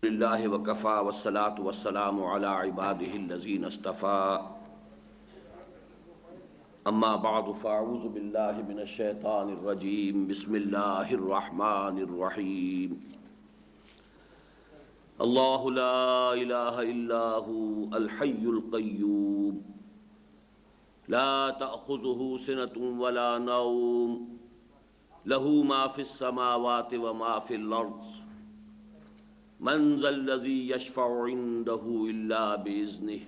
للہ وکفا والصلاة والسلام علی عباده الذین اصطفى اما بعد فاعوذ باللہ من الشیطان الرجیم بسم اللہ الرحمن الرحیم اللہ لا الہ الا هو الحی القیوم لا تأخذه سنة ولا نوم له ما في السماوات وما في الأرض من ذا الذي يشفع عنده إلا بإذنه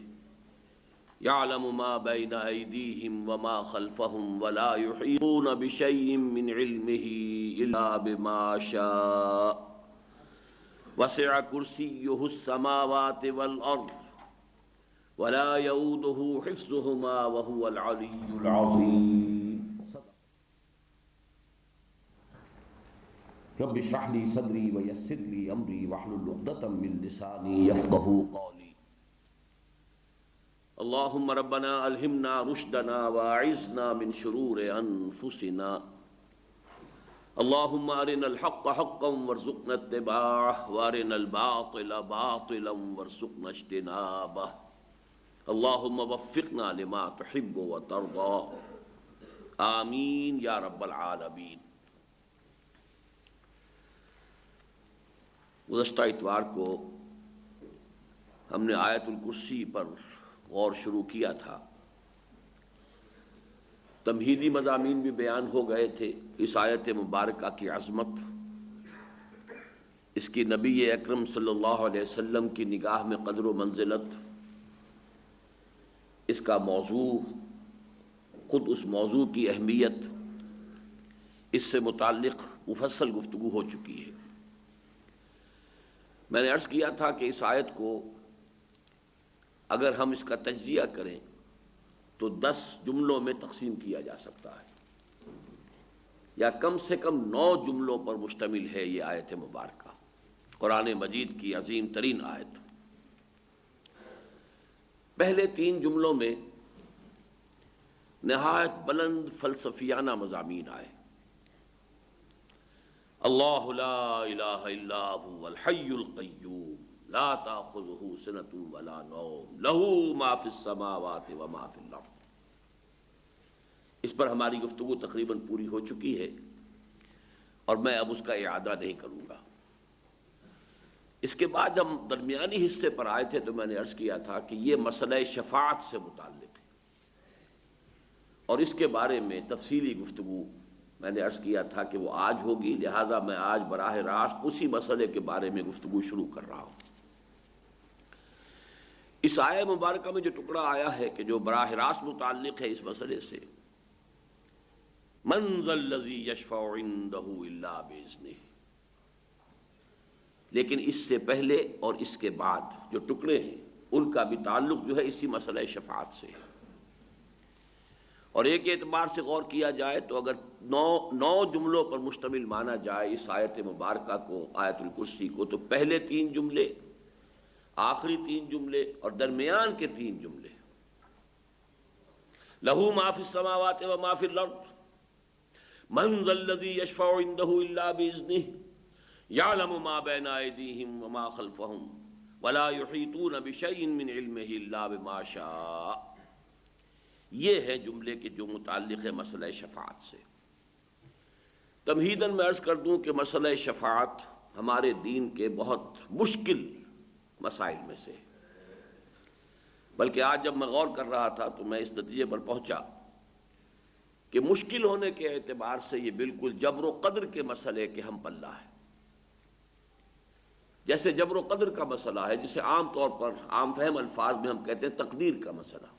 يعلم ما بين أيديهم وما خلفهم ولا يحيطون بشيء من علمه إلا بما شاء وسع كرسيه السماوات والأرض ولا يؤوده حفظهما وهو العلي العظيم رب اشرح لي صدري ويسر لي امري واحلل عقدة من لساني يفقهوا قولي اللهم ربنا الهمنا رشدنا واعذنا من شرور انفسنا اللهم ارنا الحق حقا وارزقنا اتباعه وارنا الباطل باطلا وارزقنا اجتنابه اللهم وفقنا لما تحب وترضى آمین یا رب العالمین۔ گزشتہ اتوار کو ہم نے آیت الکرسی پر غور شروع کیا تھا۔ تمہیدی مضامین بھی بیان ہو گئے تھے۔ اس آیت مبارکہ کی عظمت، اس کی نبی اکرم صلی اللہ علیہ وسلم کی نگاہ میں قدر و منزلت، اس کا موضوع، خود اس موضوع کی اہمیت، اس سے متعلق مفصل گفتگو ہو چکی ہے۔ میں نے عرض کیا تھا کہ اس آیت کو اگر ہم اس کا تجزیہ کریں تو 10 جملوں میں تقسیم کیا جا سکتا ہے، یا کم سے کم 9 جملوں پر مشتمل ہے یہ آیت مبارکہ، قرآن مجید کی عظیم ترین آیت۔ پہلے 3 جملوں میں نہایت بلند فلسفیانہ مضامین آئے۔ اللہ لا الہ الا هو الحی القیوم لا تأخذه سنة ولا نوم له ما في السماوات وما في الارض۔ اس پر ہماری گفتگو تقریباً پوری ہو چکی ہے اور میں اب اس کا اعادہ نہیں کروں گا۔ اس کے بعد ہم درمیانی حصے پر آئے تھے تو میں نے عرض کیا تھا کہ یہ مسئلہ شفاعت سے متعلق ہے، اور اس کے بارے میں تفصیلی گفتگو میں نے عرض کیا تھا کہ وہ آج ہوگی، لہذا میں آج براہ راست اسی مسئلے کے بارے میں گفتگو شروع کر رہا ہوں۔ اس آیہ مبارکہ میں جو ٹکڑا آیا ہے کہ جو براہ راست متعلق ہے اس مسئلے سے، من ذا الذی یشفع عنده الا باذنہ، لیکن اس سے پہلے اور اس کے بعد جو ٹکڑے ہیں ان کا بھی تعلق جو ہے اسی مسئلہ شفاعت سے ہے۔ اور ایک اعتبار سے غور کیا جائے تو اگر 9 جملوں پر مشتمل مانا جائے اس آیت مبارکہ کو، آیت الکرسی کو، تو پہلے 3 جملے، آخری 3 جملے اور درمیان کے 3 جملے، لہ ما فی السماوات وما فی الارض من ذا الذی یشفع عنده الا باذنہ یعلم ما بین ایدیہم وما خلفہم ولا یحیطون بشیء من علمہ الا بما شاء۔ یہ ہے جملے کے جو متعلق ہے مسئلہ شفاعت سے۔ تمہیداً میں عرض کر دوں کہ مسئلہ شفاعت ہمارے دین کے بہت مشکل مسائل میں سے ہے، بلکہ آج جب میں غور کر رہا تھا تو میں اس نتیجے پر پہنچا کہ مشکل ہونے کے اعتبار سے یہ بالکل جبر و قدر کے مسئلے کے ہم پلہ ہے۔ جیسے جبر و قدر کا مسئلہ ہے، جسے عام طور پر عام فہم الفاظ میں ہم کہتے ہیں تقدیر کا مسئلہ۔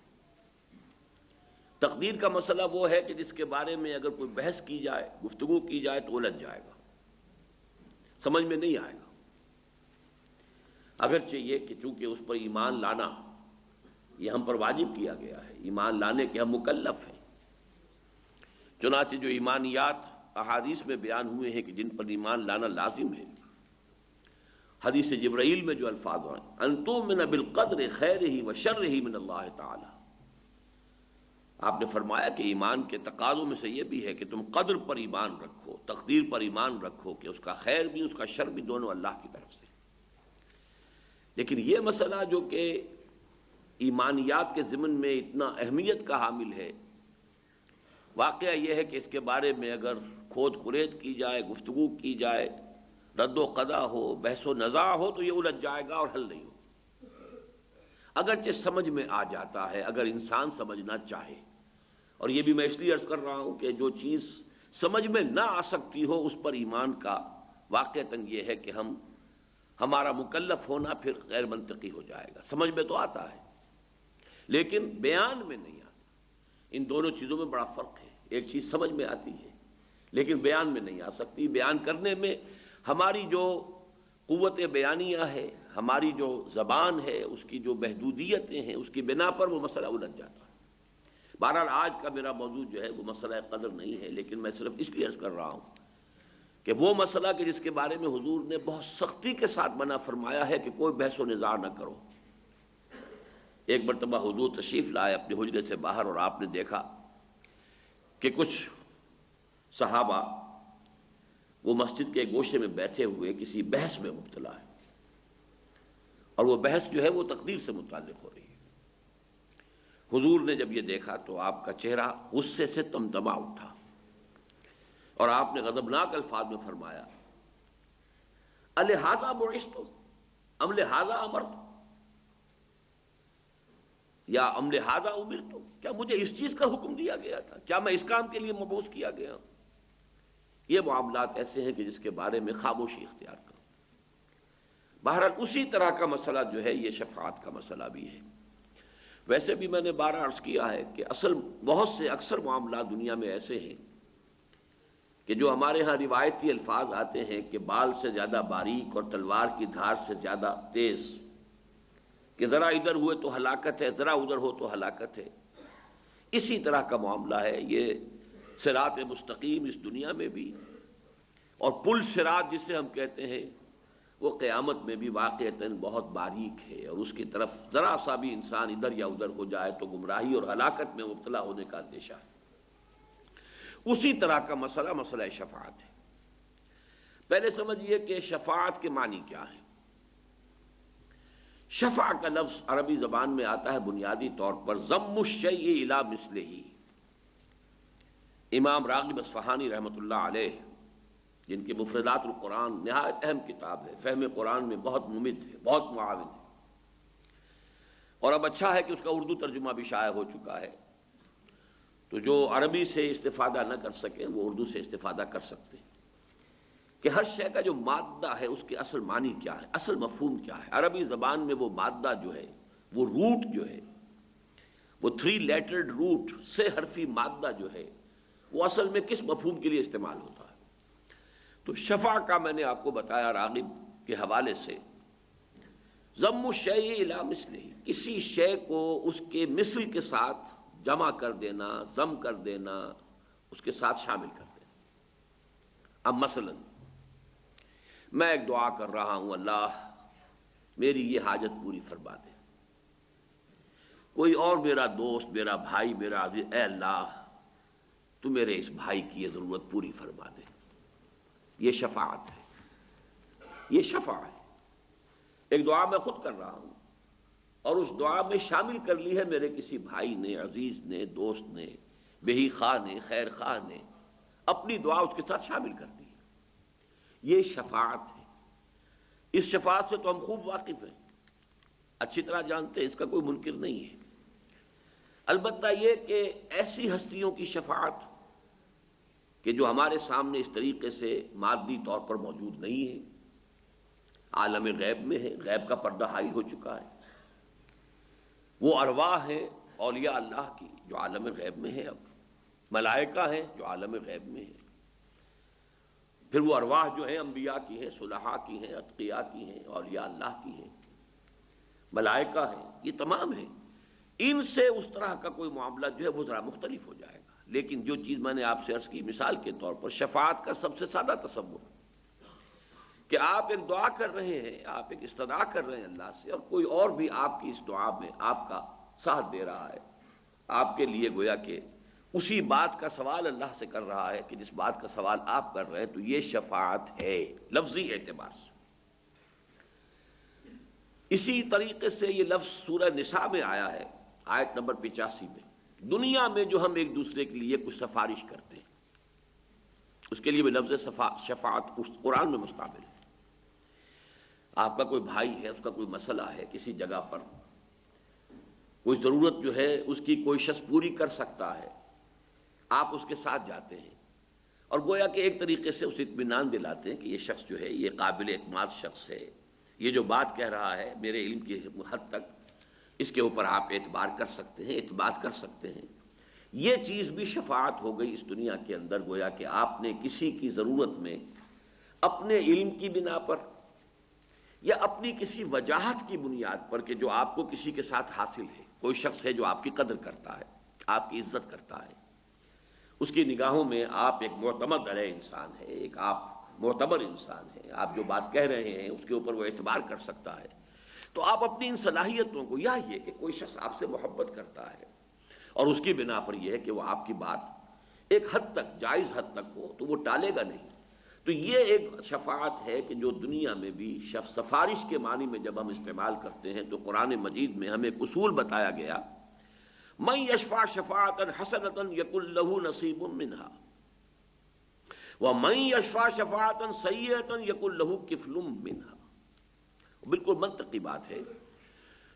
تقدیر کا مسئلہ وہ ہے کہ جس کے بارے میں اگر کوئی بحث کی جائے، گفتگو کی جائے تو الجھ جائے گا، سمجھ میں نہیں آئے گا، اگرچہ یہ کہ چونکہ اس پر ایمان لانا یہ ہم پر واجب کیا گیا ہے، ایمان لانے کے ہم مکلف ہیں۔ چنانچہ جو ایمانیات احادیث میں بیان ہوئے ہیں کہ جن پر ایمان لانا لازم ہے، حدیث جبرائیل میں جو الفاظ ہیں ان تؤمن بالقدر خیرہ وشرہ من اللہ تعالی، آپ نے فرمایا کہ ایمان کے تقاضوں میں سے یہ بھی ہے کہ تم قدر پر ایمان رکھو، تقدیر پر ایمان رکھو کہ اس کا خیر بھی اس کا شر بھی دونوں اللہ کی طرف سے۔ لیکن یہ مسئلہ جو کہ ایمانیات کے ضمن میں اتنا اہمیت کا حامل ہے، واقعہ یہ ہے کہ اس کے بارے میں اگر کھود کرید کی جائے، گفتگو کی جائے، رد و قضا ہو، بحث و نزاع ہو، تو یہ الجھ جائے گا اور حل نہیں ہو، اگرچہ سمجھ میں آ جاتا ہے اگر انسان سمجھنا چاہے۔ اور یہ بھی میں اس لیے عرض کر رہا ہوں کہ جو چیز سمجھ میں نہ آ سکتی ہو اس پر ایمان کا واقعتاً یہ ہے کہ ہمارا مکلف ہونا پھر غیر منطقی ہو جائے گا۔ سمجھ میں تو آتا ہے لیکن بیان میں نہیں آتا۔ ان دونوں چیزوں میں بڑا فرق ہے۔ ایک چیز سمجھ میں آتی ہے لیکن بیان میں نہیں آ سکتی۔ بیان کرنے میں ہماری جو قوت بیانیہ ہے، ہماری جو زبان ہے، اس کی جو محدودیتیں ہیں، اس کی بنا پر وہ مسئلہ الجھ جاتا ہے۔ بہرحال آج کا میرا موضوع جو ہے وہ مسئلہ قدر نہیں ہے، لیکن میں صرف اس لیے عرض کر رہا ہوں کہ وہ مسئلہ کہ جس کے بارے میں حضور نے بہت سختی کے ساتھ منع فرمایا ہے کہ کوئی بحث و نزاع نہ کرو۔ ایک مرتبہ حضور تشریف لائے اپنے حجرے سے باہر اور آپ نے دیکھا کہ کچھ صحابہ وہ مسجد کے گوشے میں بیٹھے ہوئے کسی بحث میں مبتلا ہے، اور وہ بحث جو ہے وہ تقدیر سے متعلق ہو رہی ہے۔ حضور نے جب یہ دیکھا تو آپ کا چہرہ غصے سے تمتما اٹھا اور آپ نے غضبناک الفاظ میں فرمایا، الہٰذا بعثت ام لہٰذا امرت، یا ام لہٰذا امرت، کیا مجھے اس چیز کا حکم دیا گیا تھا؟ کیا میں اس کام کے لیے مبعوث کیا گیا ہوں؟ یہ معاملات ایسے ہیں کہ جس کے بارے میں خاموشی اختیار کرو۔ بہرحال اسی طرح کا مسئلہ جو ہے یہ شفاعت کا مسئلہ بھی ہے۔ ویسے بھی میں نے بارہ عرض کیا ہے کہ بہت سے اکثر معاملات دنیا میں ایسے ہیں کہ جو ہمارے ہاں روایتی الفاظ آتے ہیں کہ بال سے زیادہ باریک اور تلوار کی دھار سے زیادہ تیز، کہ ذرا ادھر ہوئے تو ہلاکت ہے، ذرا ادھر ہو تو ہلاکت ہے۔ اسی طرح کا معاملہ ہے یہ صراط مستقیم اس دنیا میں بھی، اور پل صراط جسے ہم کہتے ہیں وہ قیامت میں بھی واقعتاً بہت باریک ہے، اور اس کی طرف ذرا سا بھی انسان ادھر یا ادھر ہو جائے تو گمراہی اور ہلاکت میں مبتلا ہونے کا اندیشہ ہے۔ اسی طرح کا مسئلہ شفاعت ہے۔ پہلے سمجھیے کہ شفاعت کے معنی کیا ہے۔ شفاع کا لفظ عربی زبان میں آتا ہے بنیادی طور پر ضم الشیء الی مثلہ۔ امام راغب اصفہانی رحمۃ اللہ علیہ، جن کے مفردات القرآن نہایت اہم کتاب ہے، فہم قرآن میں بہت ممد ہے، بہت معاون ہے، اور اب اچھا ہے کہ اس کا اردو ترجمہ بھی شائع ہو چکا ہے، تو جو عربی سے استفادہ نہ کر سکیں وہ اردو سے استفادہ کر سکتے ہیں کہ ہر شے کا جو مادہ ہے اس کے اصل معنی کیا ہے، اصل مفہوم کیا ہے۔ عربی زبان میں وہ مادہ جو ہے، وہ روٹ جو ہے، وہ 3 لیٹرڈ روٹ سے حرفی مادہ جو ہے وہ اصل میں کس مفہوم کے لیے استعمال ہوتا ہے۔ تو شفع کا میں نے آپ کو بتایا راغب کے حوالے سے، ضم الشیء الی مثلہ، کسی شے کو اس کے مثل کے ساتھ جمع کر دینا، ضم کر دینا، اس کے ساتھ شامل کر دینا۔ اب مثلا میں ایک دعا کر رہا ہوں، اللہ میری یہ حاجت پوری فرما دے۔ کوئی اور میرا دوست، میرا بھائی، میرا عزیز، اے اللہ تو میرے اس بھائی کی یہ ضرورت پوری فرما دے۔ یہ شفاعت ہے، یہ شفاعت ہے۔ ایک دعا میں خود کر رہا ہوں اور اس دعا میں شامل کر لی ہے میرے کسی بھائی نے، عزیز نے، دوست نے، بہی خواہ نے، خیر خواہ نے، اپنی دعا اس کے ساتھ شامل کر دی۔ یہ شفاعت ہے۔ اس شفاعت سے تو ہم خوب واقف ہیں، اچھی طرح جانتے ہیں، اس کا کوئی منکر نہیں ہے۔ البتہ یہ کہ ایسی ہستیوں کی شفاعت کہ جو ہمارے سامنے اس طریقے سے مادی طور پر موجود نہیں ہے، عالم غیب میں ہے، غیب کا پردہ حائل ہو چکا ہے، وہ ارواح ہیں اولیاء اللہ کی جو عالم غیب میں ہیں، اب ملائکہ ہیں جو عالم غیب میں ہیں، پھر وہ ارواح جو ہیں انبیاء کی ہیں، صلحاء کی ہیں، اتقیاء کی ہیں، اولیاء اللہ کی ہیں، ملائکہ ہیں، یہ تمام ہیں۔ ان سے اس طرح کا کوئی معاملہ جو ہے وہ ذرا مختلف ہو جائے گا، لیکن جو چیز میں نے آپ سے عرض کی مثال کے طور پر، شفاعت کا سب سے سادہ تصور کہ آپ ایک دعا کر رہے ہیں، آپ ایک استدعا کر رہے ہیں اللہ سے، اور کوئی اور بھی آپ کی اس دعا میں آپ کا ساتھ دے رہا ہے، آپ کے لیے گویا کہ اسی بات کا سوال اللہ سے کر رہا ہے کہ جس بات کا سوال آپ کر رہے ہیں، تو یہ شفاعت ہے لفظی اعتبار سے۔ اسی طریقے سے یہ لفظ سورہ نساء میں آیا ہے، آیت نمبر 85 میں، دنیا میں جو ہم ایک دوسرے کے لیے کچھ سفارش کرتے ہیں اس کے لیے بھی لفظ شفاعت قرآن میں مستعمل ہے۔ آپ کا کوئی بھائی ہے، اس کا کوئی مسئلہ ہے کسی جگہ پر، کوئی ضرورت جو ہے اس کی کوئی شخص پوری کر سکتا ہے، آپ اس کے ساتھ جاتے ہیں اور گویا کہ ایک طریقے سے اسے اطمینان دلاتے ہیں کہ یہ شخص جو ہے یہ قابل اعتماد شخص ہے، یہ جو بات کہہ رہا ہے میرے علم کی حد تک اس کے اوپر آپ اعتبار کر سکتے ہیں، اعتماد کر سکتے ہیں۔ یہ چیز بھی شفاعت ہو گئی اس دنیا کے اندر، گویا کہ آپ نے کسی کی ضرورت میں اپنے علم کی بنا پر یا اپنی کسی وجاہت کی بنیاد پر کہ جو آپ کو کسی کے ساتھ حاصل ہے، کوئی شخص ہے جو آپ کی قدر کرتا ہے، آپ کی عزت کرتا ہے، اس کی نگاہوں میں آپ ایک معتمد علیہ انسان ہے، ایک آپ معتبر انسان ہے، آپ جو بات کہہ رہے ہیں اس کے اوپر وہ اعتبار کر سکتا ہے، تو آپ اپنی ان صلاحیتوں کو، یا یہ کہ کوئی شخص آپ سے محبت کرتا ہے اور اس کی بنا پر یہ ہے کہ وہ آپ کی بات ایک حد تک، جائز حد تک ہو تو وہ ٹالے گا نہیں، تو یہ ایک شفاعت ہے کہ جو دنیا میں بھی سفارش کے معنی میں جب ہم استعمال کرتے ہیں تو قرآن مجید میں ہمیں ایک اصول بتایا گیا، من یشفع شفاعتا حسنتا یکن لہ نصیب منہا ومن یشفع شفاعتا سیئتا یکن لہ کفل منہا۔ بالکل منطقی بات ہے،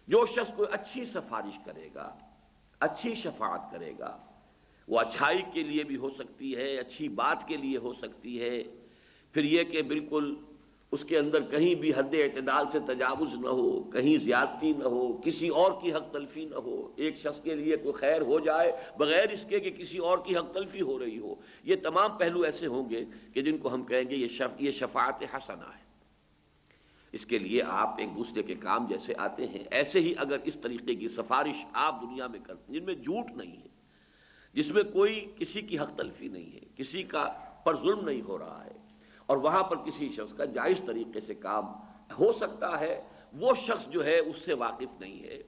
جو شخص کوئی اچھی سفارش کرے گا، اچھی شفاعت کرے گا، وہ اچھائی کے لیے بھی ہو سکتی ہے، اچھی بات کے لیے ہو سکتی ہے، پھر یہ کہ بالکل اس کے اندر کہیں بھی حد اعتدال سے تجاوز نہ ہو، کہیں زیادتی نہ ہو، کسی اور کی حق تلفی نہ ہو، ایک شخص کے لیے کوئی خیر ہو جائے بغیر اس کے کہ کسی اور کی حق تلفی ہو رہی ہو، یہ تمام پہلو ایسے ہوں گے کہ جن کو ہم کہیں گے یہ شفاعت حسنہ ہے۔ اس کے لیے آپ ایک دوسرے کے کام جیسے آتے ہیں، ایسے ہی اگر اس طریقے کی سفارش آپ دنیا میں کرتے ہیں جن میں جھوٹ نہیں ہے، جس میں کوئی کسی کی حق تلفی نہیں ہے، کسی کا پر ظلم نہیں ہو رہا ہے، اور وہاں پر کسی شخص کا جائز طریقے سے کام ہو سکتا ہے، وہ شخص جو ہے اس سے واقف نہیں ہے،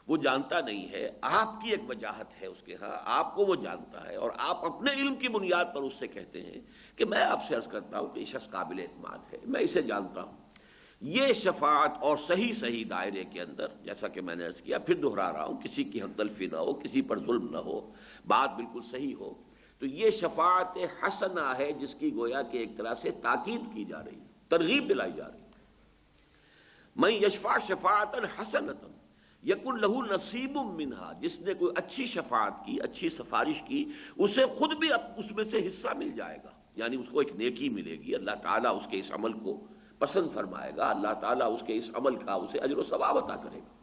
وہ جانتا نہیں ہے، آپ کی ایک وجاہت ہے اس کے ہاں، آپ کو وہ جانتا ہے اور آپ اپنے علم کی بنیاد پر اس سے کہتے ہیں کہ میں آپ سے عرض کرتا ہوں کہ یہ شخص قابل اعتماد ہے، میں اسے جانتا ہوں۔ یہ شفاعت اور صحیح دائرے کے اندر، جیسا کہ میں نے عرض کیا، پھر دہرا رہا ہوں، کسی کی حق تلفی نہ ہو، کسی پر ظلم نہ ہو، بات بالکل صحیح ہو، تو یہ شفاعت حسنہ ہے جس کی گویا کہ ایک طرح سے تاکید کی جا رہی ہے، ترغیب دلائی جا رہی ہے۔ من یشفع شفاعتا حسنۃ یکن لہ نصیب منہا، جس نے کوئی اچھی شفاعت کی، اچھی سفارش کی، اسے خود بھی اس میں سے حصہ مل جائے گا، یعنی اس کو ایک نیکی ملے گی، اللہ تعالیٰ اس کے اس عمل کو پسند فرمائے گا، اللہ تعالیٰ اس کے اس عمل کا اسے اجر و ثواب عطا کرے گا۔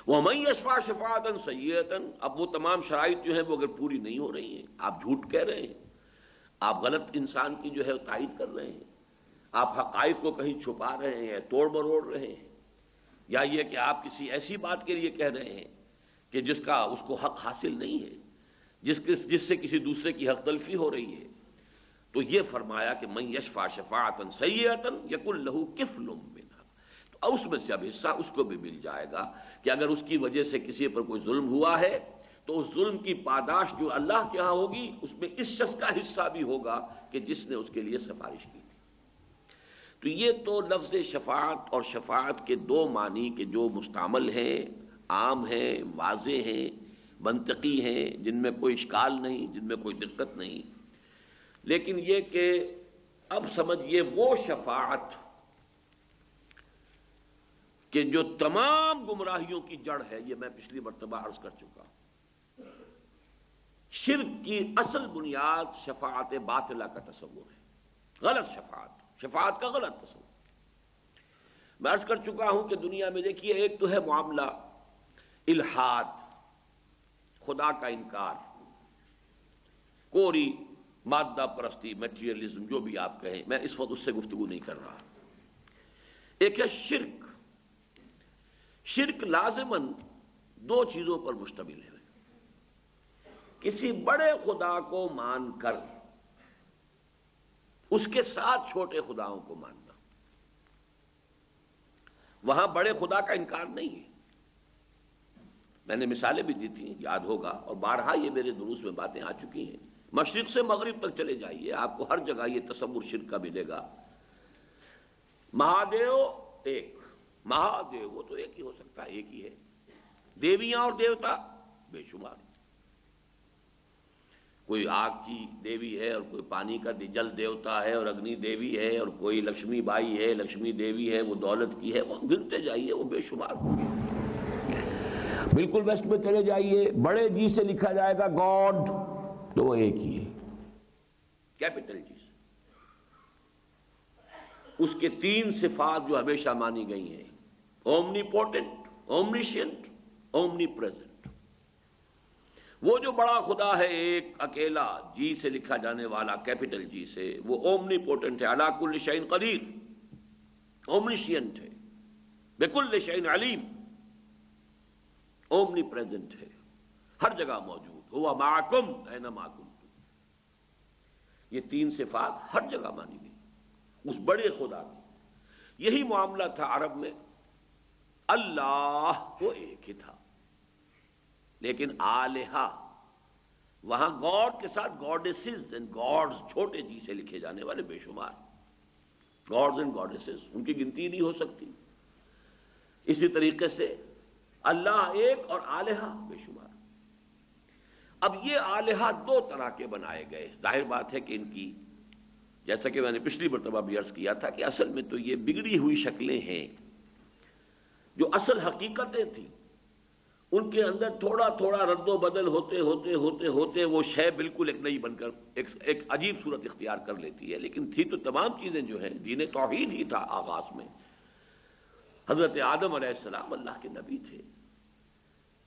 وَمَن يَشْفَعْ شَفَاعَةً سَيِّئَةً، اب وہ تمام شرائط جو ہیں وہ اگر پوری نہیں ہو رہی ہیں، آپ جھوٹ کہہ رہے ہیں، آپ غلط انسان کی جو ہے تائید کر رہے ہیں، آپ حقائق کو کہیں چھپا رہے ہیں، توڑ مروڑ رہے ہیں، یا یہ کہ آپ کسی ایسی بات کے لیے کہہ رہے ہیں کہ جس کا اس کو حق حاصل نہیں ہے، جس سے کسی دوسرے کی حق تلفی ہو رہی ہے، تو یہ فرمایا کہ من یشفع شفاعتا سیئتا یکن لہ کفل منہا، تو اس میں سے اب حصہ اس کو بھی مل جائے گا کہ اگر اس کی وجہ سے کسی پر کوئی ظلم ہوا ہے تو اس ظلم کی پاداش جو اللہ کے ہاں ہوگی اس میں اس شخص کا حصہ بھی ہوگا کہ جس نے اس کے لیے سفارش کی تھی۔ تو یہ تو لفظ شفاعت اور شفاعت کے دو معنی کے جو مستعمل ہیں، عام ہیں، واضح ہیں، منطقی ہیں، جن میں کوئی اشکال نہیں، جن میں کوئی دقت نہیں، لیکن یہ کہ اب سمجھیے وہ شفاعت کہ جو تمام گمراہیوں کی جڑ ہے، یہ میں پچھلی مرتبہ عرض کر چکا ہوں، شرک کی اصل بنیاد شفاعت باطلہ کا تصور ہے، غلط شفاعت کا غلط تصور۔ میں عرض کر چکا ہوں کہ دنیا میں دیکھیے ایک تو ہے معاملہ الحاد، خدا کا انکار، کوری مادہ پرستی، میٹیریلزم، جو بھی آپ کہیں، میں اس وقت اس سے گفتگو نہیں کر رہا۔ ایک ہے شرک، شرک لازماً دو چیزوں پر مشتمل ہے، کسی بڑے خدا کو مان کر اس کے ساتھ چھوٹے خداؤں کو ماننا، وہاں بڑے خدا کا انکار نہیں ہے۔ میں نے مثالیں بھی دی تھیں، یاد ہوگا، اور بارہا یہ میرے دروس میں باتیں آ چکی ہیں، مشرق سے مغرب تک چلے جائیے، آپ کو ہر جگہ یہ تصور شرک کا ملے گا۔ مہادیو ایک، مہادیو وہ تو ایک ہی ہو سکتا ہے، ایک ہی ہے. دیویاں اور دیوتا بے شمار، کوئی آگ کی دیوی ہے اور کوئی پانی کا جل دیوتا ہے اور اگنی دیوی ہے، اور کوئی لکشمی بائی ہے، لکشمی دیوی ہے، وہ دولت کی ہے، وہ گنتے جائیے وہ بے شمار ہوں گے. بالکل ویسٹ میں چلے جائیے، بڑے جی سے لکھا جائے گا گاڈ تو وہ ایک ہی ہے، کیپٹل جی سے. اس کے 3 صفات جو ہمیشہ مانی گئی ہیں، اومنی پوٹنٹ، اومنیشینٹ، اومنی پریزنٹ. وہ جو بڑا خدا ہے ایک اکیلا، جی سے لکھا جانے والا کیپٹل جی سے، وہ اومنی پوٹنٹ ہے، علی کل شیء قدیر. اومنیشینٹ ہے، بکل شیء علیم. اومنی پریزنٹ ہے، ہر جگہ موجود، ہوا معکم اینما کنتم. یہ 3 صفات ہر جگہ مانی گئی اس بڑے خدا کی. یہی معاملہ تھا عرب میں، اللہ وہ ایک ہی تھا، لیکن آلہہ وہاں گاڈ کے ساتھ گاڈیسز اینڈ گاڈز، چھوٹے جی سے لکھے جانے والے بے شمار گاڈز اینڈ گاڈیسز، ان کی گنتی نہیں ہو سکتی. اسی طریقے سے اللہ ایک اور آلہہ بے شمار. اب یہ آلہہ 2 طرح کے بنائے گئے. ظاہر بات ہے کہ ان کی، جیسا کہ میں نے پچھلی مرتبہ بھی عرض کیا تھا کہ اصل میں تو یہ بگڑی ہوئی شکلیں ہیں. جو اصل حقیقتیں تھیں ان کے اندر تھوڑا تھوڑا رد و بدل ہوتے ہوتے ہوتے ہوتے وہ شے بالکل ایک نئی بن کر ایک عجیب صورت اختیار کر لیتی ہے. لیکن تھی تو تمام چیزیں جو ہیں، دین توحید ہی تھا آغاز میں. حضرت آدم علیہ السلام اللہ کے نبی تھے،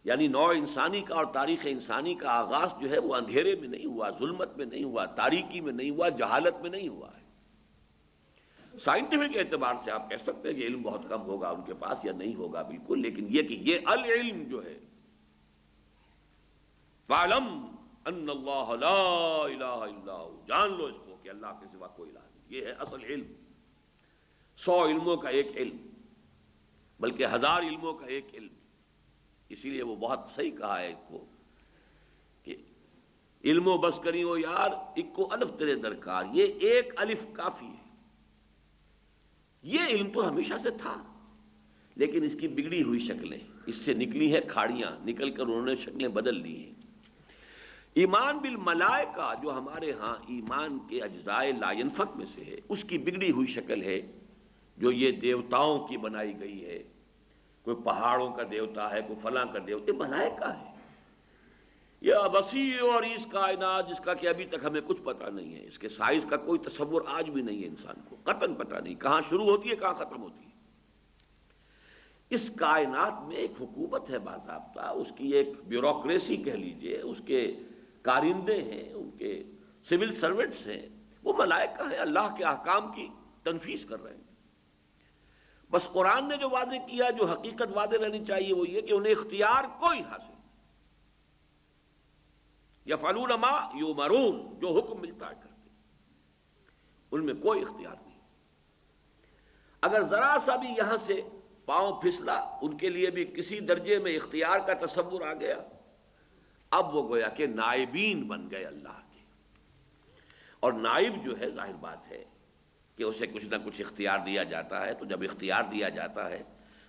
یعنی نوع انسانی کا اور تاریخ انسانی کا آغاز جو ہے وہ اندھیرے میں نہیں ہوا، ظلمت میں نہیں ہوا، تاریکی میں نہیں ہوا، جہالت میں نہیں ہوا ہے. سائنٹیفک اعتبار سے آپ کہہ سکتے ہیں کہ علم بہت کم ہوگا ان کے پاس یا نہیں ہوگا بالکل، لیکن یہ کہ یہ العلم جو ہے، فَاعْلَمْ أَنَّ اللَّهَ لَا إِلَٰهَ إِلَّا هُوَ، جان لو اس کو کہ اللہ کے سوا کوئی الہ نہیں. یہ ہے اصل علم. 100 علموں کا ایک علم، بلکہ 1000 علموں کا ایک علم. اسی لیے وہ بہت صحیح کہا ہے اس کو کہ علم و بس کری ہو یار، اکو الف تیرے درکار. یہ ایک الف کافی ہے. یہ علم تو ہمیشہ سے تھا، لیکن اس کی بگڑی ہوئی شکلیں، اس سے نکلی ہیں کھاڑیاں، نکل کر انہوں نے شکلیں بدل لی ہیں. ایمان بالملائکہ جو ہمارے ہاں ایمان کے اجزائے لا ینفک میں سے ہے، اس کی بگڑی ہوئی شکل ہے جو یہ دیوتاؤں کی بنائی گئی ہے. کوئی پہاڑوں کا دیوتا ہے، کوئی فلاں کا دیوتا. یہ ملائکہ ہے، یہ وسیع اور اس کائنات جس کا کہ ابھی تک ہمیں کچھ پتہ نہیں ہے. اس کے سائز کا کوئی تصور آج بھی نہیں ہے انسان کو، قطعاً پتہ نہیں کہاں شروع ہوتی ہے کہاں ختم ہوتی ہے. اس کائنات میں ایک حکومت ہے باضابطہ، اس کی ایک بیوروکریسی کہہ لیجئے، اس کے کارندے ہیں، ان کے سول سرونٹس ہیں، وہ ملائکہ ہیں، اللہ کے احکام کی تنفیذ کر رہے ہیں. بس قرآن نے جو واضح کیا، جو حقیقت واضح رہنی چاہیے وہ یہ کہ انہیں اختیار کوئی حاصل نہیں. یفعلون ما یؤمرون، جو حکم ملتا ہے کرتے، ان میں کوئی اختیار نہیں. اگر ذرا سا بھی یہاں سے پاؤں پھسلا، ان کے لیے بھی کسی درجے میں اختیار کا تصور آ گیا، اب وہ گویا کہ نائبین بن گئے اللہ کے. اور نائب جو ہے ظاہر بات ہے کہ اسے کچھ نہ کچھ اختیار دیا جاتا ہے. تو جب اختیار دیا جاتا ہے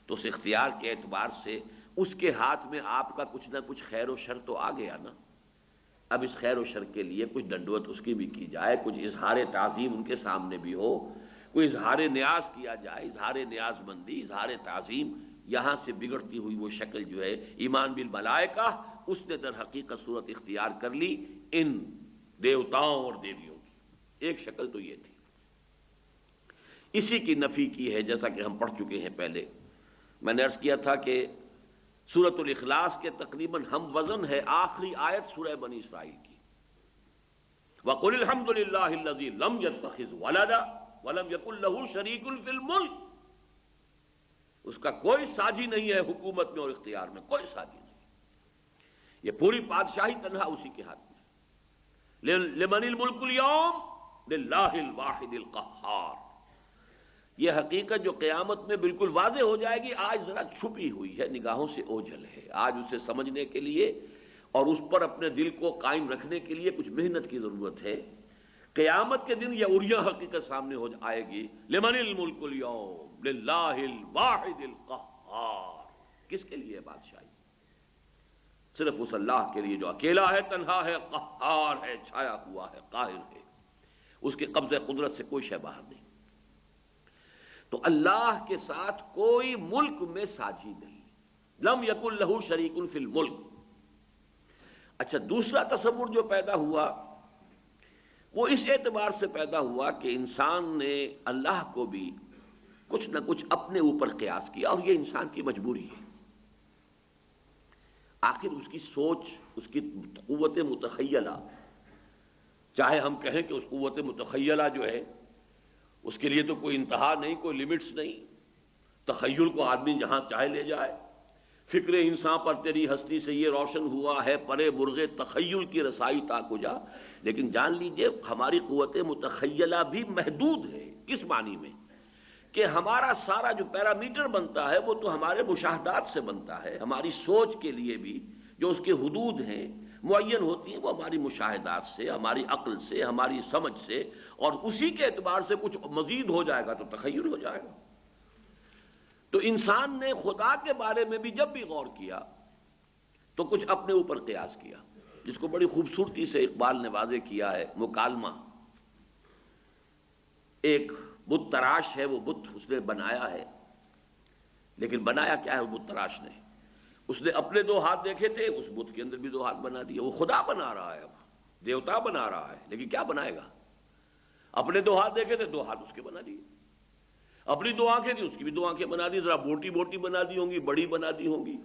تو اس اختیار کے اعتبار سے اس کے ہاتھ میں آپ کا کچھ نہ کچھ خیر و شر تو آ گیا نا. اب اس خیر و شر کے لیے کچھ دنڈوت اس کی بھی کی جائے، کچھ اظہار تعظیم ان کے سامنے بھی ہو، کوئی اظہار نیاز کیا جائے، اظہار نیاز مندی، اظہار تعظیم. یہاں سے بگڑتی ہوئی وہ شکل جو ہے ایمان بالملائکہ، اس نے در حقیقت صورت اختیار کر لی ان دیوتاؤں اور دیویوں کی. ایک شکل تو یہ تھی. اسی کی نفی کی ہے جیسا کہ ہم پڑھ چکے ہیں پہلے. میں نے عرض کیا تھا کہ سورۃ الاخلاص کے تقریباً ہم وزن ہے آخری آیت سورہ بنی اسرائیل کی. وَقُلِ الْحَمْدُ لِلَّهِ الَّذِي لَمْ يَتَّخِذْ وَلَدًا وَلَمْ يَكُنْ لَهُ شَرِيكٌ فِي الْمُلْكِ. اس کا کوئی ساجی نہیں ہے حکومت میں اور اختیار میں، کوئی ساجی نہیں. یہ پوری بادشاہی تنہا اسی کے ہاتھ میں. لِمَنِ الْمُلْكُ الْيَوْمِ لِلَّهِ الْوَاحِدِ الْقَهَّارِ. یہ حقیقت جو قیامت میں بالکل واضح ہو جائے گی، آج ذرا چھپی ہوئی ہے، نگاہوں سے اوجھل ہے. آج اسے سمجھنے کے لیے اور اس پر اپنے دل کو قائم رکھنے کے لیے کچھ محنت کی ضرورت ہے. قیامت کے دن یہ اریاں حقیقت سامنے ہو آئے گی، لمن الملک اليوم للہ الواحد القہار، کس کے لیے بادشاہی؟ صرف اس اللہ کے لیے جو اکیلا ہے، تنہا ہے، قہار ہے، چھایا ہوا ہے، قاہر ہے، اس کے قبضہ قدرت سے کوئی شے باہر نہیں۔ تو اللہ کے ساتھ کوئی ملک میں ساجی نہیں، لم یکن لہ شریک فی الملک۔ اچھا، دوسرا تصور جو پیدا ہوا وہ اس اعتبار سے پیدا ہوا کہ انسان نے اللہ کو بھی کچھ نہ کچھ اپنے اوپر قیاس کیا، اور یہ انسان کی مجبوری ہے۔ آخر اس کی سوچ، اس کی قوت متخیلہ، چاہے ہم کہیں کہ اس قوت متخیلہ جو ہے اس کے لیے تو کوئی انتہا نہیں، کوئی لیمٹس نہیں، تخیل کو آدمی جہاں چاہے لے جائے۔ فکر انسان پر تیری ہستی سے یہ روشن ہوا ہے، پرے برغ تخیل کی رسائی تا کجا۔ لیکن جان لیجئے ہماری قوت متخیلہ بھی محدود ہے، اس معنی میں کہ ہمارا سارا جو پیرامیٹر بنتا ہے وہ تو ہمارے مشاہدات سے بنتا ہے۔ ہماری سوچ کے لیے بھی جو اس کے حدود ہیں معین ہوتی ہیں، وہ ہماری مشاہدات سے، ہماری عقل سے، ہماری سمجھ سے، اور اسی کے اعتبار سے کچھ مزید ہو جائے گا تو تخیل ہو جائے گا۔ تو انسان نے خدا کے بارے میں بھی جب بھی غور کیا تو کچھ اپنے اوپر قیاس کیا، جس کو بڑی خوبصورتی سے اقبال نے واضح کیا ہے، مکالمہ۔ ایک بت تراش ہے، وہ بت اس نے بنایا ہے، لیکن بنایا کیا ہے وہ بت تراش نے؟ اس نے اپنے دو ہاتھ دیکھے تھے، اس بت کے اندر بھی دو ہاتھ بنا دیے۔ وہ خدا بنا رہا ہے، اب دیوتا بنا رہا ہے، لیکن کیا بنائے گا؟ اپنے دو ہاتھ دیکھے تھے، دو ہاتھ اس کے بنا دیے۔ اپنی دو آنکھیں تھی، اس کی بھی دو آنکھیں بنا دی، ذرا موٹی موٹی بنا دی ہوں گی، بڑی بنا دی ہوں گی۔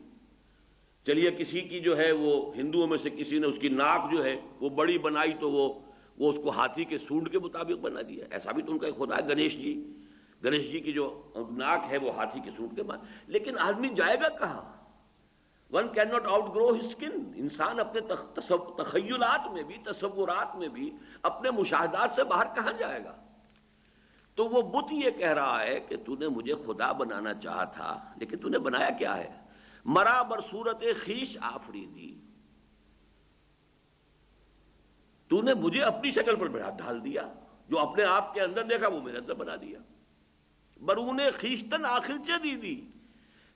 چلیے کسی کی جو ہے وہ ہندوؤں میں سے کسی نے اس کی ناک جو ہے وہ بڑی بنائی تو وہ اس کو ہاتھی کے سونڈ کے مطابق بنا دیا۔ ایسا بھی تو ان کا ایک خدا ہے، گنیش جی کی جو ناک ہے وہ ہاتھی کے سونڈ کے بنا۔ لیکن آدمی جائے گا کہاں؟ One cannot outgrow his skin. انسان اپنے تخیلات میں بھی، تصورات میں بھی، اپنے مشاہدات سے باہر کہاں جائے گا؟ تو وہ بت یہ کہہ رہا ہے کہ تو نے مجھے خدا بنانا چاہا تھا، لیکن تو نے بنایا کیا ہے؟ مرا بر صورت خیش آفریدی، تو نے مجھے اپنی شکل پر ڈھال دیا، جو اپنے آپ کے اندر دیکھا وہ میرے اندر بنا دیا۔ برون خیشتن آخر چے دی،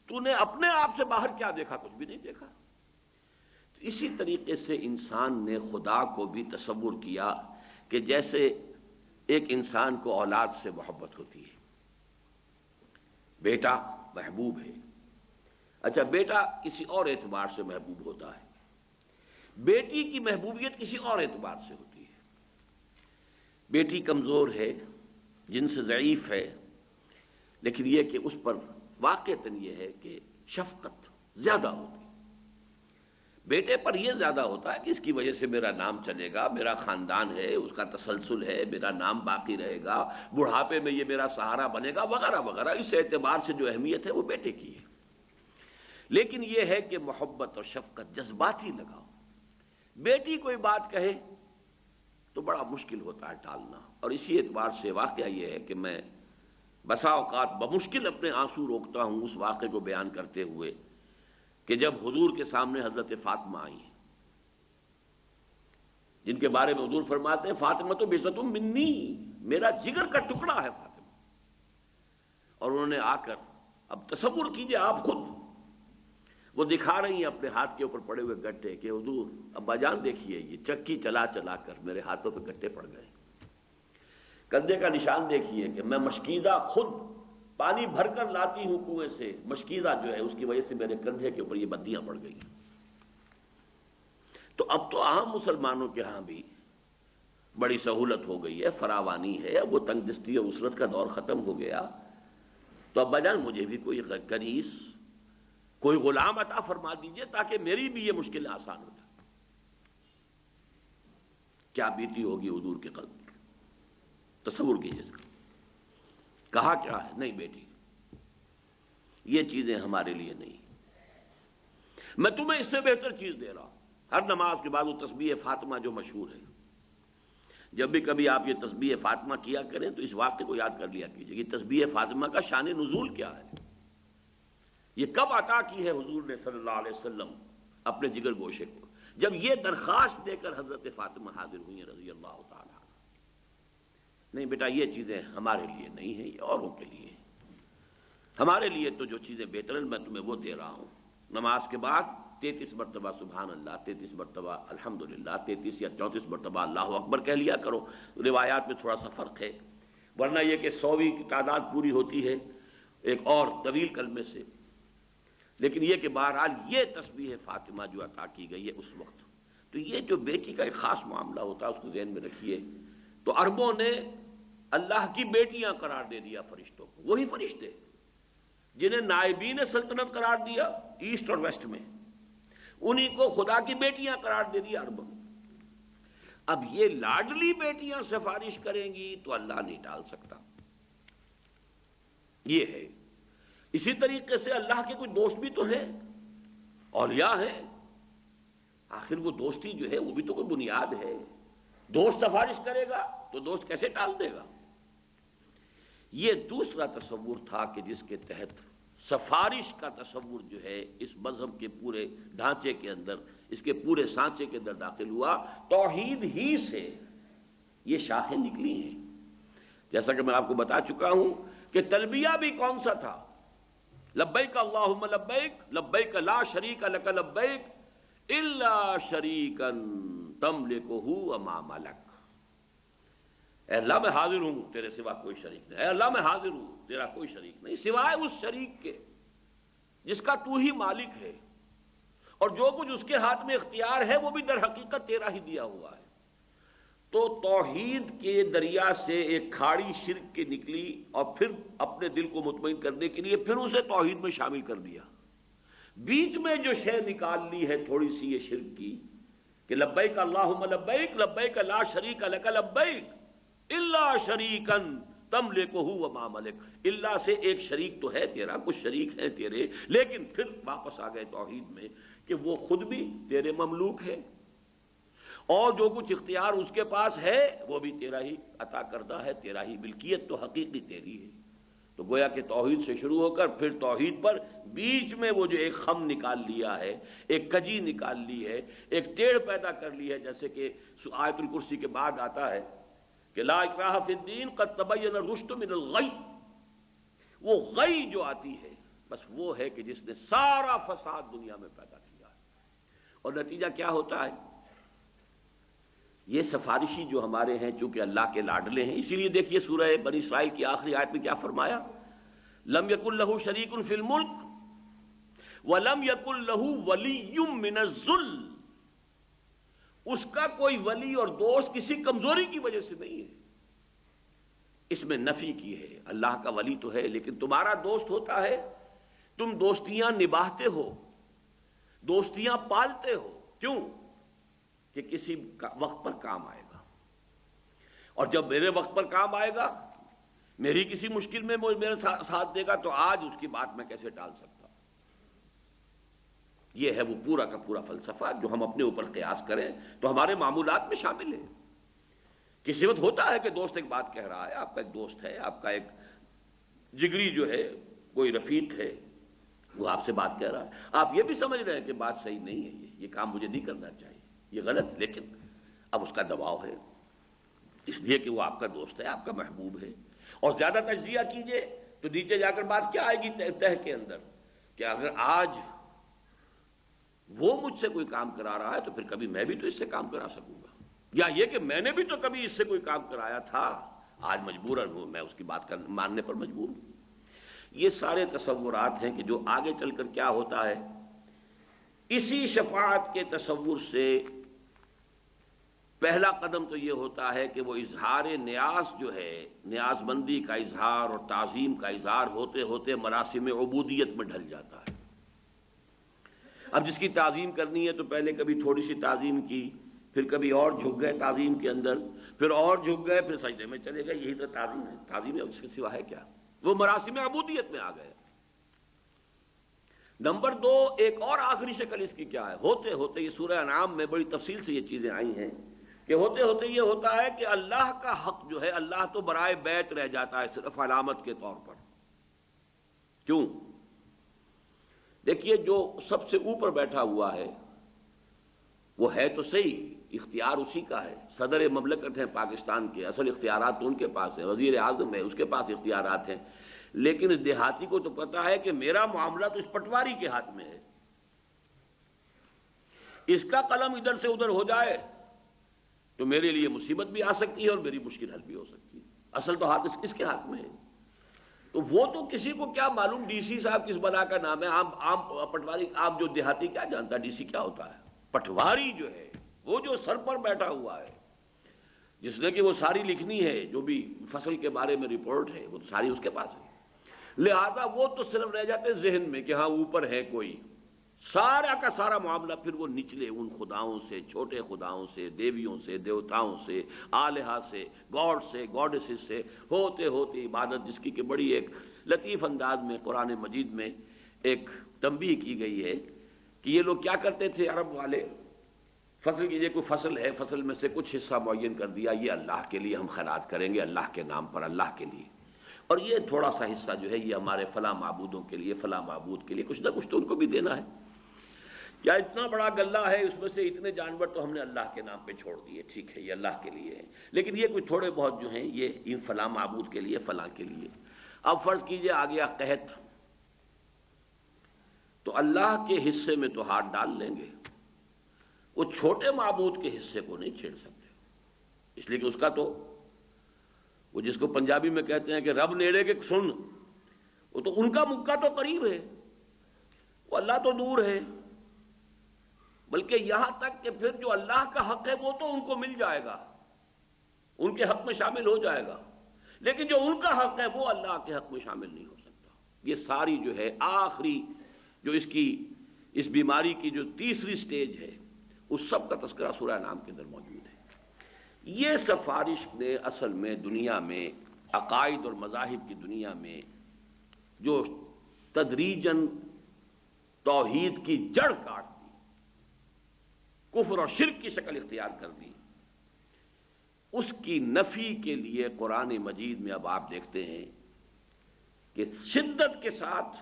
تو نے اپنے آپ سے باہر کیا دیکھا؟ کچھ بھی نہیں دیکھا۔ تو اسی طریقے سے انسان نے خدا کو بھی تصور کیا کہ جیسے ایک انسان کو اولاد سے محبت ہوتی ہے، بیٹا محبوب ہے۔ اچھا، بیٹا کسی اور اعتبار سے محبوب ہوتا ہے، بیٹی کی محبوبیت کسی اور اعتبار سے ہوتی ہے۔ بیٹی کمزور ہے، جن سے ضعیف ہے، لیکن یہ کہ اس پر واقعتاً یہ ہے کہ شفقت زیادہ ہوتی ہے۔ بیٹے پر یہ زیادہ ہوتا ہے کہ اس کی وجہ سے میرا نام چلے گا، میرا خاندان ہے، اس کا تسلسل ہے، میرا نام باقی رہے گا، بڑھاپے میں یہ میرا سہارا بنے گا، وغیرہ وغیرہ۔ اس اعتبار سے جو اہمیت ہے وہ بیٹے کی ہے۔ لیکن یہ ہے کہ محبت اور شفقت جذباتی لگاؤ، بیٹی کوئی بات کہے تو بڑا مشکل ہوتا ہے ٹالنا۔ اور اسی اعتبار سے واقعہ یہ ہے کہ میں بسا اوقات بمشکل اپنے آنسو روکتا ہوں اس واقعے کو بیان کرتے ہوئے کہ جب حضور کے سامنے حضرت فاطمہ آئی، جن کے بارے میں حضور فرماتے ہیں فاطمہ تو بِسَتٌ منی، میرا جگر کا ٹکڑا ہے فاطمہ۔ اور انہوں نے آ کر، اب تصور کیجئے آپ خود، وہ دکھا رہی ہیں اپنے ہاتھ کے اوپر پڑے ہوئے گٹے کہ حضور ابا جان دیکھیے، یہ چکی چلا چلا کر میرے ہاتھوں پہ گٹے پڑ گئے، کندھے کا نشان دیکھیے کہ میں مشکیزہ خود پانی بھر کر لاتی ہوں کنویں سے، مشکیزہ جو ہے اس کی وجہ سے میرے کندھے کے اوپر یہ بدیاں پڑ گئی۔ تو اب تو عام مسلمانوں کے ہاں بھی بڑی سہولت ہو گئی ہے، فراوانی ہے، اب وہ تنگ دستی اور اسرت کا دور ختم ہو گیا۔ تو ابا جان مجھے بھی کوئی کنیز، کوئی غلام عطا فرما دیجئے تاکہ میری بھی یہ مشکلیں آسان ہو جائیں۔ کیا بیتی ہوگی حضور کے قلب پر، تصور کیجئے اس کا۔ کہا کیا ہے؟ نہیں بیٹی، یہ چیزیں ہمارے لیے نہیں، میں تمہیں اس سے بہتر چیز دے رہا ہوں۔ ہر نماز کے بعد وہ تسبیح فاطمہ جو مشہور ہے، جب بھی کبھی آپ یہ تسبیح فاطمہ کیا کریں تو اس واقعے کو یاد کر لیا کیجئے کہ تسبیح فاطمہ کا شان نزول کیا ہے، یہ کب عطا کی ہے حضور نے صلی اللہ علیہ وسلم اپنے جگر گوشے کو، جب یہ درخواست دے کر حضرت فاطمہ حاضر ہوئی ہیں رضی اللہ تعالیٰ عنہ۔ نہیں بیٹا یہ چیزیں ہمارے لیے نہیں ہیں، یہ اوروں کے لیے ہیں، ہمارے لیے تو جو چیزیں بہتر ہیں میں تمہیں وہ دے رہا ہوں۔ نماز کے بعد 33 مرتبہ سبحان اللہ، 33 مرتبہ الحمدللہ، 33 یا 34 مرتبہ اللہ اکبر کہہ لیا کرو۔ روایات میں تھوڑا سا فرق ہے، ورنہ یہ کہ 100ویں کی تعداد پوری ہوتی ہے ایک اور طویل کلمے سے، لیکن یہ کہ بہرحال یہ تسبیح فاطمہ جو عطا کی گئی ہے اس وقت، تو یہ جو بیٹی کا ایک خاص معاملہ ہوتا ہے اس کو ذہن میں رکھیے۔ تو عربوں نے اللہ کی بیٹیاں قرار دے دیا فرشتوں کو، وہی فرشتے جنہیں نائبین سلطنت قرار دیا ایسٹ اور ویسٹ میں، انہی کو خدا کی بیٹیاں قرار دے دیا عربوں نے۔ اب یہ لاڈلی بیٹیاں سفارش کریں گی تو اللہ نہیں ٹال سکتا، یہ ہے۔ اسی طریقے سے اللہ کے کچھ دوست بھی تو ہیں، اولیاء ہیں، آخر وہ دوستی جو ہے وہ بھی تو کوئی بنیاد ہے۔ دوست سفارش کرے گا تو دوست کیسے ٹال دے گا؟ یہ دوسرا تصور تھا کہ جس کے تحت سفارش کا تصور جو ہے اس مذہب کے پورے ڈھانچے کے اندر، اس کے پورے سانچے کے اندر داخل ہوا۔ توحید ہی سے یہ شاخیں نکلی ہیں، جیسا کہ میں آپ کو بتا چکا ہوں کہ تلبیہ بھی کون سا تھا؟ لبیک اللہم لبیک، لبیک لا شریک لک لبیک الا شریکا تملکہ وما ملک۔ اے اللہ میں حاضر ہوں تیرے سوا کوئی شریک نہیں، اے اللہ میں حاضر ہوں تیرا کوئی شریک نہیں سوائے اس شریک کے جس کا تو ہی مالک ہے، اور جو کچھ اس کے ہاتھ میں اختیار ہے وہ بھی در حقیقت تیرا ہی دیا ہوا ہے۔ تو توحید کے دریا سے ایک کھاڑی شرک کی نکلی، اور پھر اپنے دل کو مطمئن کرنے کے لیے پھر اسے توحید میں شامل کر دیا۔ بیچ میں جو شے نکال لی ہے تھوڑی سی یہ شرک کی کہ لبیک اللہم لبیک، لبیک لا شریک لک لبیک الا شریکا تملکہ وما ملک، اللہ سے ایک شریک تو ہے تیرا، کچھ شریک ہیں تیرے، لیکن پھر واپس آ گئے توحید میں کہ وہ خود بھی تیرے مملوک ہے، اور جو کچھ اختیار اس کے پاس ہے وہ بھی تیرا ہی عطا کردہ ہے، تیرا ہی ملکیت تو حقیقی تیری ہے۔ تو گویا کہ توحید سے شروع ہو کر پھر توحید پر بیچ میں وہ جو ایک خم نکال لیا ہے، ایک کجی نکال لی ہے، ایک ٹیڑھ پیدا کر لی ہے، جیسے کہ آیت الکرسی کے بعد آتا ہے کہ لا اکراہ فی الدین قد تبین الرشد من الغی۔ وہ غی جو آتی ہے بس وہ ہے کہ جس نے سارا فساد دنیا میں پیدا کیا ہے، اور نتیجہ کیا ہوتا ہے؟ یہ سفارشی جو ہمارے ہیں چونکہ اللہ کے لاڈلے ہیں، اسی لیے دیکھیے سورہ بنی اسرائیل کی آخری آیت میں کیا فرمایا؟ لم یکن لہ شریک فی الملک ولم یکن لہ ولی من الذل۔ اس کا کوئی ولی اور دوست کسی کمزوری کی وجہ سے نہیں ہے، اس میں نفی کی ہے۔ اللہ کا ولی تو ہے لیکن تمہارا دوست ہوتا ہے، تم دوستیاں نباہتے ہو، دوستیاں پالتے ہو، کیوں؟ کہ کسی وقت پر کام آئے گا، اور جب میرے وقت پر کام آئے گا، میری کسی مشکل میں وہ میرے ساتھ دے گا، تو آج اس کی بات میں کیسے ٹال سکتا؟ یہ ہے وہ پورا کا پورا فلسفہ جو ہم اپنے اوپر قیاس کریں تو ہمارے معمولات میں شامل ہے۔ کسی وقت ہوتا ہے کہ دوست ایک بات کہہ رہا ہے، آپ کا ایک دوست ہے، آپ کا ایک جگری جو ہے، کوئی رفیق ہے، وہ آپ سے بات کہہ رہا ہے، آپ یہ بھی سمجھ رہے ہیں کہ بات صحیح نہیں ہے، یہ کام مجھے نہیں کرنا چاہیے، یہ غلط، لیکن اب اس کا دباؤ ہے اس لیے کہ وہ آپ کا دوست ہے، آپ کا محبوب ہے، اور زیادہ تجزیہ کیجئے تو نیچے جا کر بات کیا آئے گی تہ کے اندر کہ اگر آج وہ مجھ سے کوئی کام کرا رہا ہے تو پھر کبھی میں بھی تو اس سے کام کرا سکوں گا، یا یہ کہ میں نے بھی تو کبھی اس سے کوئی کام کرایا تھا، آج مجبوراً ہوں میں اس کی بات ماننے پر مجبور ہوں۔ یہ سارے تصورات ہیں کہ جو آگے چل کر کیا ہوتا ہے، اسی شفاعت کے تصور سے پہلا قدم تو یہ ہوتا ہے کہ وہ اظہار نیاز جو ہے، نیاز مندی کا اظہار اور تعظیم کا اظہار ہوتے ہوتے مراسم عبودیت میں ڈھل جاتا ہے۔ اب جس کی تعظیم کرنی ہے تو پہلے کبھی تھوڑی سی تعظیم کی، پھر کبھی اور جھک گئے تعظیم کے اندر، پھر اور جھک گئے، پھر سجدے میں چلے گئے، یہی تو تعظیم ہے۔ تعظیم ہے اس کے سوا ہے کیا؟ وہ مراسم عبودیت میں آ گئے۔ نمبر دو، ایک اور آخری شکل اس کی کیا ہے؟ ہوتے ہوتے یہ سورہ انعام میں بڑی تفصیل سے یہ چیزیں آئی ہیں کہ ہوتے ہوتے یہ ہوتا ہے کہ اللہ کا حق جو ہے، اللہ تو برائے بیت رہ جاتا ہے صرف علامت کے طور پر۔ کیوں؟ دیکھیے جو سب سے اوپر بیٹھا ہوا ہے وہ ہے تو صحیح اختیار اسی کا ہے، صدر مملکت ہیں پاکستان کے، اصل اختیارات تو ان کے پاس ہیں، وزیر اعظم ہے اس کے پاس اختیارات ہیں، لیکن اس دیہاتی کو تو پتا ہے کہ میرا معاملہ تو اس پٹواری کے ہاتھ میں ہے، اس کا قلم ادھر سے ادھر ہو جائے تو میرے لیے مصیبت بھی آ سکتی ہے اور میری مشکل حل بھی ہو سکتی ہے، اصل تو ہاتھ اس کے ہاتھ میں ہے۔ تو وہ تو کسی کو کیا معلوم ڈی سی صاحب کس بلا کا نام ہے، عام پٹواری، آپ جو دیہاتی کیا جانتا ہے ڈی سی کیا ہوتا ہے؟ پٹواری جو ہے وہ جو سر پر بیٹھا ہوا ہے، جس نے کہ وہ ساری لکھنی ہے، جو بھی فصل کے بارے میں رپورٹ ہے وہ تو ساری اس کے پاس ہے، لہذا وہ تو صرف رہ جاتے ذہن میں کہ ہاں اوپر ہے کوئی، سارا کا سارا معاملہ پھر وہ نچلے ان خداؤں سے، چھوٹے خداؤں سے، دیویوں سے، دیوتاؤں سے، آلہہ سے، گاڈ سے، گاڈسز سے ہوتے ہوتے عبادت، جس کی کہ بڑی ایک لطیف انداز میں قرآن مجید میں ایک تنبیہ کی گئی ہے کہ یہ لوگ کیا کرتے تھے عرب والے، فصل کی یہ کوئی فصل ہے، فصل میں سے کچھ حصہ معین کر دیا، یہ اللہ کے لیے ہم خیرات کریں گے، اللہ کے نام پر، اللہ کے لیے، اور یہ تھوڑا سا حصہ جو ہے یہ ہمارے فلاں معبودوں کے لیے، فلاں معبود کے لیے، کچھ نہ کچھ تو ان کو بھی دینا ہے، یا اتنا بڑا غلہ ہے اس میں سے اتنے جانور تو ہم نے اللہ کے نام پہ چھوڑ دیے، ٹھیک ہے یہ اللہ کے لیے ہے، لیکن یہ کچھ تھوڑے بہت جو ہیں یہ ان فلاں معبود کے لیے، فلاں کے لیے۔ اب فرض کیجئے آ گیا قحط، تو اللہ کے حصے میں تو ہاتھ ڈال لیں گے، وہ چھوٹے معبود کے حصے کو نہیں چھیڑ سکتے، اس لیے کہ اس کا تو وہ جس کو پنجابی میں کہتے ہیں کہ رب نیڑے کے سن، وہ تو ان کا مکہ تو قریب ہے، وہ اللہ تو دور ہے، بلکہ یہاں تک کہ پھر جو اللہ کا حق ہے وہ تو ان کو مل جائے گا، ان کے حق میں شامل ہو جائے گا، لیکن جو ان کا حق ہے وہ اللہ کے حق میں شامل نہیں ہو سکتا۔ یہ ساری جو ہے آخری جو اس بیماری کی جو تیسری سٹیج ہے، اس سب کا تذکرہ سورہ انعام کے اندر موجود ہے۔ یہ سفارش نے اصل میں دنیا میں عقائد اور مذاہب کی دنیا میں جو تدریجاً توحید کی جڑ کاٹ دی، کفر اور شرک کی شکل اختیار کر دی، اس کی نفی کے لیے قرآن مجید میں اب آپ دیکھتے ہیں کہ شدت کے ساتھ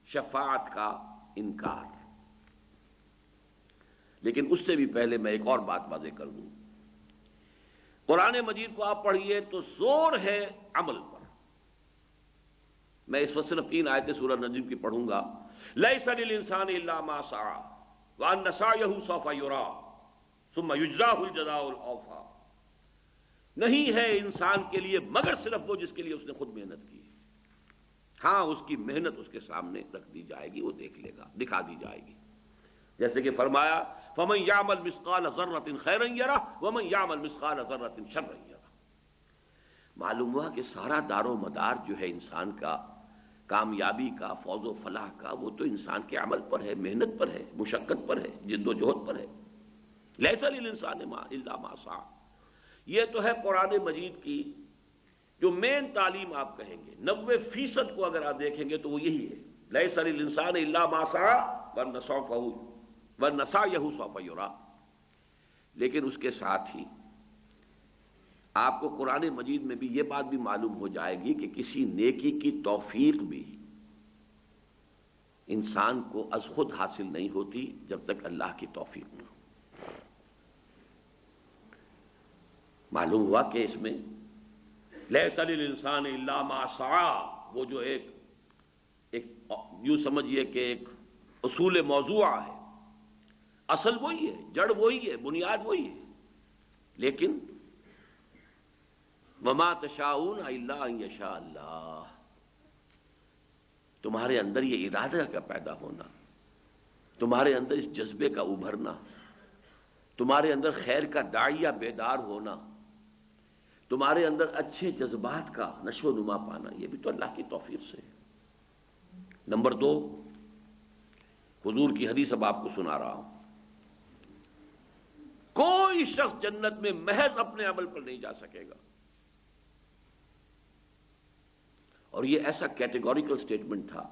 شفاعت کا انکار۔ لیکن اس سے بھی پہلے میں ایک اور بات واضح کر دوں، قرآن مجید کو آپ پڑھیے تو زور ہے عمل پر۔ میں اس وقت صرف 3 آیتیں سورہ نجم کی پڑھوں گا۔ لیس للانسان الا ما سعى وان سعيه سوف يرى ثم يجزاه الجزاء الاوفى، نہیں ہے انسان کے لیے مگر صرف وہ جس کے لیے اس نے خود محنت کی، ہاں اس کی محنت اس کے سامنے رکھ دی جائے گی، وہ دیکھ لے گا، دکھا دی جائے گی، جیسے کہ فرمایا فمن يعمل مثقال ذرة خيرا يره ومن يعمل مثقال ذرة شرا يره۔ معلوم ہوا کہ سارا دار و مدار جو ہے انسان کا، کامیابی کا، فوز و فلاح کا، وہ تو انسان کے عمل پر ہے، محنت پر ہے، مشقت پر ہے، جد و جہد پر ہے۔ لیس للانسان الا ما سعى، یہ تو ہے قرآن مجید کی جو مین تعلیم آپ کہیں گے، 90% کو اگر آپ دیکھیں گے تو وہ یہی ہے، لیس للانسان الا ما سعى وَأَنَّ سَعْيَهُ سَوْفَ يُرَىٰ۔ لیکن اس کے ساتھ ہی آپ کو قرآن مجید میں بھی یہ بات بھی معلوم ہو جائے گی کہ کسی نیکی کی توفیق بھی انسان کو از خود حاصل نہیں ہوتی جب تک اللہ کی توفیق نہ ہو۔ معلوم ہوا کہ اس میں لیس للانسان الا ما سعى، وہ جو ایک یوں سمجھیے کہ ایک اصول موضوع ہے، اصل وہی ہے، جڑ وہی ہے، بنیاد وہی ہے، لیکن وما تشاءون الا ان یشاء اللہ، تمہارے اندر یہ ارادہ کا پیدا ہونا، تمہارے اندر اس جذبے کا ابھرنا، تمہارے اندر خیر کا داعیہ بیدار ہونا، تمہارے اندر اچھے جذبات کا نشو و نما پانا، یہ بھی تو اللہ کی توفیق سے ہے۔ نمبر 2، حضور کی حدیث اب آپ کو سنا رہا ہوں، کوئی شخص جنت میں محض اپنے عمل پر نہیں جا سکے گا، اور یہ ایسا کیٹیگوریکل سٹیٹمنٹ تھا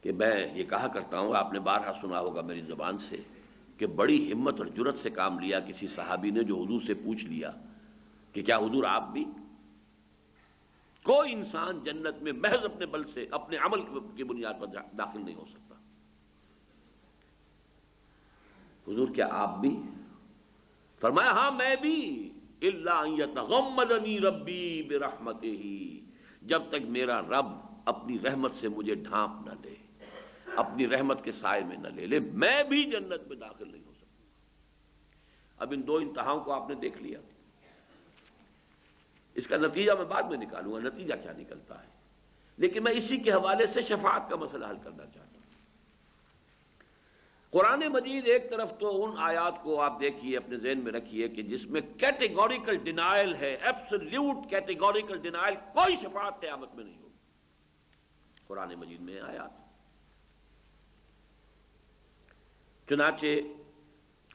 کہ میں یہ کہا کرتا ہوں، آپ نے بارہا سنا ہوگا میری زبان سے، کہ بڑی ہمت اور جرت سے کام لیا کسی صحابی نے جو حضور سے پوچھ لیا کہ کیا حضور آپ بھی؟ کوئی انسان جنت میں محض اپنے بل سے، اپنے عمل کی بنیاد پر داخل نہیں ہو سکتا۔ حضور کیا آپ بھی؟ فرمایا ہاں میں بھی، الا ان یتغمدنی ربی برحمتہ، جب تک میرا رب اپنی رحمت سے مجھے ڈھانپ نہ لے، اپنی رحمت کے سائے میں نہ لے میں بھی جنت میں داخل نہیں ہو سکتا۔ اب ان دو انتہاؤں کو آپ نے دیکھ لیا، اس کا نتیجہ میں بعد میں نکالوں گا، نتیجہ کیا نکلتا ہے، لیکن میں اسی کے حوالے سے شفاعت کا مسئلہ حل کرنا چاہتا ہوں۔ قرآن مجید ایک طرف تو ان آیات کو آپ دیکھیے، اپنے ذہن میں رکھیے کہ جس میں کیٹیگوریکل ڈینائل ہے، ایبسلیوٹ کیٹیگوریکل ڈینائل، کوئی شفاعت قیامت میں نہیں ہوگی، قرآن مجید میں آیات۔ چنانچہ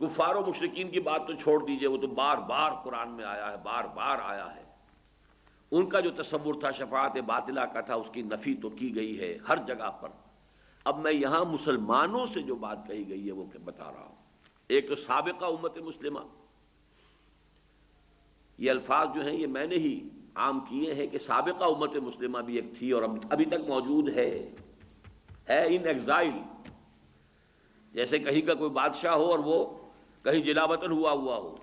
کفار و مشرکین کی بات تو چھوڑ دیجئے، وہ تو بار بار قرآن میں آیا ہے، بار بار آیا ہے۔ ان کا جو تصور تھا شفاعت باطلہ کا تھا، اس کی نفی تو کی گئی ہے ہر جگہ پر۔ اب میں یہاں مسلمانوں سے جو بات کہی گئی ہے وہ بتا رہا ہوں۔ ایک تو سابقہ امت مسلمہ، یہ الفاظ جو ہیں یہ میں نے ہی عام کیے ہیں کہ سابقہ امت مسلمہ بھی ایک تھی اور ابھی تک موجود ہے ان ایگزائل۔ جیسے کہیں کا کوئی بادشاہ ہو اور وہ کہیں جلا وطن ہوا ہو،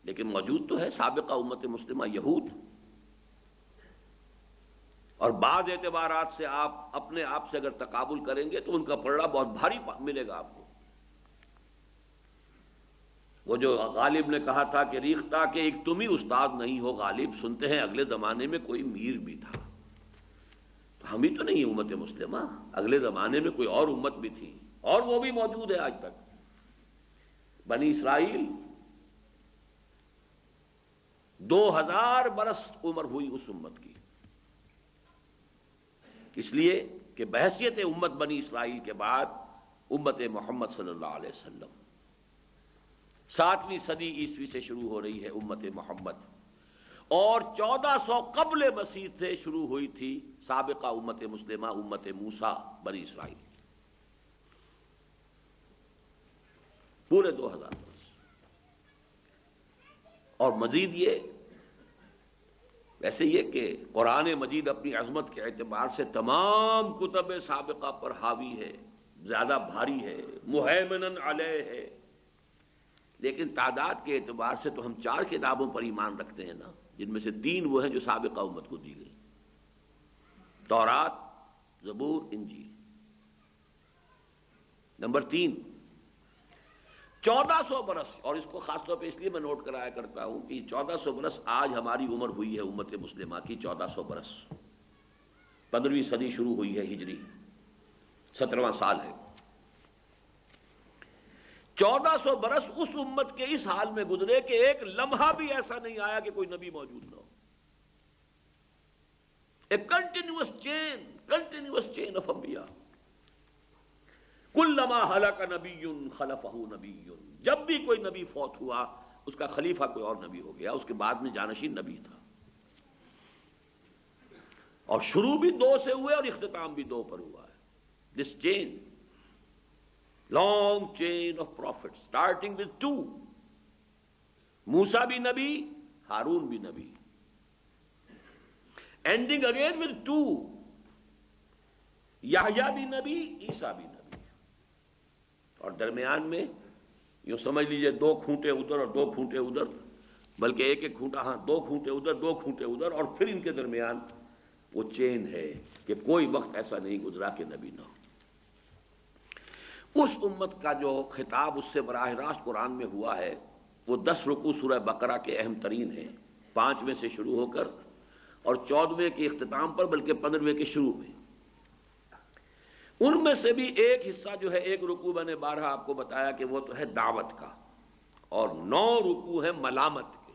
لیکن موجود تو ہے سابقہ امت مسلمہ یہود۔ اور بعض اعتبارات سے آپ اپنے آپ سے اگر تقابل کریں گے تو ان کا پلڑا بہت بھاری ملے گا آپ کو۔ وہ جو غالب نے کہا تھا کہ ریختہ کہ ایک تم ہی استاد نہیں ہو غالب، سنتے ہیں اگلے زمانے میں کوئی میر بھی تھا۔ تو ہم ہی تو نہیں امت مسلمہ، اگلے زمانے میں کوئی اور امت بھی تھی اور وہ بھی موجود ہے آج تک۔ بنی اسرائیل 2000 برس عمر ہوئی اس امت کی، اس لیے کہ بحیثیت امت بنی اسرائیل کے بعد امت محمد صلی اللہ علیہ وسلم 7ویں صدی عیسوی سے شروع ہو رہی ہے امت محمد، اور 1400 قبل مسیح سے شروع ہوئی تھی سابقہ امت مسلمہ امت موسیٰ بنی اسرائیل، پورے 2000 برس۔ اور مزید یہ ویسے یہ کہ قرآن مجید اپنی عظمت کے اعتبار سے تمام کتب سابقہ پر حاوی ہے، زیادہ بھاری ہے، مہیمنن علیہ ہے، لیکن تعداد کے اعتبار سے تو ہم 4 کتابوں پر ایمان رکھتے ہیں نا، جن میں سے 3 وہ ہیں جو سابقہ امت کو دی گئی، تورات، زبور، انجیل۔ نمبر 3، 1400 برس، اور اس کو خاص طور پہ اس لیے میں نوٹ کرایا کرتا ہوں کہ 1400 برس آج ہماری عمر ہوئی ہے امت مسلمہ کی 1400 برس، 15ویں صدی شروع ہوئی ہے ہجری، 17واں سال ہے۔ 1400 برس اس امت کے اس حال میں گزرے کہ ایک لمحہ بھی ایسا نہیں آیا کہ کوئی نبی موجود نہ ہو۔ A continuous chain of انبیاء۔ کلما ہلک نبی خلفہ نبی، جب بھی کوئی نبی فوت ہوا اس کا خلیفہ کوئی اور نبی ہو گیا، اس کے بعد میں جانشین نبی تھا، اور شروع بھی 2 سے ہوئے اور اختتام بھی 2 پر ہوا ہے۔ This chain, long chain of prophets, starting with 2، موسیٰ بھی نبی، ہارون بھی نبی، ending again with 2، یحییٰ بھی نبی، عیسیٰ بھی نبی، اور درمیان میں یوں سمجھ لیجئے 2 کھونٹے ادھر اور 2 کھونٹے ادھر، بلکہ ایک کھونٹا، 2 کھونٹے ادھر 2 کھونٹے ادھر، اور پھر ان کے درمیان وہ چین ہے کہ کوئی وقت ایسا نہیں گزرا کہ نبی نہ ہو۔ اس امت کا جو خطاب اس سے براہ راست قرآن میں ہوا ہے وہ 10 رکوع سورہ بقرہ کے اہم ترین ہیں، 5ویں سے شروع ہو کر اور 14ویں کے اختتام پر، بلکہ 15ویں کے شروع میں۔ ان میں سے بھی ایک حصہ جو ہے، ایک رکوع میں نے بارہا آپ کو بتایا کہ وہ تو ہے دعوت کا، اور 9 رکوع ہیں ملامت کے،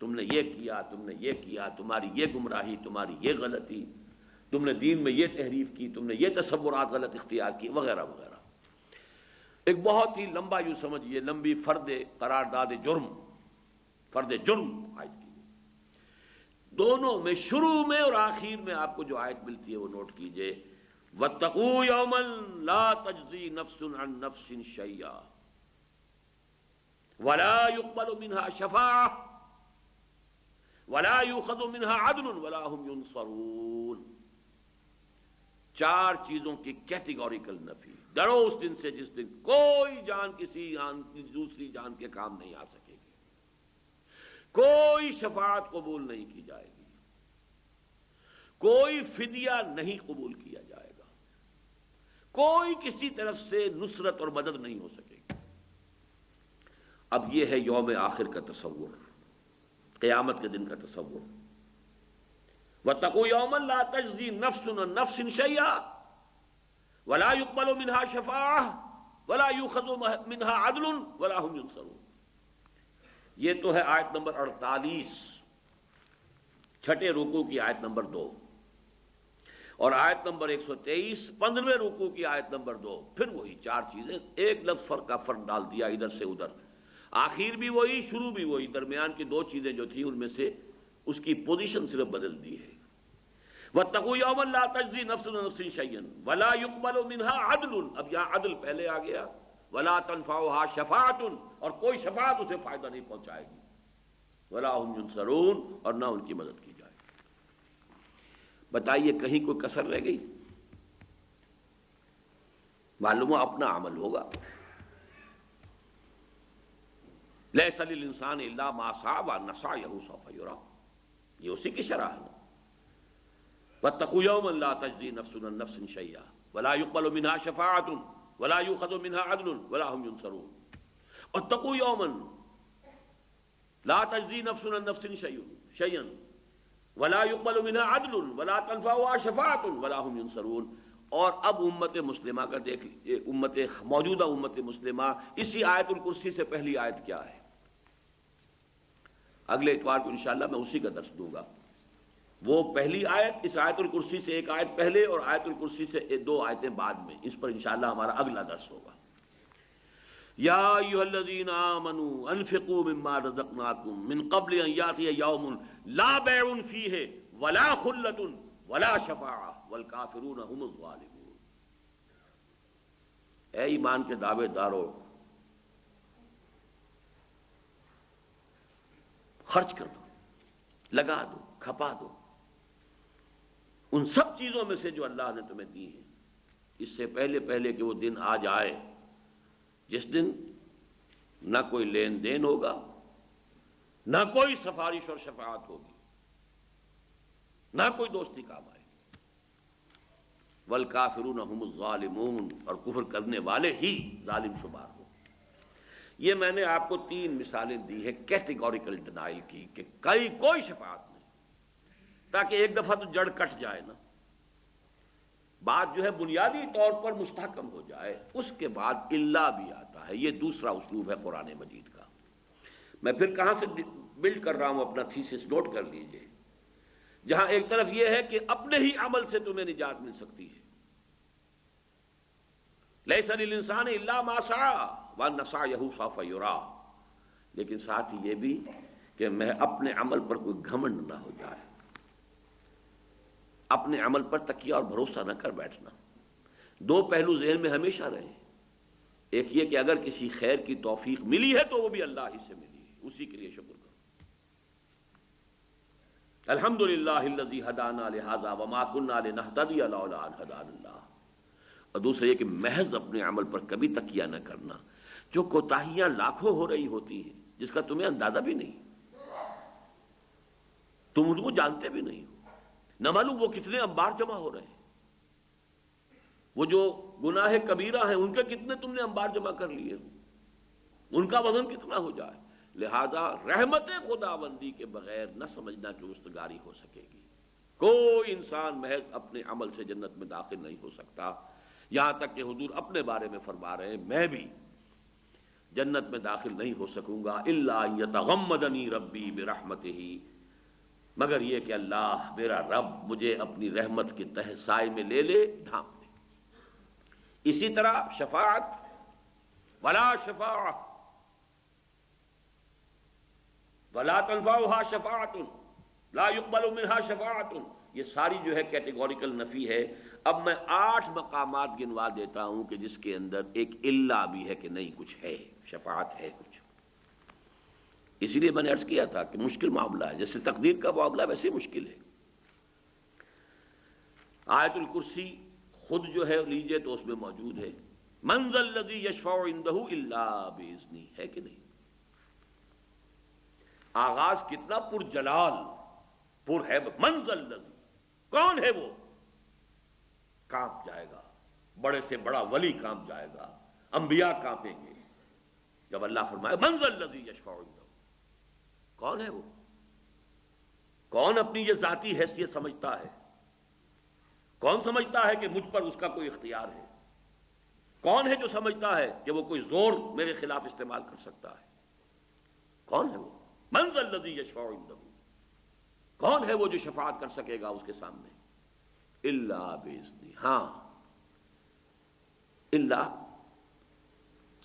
تم نے یہ کیا، تم نے یہ کیا، تمہاری یہ گمراہی، تمہاری یہ غلطی، تم نے دین میں یہ تحریف کی، تم نے یہ تصورات غلط اختیار کی، وغیرہ وغیرہ۔ ایک بہت ہی لمبا یوں سمجھیے لمبی فرد قرارداد جرم، فرد جرم عائد کی گئی۔ دونوں میں شروع میں اور آخر میں آپ کو جو آیت ملتی ہے وہ نوٹ کیجئے، وَاتَّقُوا يَوْمًا لَا تَجْزِي نَفْسٌ عَن نَفْسٍ شَيْئًا وَلَا يُقْبَلُ مِنْهَا شَفَاعَةٌ وَلَا يُؤْخَذُ مِنْهَا عَدْلٌ وَلَا هُمْ يُنصَرُونَ۔ 4 چیزوں کی کیٹیگوریکل نفی. ڈرو اس دن سے جس دن کوئی جان کسی دوسری جان کے کام نہیں آ سکے گی، کوئی شفاعت قبول نہیں کی جائے گی، کوئی فدیہ نہیں قبول کیا جائے گا، کوئی کسی طرف سے نصرت اور مدد نہیں ہو سکے گی. اب یہ ہے یوم آخر کا تصور، قیامت کے دن کا تصور. وَاتَّقُوا يَوْمًا لَا تَجْزِي نَفْسٌ عَن نَفْسٍ شَيْئًا وَلَا يُقْبَلُ مِنْهَا شَفَاعَةٌ وَلَا يُؤْخَذُ مِنْهَا عَدْلٌ وَلَا هُمْ يُنصَرُونَ. یہ تو ہے آیت نمبر 48، چھٹے رکوع کی آیت نمبر 2، اور آیت نمبر 123 15ویں رکوع کی آیت نمبر 2. پھر وہی 4 چیزیں، ایک لفظ فرق کا فرق ڈال دیا ادھر سے ادھر، آخر بھی وہی شروع بھی وہی، درمیان کی 2 چیزیں جو تھیں ان میں سے اس کی پوزیشن صرف بدل دی ہے. وَاتَّقُوا يَوْمًا لَا تَجْزِي نَفْسٌ عَن نَفْسٍ شَيْئًا وَلَا يُقْبَلُ مِنْهَا عَدْلٌ. اب یہاں عدل پہلے آ گیا، وَلَا تَنْفَعُهَا شَفَاعَةٌ، اور کوئی شفاعت اسے فائدہ نہیں پہنچائے گی، وَلَا هُمْ يُنصَرُونَ، اور نہ ان کی مدد کی جائے. بتائیے کہیں کوئی کسر رہ گئی؟ معلوم ہو اپنا عمل ہوگا. لَيْسَ لِلْإِنسَانِ إِلَّا مَا سَعَىٰ وَأَنَّ سَعْيَهُ سَوْفَ يُرَىٰ. یہ اسی کی شرح ہے. وَاتَّقُوا يَوْمًا لَا تَجْزِي نَفْسٌ عَن نَفْسٍ شَيْئًا وَلَا يُقْبَلُ مِنْهَا شَفَاعَةٌ وَلَا يُؤْخَذُ مِنْهَا عَدْلٌ وَلَا هُمْ يُنصَرُونَ. وَاتَّقُوا يَوْمًا لَا تَجْزِي نَفْسٌ عَن نَفْسٍ شَيْئًا وَلَا يُقْبَلُ مِنْهَا عَدْلٌ وَلَا تَنْفَعُهَا شَفَاعَةٌ وَلَا هُمْ يُنصَرُونَ. اور اب امت مسلمہ کا دیکھ لیجیے، موجودہ امت مسلمہ، اسی آیت الکرسی سے پہلی آیت کیا ہے؟ اگلے اتوار کو انشاءاللہ میں اسی کا درس دوں گا. وہ پہلی آیت اس آیت الکرسی سے ایک آیت پہلے اور آیت الکرسی سے 2 آیتیں بعد میں، اس پر انشاءاللہ ہمارا اگلا درس ہوگا. یا ایھا الذین آمنوا انفقوا مما رزقناکم من قبل ان یاتی یوم لا بیع فیہ ولا خلۃ ولا شفاعۃ والکافرون هم الظالمون. اے ایمان کے دعوے دارو، خرچ کر دو، لگا دو، کھپا دو ان سب چیزوں میں سے جو اللہ نے تمہیں دی ہیں، اس سے پہلے کہ وہ دن آ جائے جس دن نہ کوئی لین دین ہوگا، نہ کوئی سفارش اور شفاعت ہوگی، نہ کوئی دوستی کام آئے گی. والکافرون هم الظالمون، اور کفر کرنے والے ہی ظالم شمار ہوں. یہ میں نے آپ کو 3 مثالیں دی ہیں کیٹیگوریکل ڈینائل کی، کہ کوئی شفاعت نہیں، تاکہ ایک دفعہ تو جڑ کٹ جائے نا، بات جو ہے بنیادی طور پر مستحکم ہو جائے. اس کے بعد اللہ بھی آتا ہے. یہ دوسرا اسلوب ہے قرآن مجید کا. میں پھر کہاں سے بلڈ کر رہا ہوں اپنا تھیسس، نوٹ کر لیجئے. جہاں ایک طرف یہ ہے کہ اپنے ہی عمل سے تمہیں نجات مل سکتی ہے، لیس للانسان الا ما سعى وان سعيه سوف يرى، لیکن ساتھ ہی یہ بھی کہ میں اپنے عمل پر کوئی گھمنڈ نہ ہو جائے، اپنے عمل پر تکیہ اور بھروسہ نہ کر بیٹھنا. 2 پہلو ذہن میں ہمیشہ رہے. ایک یہ کہ اگر کسی خیر کی توفیق ملی ہے تو وہ بھی اللہ ہی سے ملی ہے، اسی کے لیے شکر کرو. الحمدللہ الذی ہدانا لہذا وما کنا لنہتدی لولا ان ہدانا اللہ. اور دوسرا یہ کہ محض اپنے عمل پر کبھی تکیہ نہ کرنا. جو کوتاہیاں لاکھوں ہو رہی ہوتی ہیں جس کا تمہیں اندازہ بھی نہیں، تم ان کو جانتے بھی نہیں ہو، نہ معلوم وہ کتنے انبار جمع ہو رہے ہیں. وہ جو گناہ کبیرہ ہیں ان کے کتنے تم نے انبار جمع کر لیے ہوں، ان کا وزن کتنا ہو جائے. لہذا رحمت خداوندی کے بغیر نہ سمجھنا کہ رستگاری ہو سکے گی. کوئی انسان محض اپنے عمل سے جنت میں داخل نہیں ہو سکتا. یہاں تک کہ حضور اپنے بارے میں فرما رہے ہیں میں بھی جنت میں داخل نہیں ہو سکوں گا الا ان یتغمدنی ربی برحمتہ، مگر یہ کہ اللہ میرا رب مجھے اپنی رحمت کے تحت سائے میں لے لے، ڈھانپ لے. اسی طرح شفاعت، ولا شفاعت ولا تنفعها شفاعت لا يقبل منها شفاعت، یہ ساری جو ہے کیٹیگوریکل نفی ہے. اب میں 8 مقامات گنوا دیتا ہوں کہ جس کے اندر ایک الا بھی ہے کہ نہیں کچھ ہے، شفاعت ہے کچھ. اسی لیے میں نے عرض کیا تھا کہ مشکل معاملہ ہے، جیسے تقدیر کا معاملہ ویسے مشکل ہے. آیت الکرسی خود جو ہے لیجئے تو اس میں موجود ہے من ذا الذی یشفع عندہ الا باذنہ، ہے کہ نہیں؟ آغاز کتنا پر جلال، پر ہے، من ذا الذی، کون ہے وہ؟ کانپ جائے گا، بڑے سے بڑا ولی کانپ جائے گا، انبیاء کانپیں گے جب اللہ فرمائے من ذا الذی یشفع عندہ، کون ہے وہ؟ کون اپنی یہ ذاتی حیثیت سمجھتا ہے؟ کون سمجھتا ہے کہ مجھ پر اس کا کوئی اختیار ہے؟ کون ہے جو سمجھتا ہے کہ وہ کوئی زور میرے خلاف استعمال کر سکتا ہے؟ کون ہے وہ؟ من ذا الذی یشفع عندہ، کون ہے وہ جو شفاعت کر سکے گا اس کے سامنے؟ الا باذنہ، ہاں، الا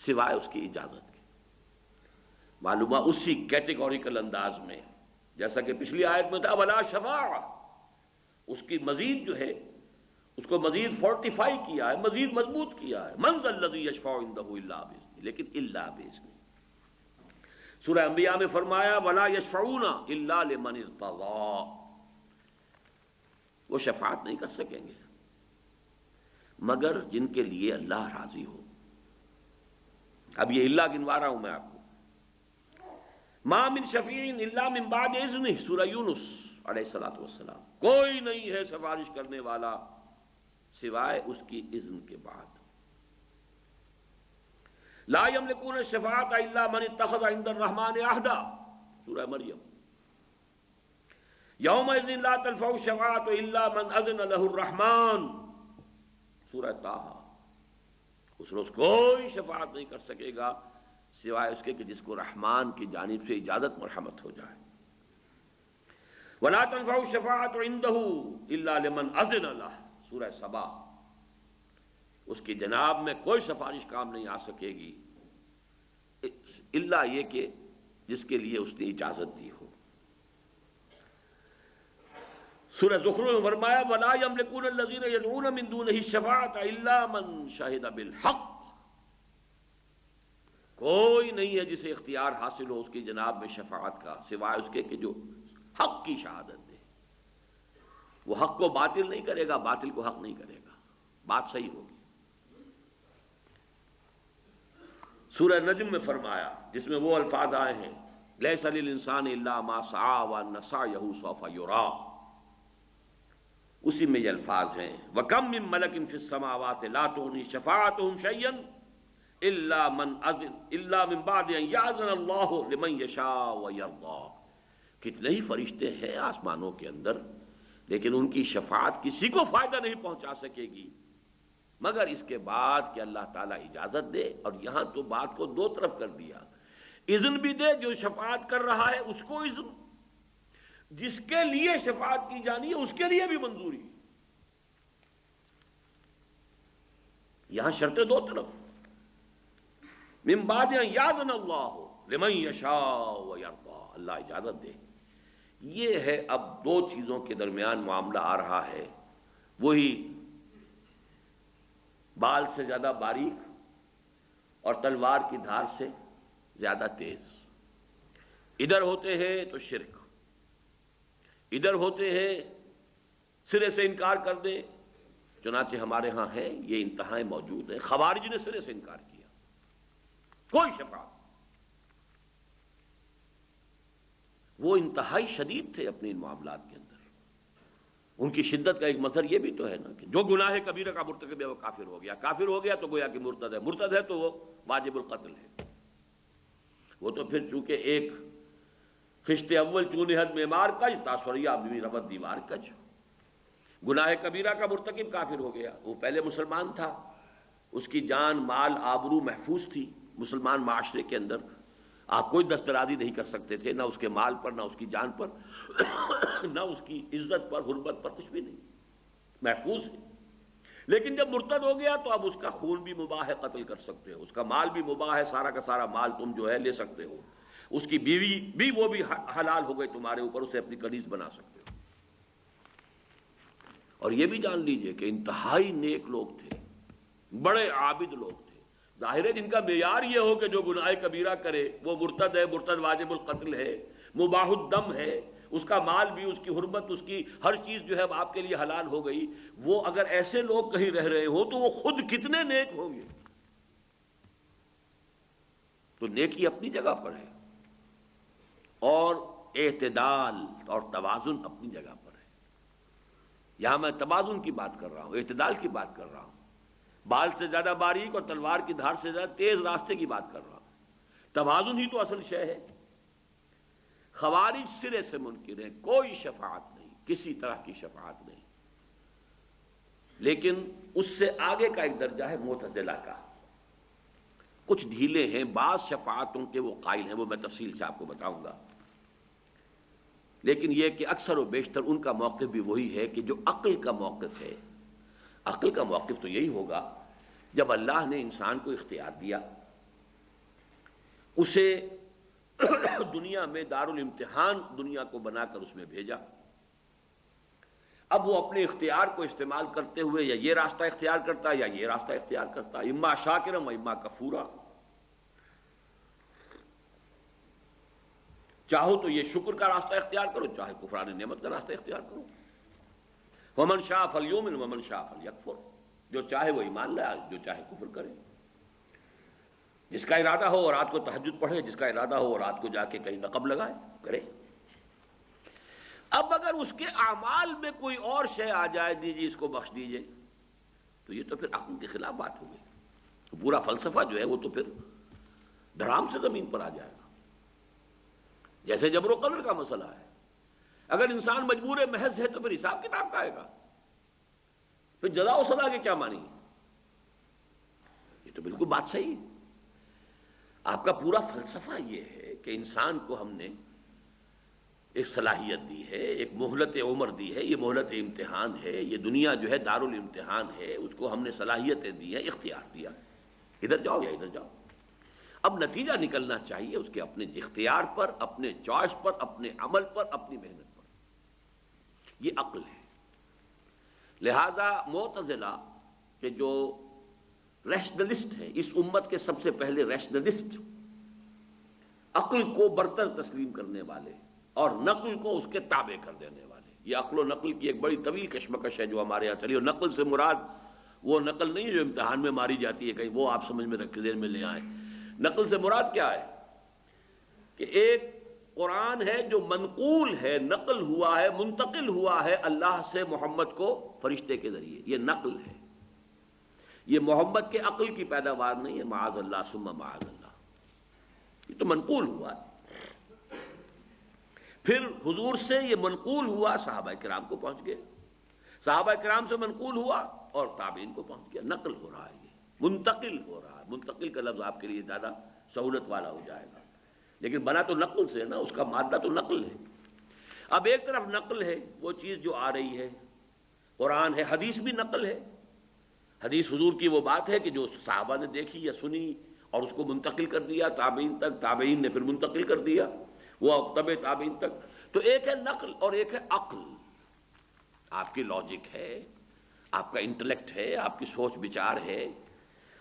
سوائے اس کی اجازت کے۔ معلوم ہوا اسی کیٹیگوریکل انداز میں جیسا کہ پچھلی آیت میں تھا ولا شفاعہ، اس کی مزید جو ہے اس کو مزید فورٹیفائی کیا ہے، مزید مضبوط کیا ہے، من ذا الذی یشفع عندہ الا باذنہ، لیکن الا باذنہ۔ سورہ انبیاء میں فرمایا ولا یشفعون الا لمن ارتضی، وہ شفاعت نہیں کر سکیں گے مگر جن کے لیے اللہ راضی ہو۔ اب یہ اللہ گنوا رہا ہوں میں آپ کو، ما من شفیع الا من بعد اذنہ، سورہ یونس علیہ الصلوۃ والسلام، کوئی نہیں ہے سفارش کرنے والا سوائے اس کی اذن کے بعد۔ لا یملکون الشفاعۃ الا من اتخذ عند الرحمن عہدا، سورہ مریم، یومئذ لا تنفع الشفاعۃ الا من اذن له الرحمن، سورہ طٰہٰ، اس روز کوئی شفاعت نہیں کر سکے گا سوائے اس کے کہ جس کو رحمان کی جانب سے اجازت مرحمت ہو جائے۔ ولا تنفع الشفاعۃ عنده الا لمن اذن له، سورہ سبا، اس کی جناب میں کوئی سفارش کام نہیں آ سکے گی الا یہ کہ جس کے لیے اس نے اجازت دی ہو۔ سورہ زخرف میں فرمایا ولا یملکون الذین یدعون من دونہ الشفاعۃ الا من شہد بالحق، کوئی نہیں ہے جسے اختیار حاصل ہو اس کی جناب میں شفاعت کا سوائے اس کے کہ جو حق کی شہادت دے۔ وہ حق کو باطل نہیں کرے گا، باطل کو حق نہیں کرے گا، بات صحیح ہوگی۔ سورہ نجم میں فرمایا جس میں وہ الفاظ آئے ہیں لیس للانسان الا ما سعى وان سعيه سوف يرى، اسی میں یہ الفاظ ہیں وَكَم مِّن مَلَكٍ فِي السَّمَاوَاتِ لَا تُغْنِي شَفَاعَتُهُمْ شَيْئًا إِلَّا مِن بَعْدِ أَن يَأْذَنَ اللَّهُ لِمَن يَشَاءُ وَيَرْضَىٰ، کتنے ہی فرشتے ہیں آسمانوں کے اندر لیکن ان کی شفاعت کسی کو فائدہ نہیں پہنچا سکے گی مگر اس کے بعد کہ اللہ تعالیٰ اجازت دے۔ اور یہاں تو بات کو دو طرف کر دیا، اذن بھی دے جو شفاعت کر رہا ہے اس کو اذن، جس کے لیے شفاعت کی جانی ہے اس کے لیے بھی منظوری۔ یہاں شرطیں دو طرف، من بعد ان یاذن اللہ لمن یشاء ویرضی، اللہ اجازت دے۔ یہ ہے اب دو چیزوں کے درمیان معاملہ آ رہا ہے، وہی بال سے زیادہ باریک اور تلوار کی دھار سے زیادہ تیز۔ ادھر ہوتے ہیں تو شرک، ادھر ہوتے ہیں سرے سے انکار کر دیں، چنانچہ ہمارے ہاں ہے یہ انتہائیں موجود ہیں۔ خوارج نے سرے سے انکار کیا، کوئی شفاعت، وہ انتہائی شدید تھے اپنے ان معاملات کے اندر۔ ان کی شدت کا ایک مظہر یہ بھی تو ہے نا کہ جو گناہ کبیرہ کا مرتکب ہے وہ کافر ہو گیا، کافر ہو گیا تو گویا کہ مرتد ہے، مرتد ہے تو وہ واجب القتل ہے۔ وہ تو پھر چونکہ ایک خشت اول چونہد معمار کج تاثریہ بھی ربط دیوار کج، گناہ کبیرہ کا مرتکب کافر ہو گیا، وہ پہلے مسلمان تھا، اس کی جان مال آبرو محفوظ تھی مسلمان معاشرے کے اندر، آپ کوئی دسترازی نہیں کر سکتے تھے، نہ اس کے مال پر، نہ اس کی جان پر، نہ اس کی عزت پر، حرمت پر، کچھ بھی نہیں، محفوظ ہے۔ لیکن جب مرتد ہو گیا تو اب اس کا خون بھی مباح ہے، قتل کر سکتے ہو، اس کا مال بھی مباح ہے، سارا کا سارا مال تم جو ہے لے سکتے ہو، اس کی بیوی بھی وہ بھی حلال ہو گئی تمہارے اوپر، اسے اپنی کنیز بنا سکتے ہو۔ اور یہ بھی جان لیجئے کہ انتہائی نیک لوگ تھے، بڑے عابد لوگ تھے، ظاہر ہے جن کا معیار یہ ہو کہ جو گناہ کبیرہ کرے وہ مرتد ہے، مرتد واجب القتل ہے، مباح الدم ہے، اس کا مال بھی، اس کی حرمت، اس کی ہر چیز جو ہے آپ کے لیے حلال ہو گئی، وہ اگر ایسے لوگ کہیں رہ رہے ہوں تو وہ خود کتنے نیک ہوں گے. تو نیکی اپنی جگہ پر ہے، اور اعتدال اور توازن اپنی جگہ پر ہے. یہاں میں توازن کی بات کر رہا ہوں، اعتدال کی بات کر رہا ہوں، بال سے زیادہ باریک اور تلوار کی دھار سے زیادہ تیز راستے کی بات کر رہا ہوں. توازن ہی تو اصل شے ہے. خوارج سرے سے منکر ہیں، کوئی شفاعت نہیں، کسی طرح کی شفاعت نہیں. لیکن اس سے آگے کا ایک درجہ ہے معتزلہ کا. کچھ ڈھیلے ہیں، بعض شفاعتوں کے وہ قائل ہیں، وہ میں تفصیل سے آپ کو بتاؤں گا. لیکن یہ کہ اکثر و بیشتر ان کا موقف بھی وہی ہے کہ جو عقل کا موقف ہے. عقل کا موقف تو یہی ہوگا جب اللہ نے انسان کو اختیار دیا، اسے دنیا میں دارالامتحان دنیا کو بنا کر اس میں بھیجا، اب وہ اپنے اختیار کو استعمال کرتے ہوئے یا یہ راستہ اختیار کرتا یا یہ راستہ اختیار کرتا، اما شاکرم و اما کفورا. چاہو تو یہ شکر کا راستہ اختیار کرو، چاہے کفران نعمت کا راستہ اختیار کرو. ومن شاء فلیؤمن ومن شاء فلیکفر، جو چاہے وہ ایمان لائے، جو چاہے کفر کرے. جس کا ارادہ ہو وہ رات کو تہجد پڑھے، جس کا ارادہ ہو وہ رات کو جا کے کہیں نقب لگائے، کرے. اب اگر اس کے اعمال میں کوئی اور شے آ جائے، دیجیے اس کو بخش دیجیے، تو یہ تو پھر عقل کے خلاف بات ہو گئی. پورا فلسفہ جو ہے وہ تو پھر دھڑام سے زمین پر آ جائے گا. جیسے جبر و قدر کا مسئلہ ہے، اگر انسان مجبور محض ہے تو پھر حساب کتاب کا آئے گا، پھر جزا و سزا کے کیا مانی. یہ تو بالکل بات صحیح ہے. آپ کا پورا فلسفہ یہ ہے کہ انسان کو ہم نے ایک صلاحیت دی ہے، ایک مہلت عمر دی ہے، یہ مہلت امتحان ہے، یہ دنیا جو ہے دارالامتحان ہے، اس کو ہم نے صلاحیتیں دی ہیں، اختیار دیا، ادھر جاؤ یا ادھر جاؤ. اب نتیجہ نکلنا چاہیے اس کے اپنے اختیار پر، اپنے چوائس پر، اپنے عمل پر، اپنی محنت پر. یہ عقل ہے. لہذا معتزلہ کہ جو ریشنلسٹ ہے، اس امت کے سب سے پہلے ریشنلسٹ، عقل کو برتر تسلیم کرنے والے اور نقل کو اس کے تابع کر دینے والے. یہ عقل و نقل کی ایک بڑی طویل کشمکش ہے جو ہمارے یہاں چلی. اور نقل سے مراد وہ نقل نہیں جو امتحان میں ماری جاتی ہے کہیں، وہ آپ سمجھ میں رکھ ذہن میں لے آئیں. نقل سے مراد کیا ہے کہ ایک قرآن ہے جو منقول ہے، نقل ہوا ہے، منتقل ہوا ہے اللہ سے محمد کو فرشتے کے ذریعے. یہ نقل ہے، یہ محمد کے عقل کی پیداوار نہیں ہے، معاذ اللہ ثم معاذ اللہ. یہ تو منقول ہوا ہے. پھر حضور سے یہ منقول ہوا، صحابہ کرام کو پہنچ گئے، صحابہ کرام سے منقول ہوا اور تابعین کو پہنچ گیا. نقل ہو رہا ہے، یہ منتقل ہو رہا ہے. منتقل کا لفظ آپ کے لیے زیادہ سہولت والا ہو جائے گا، لیکن بنا تو نقل سے نا، اس کا مادہ تو نقل ہے. اب ایک طرف نقل ہے وہ چیز جو آ رہی ہے، قرآن ہے، حدیث بھی نقل ہے. حدیث حضور کی وہ بات ہے کہ جو صحابہ نے دیکھی یا سنی اور اس کو منتقل کر دیا تابعین تک، تابعین نے پھر منتقل کر دیا وہ تبع تابعین تک. تو ایک ہے نقل اور ایک ہے عقل. آپ کی لاجک ہے، آپ کا انٹلیکٹ ہے، آپ کی سوچ بچار ہے،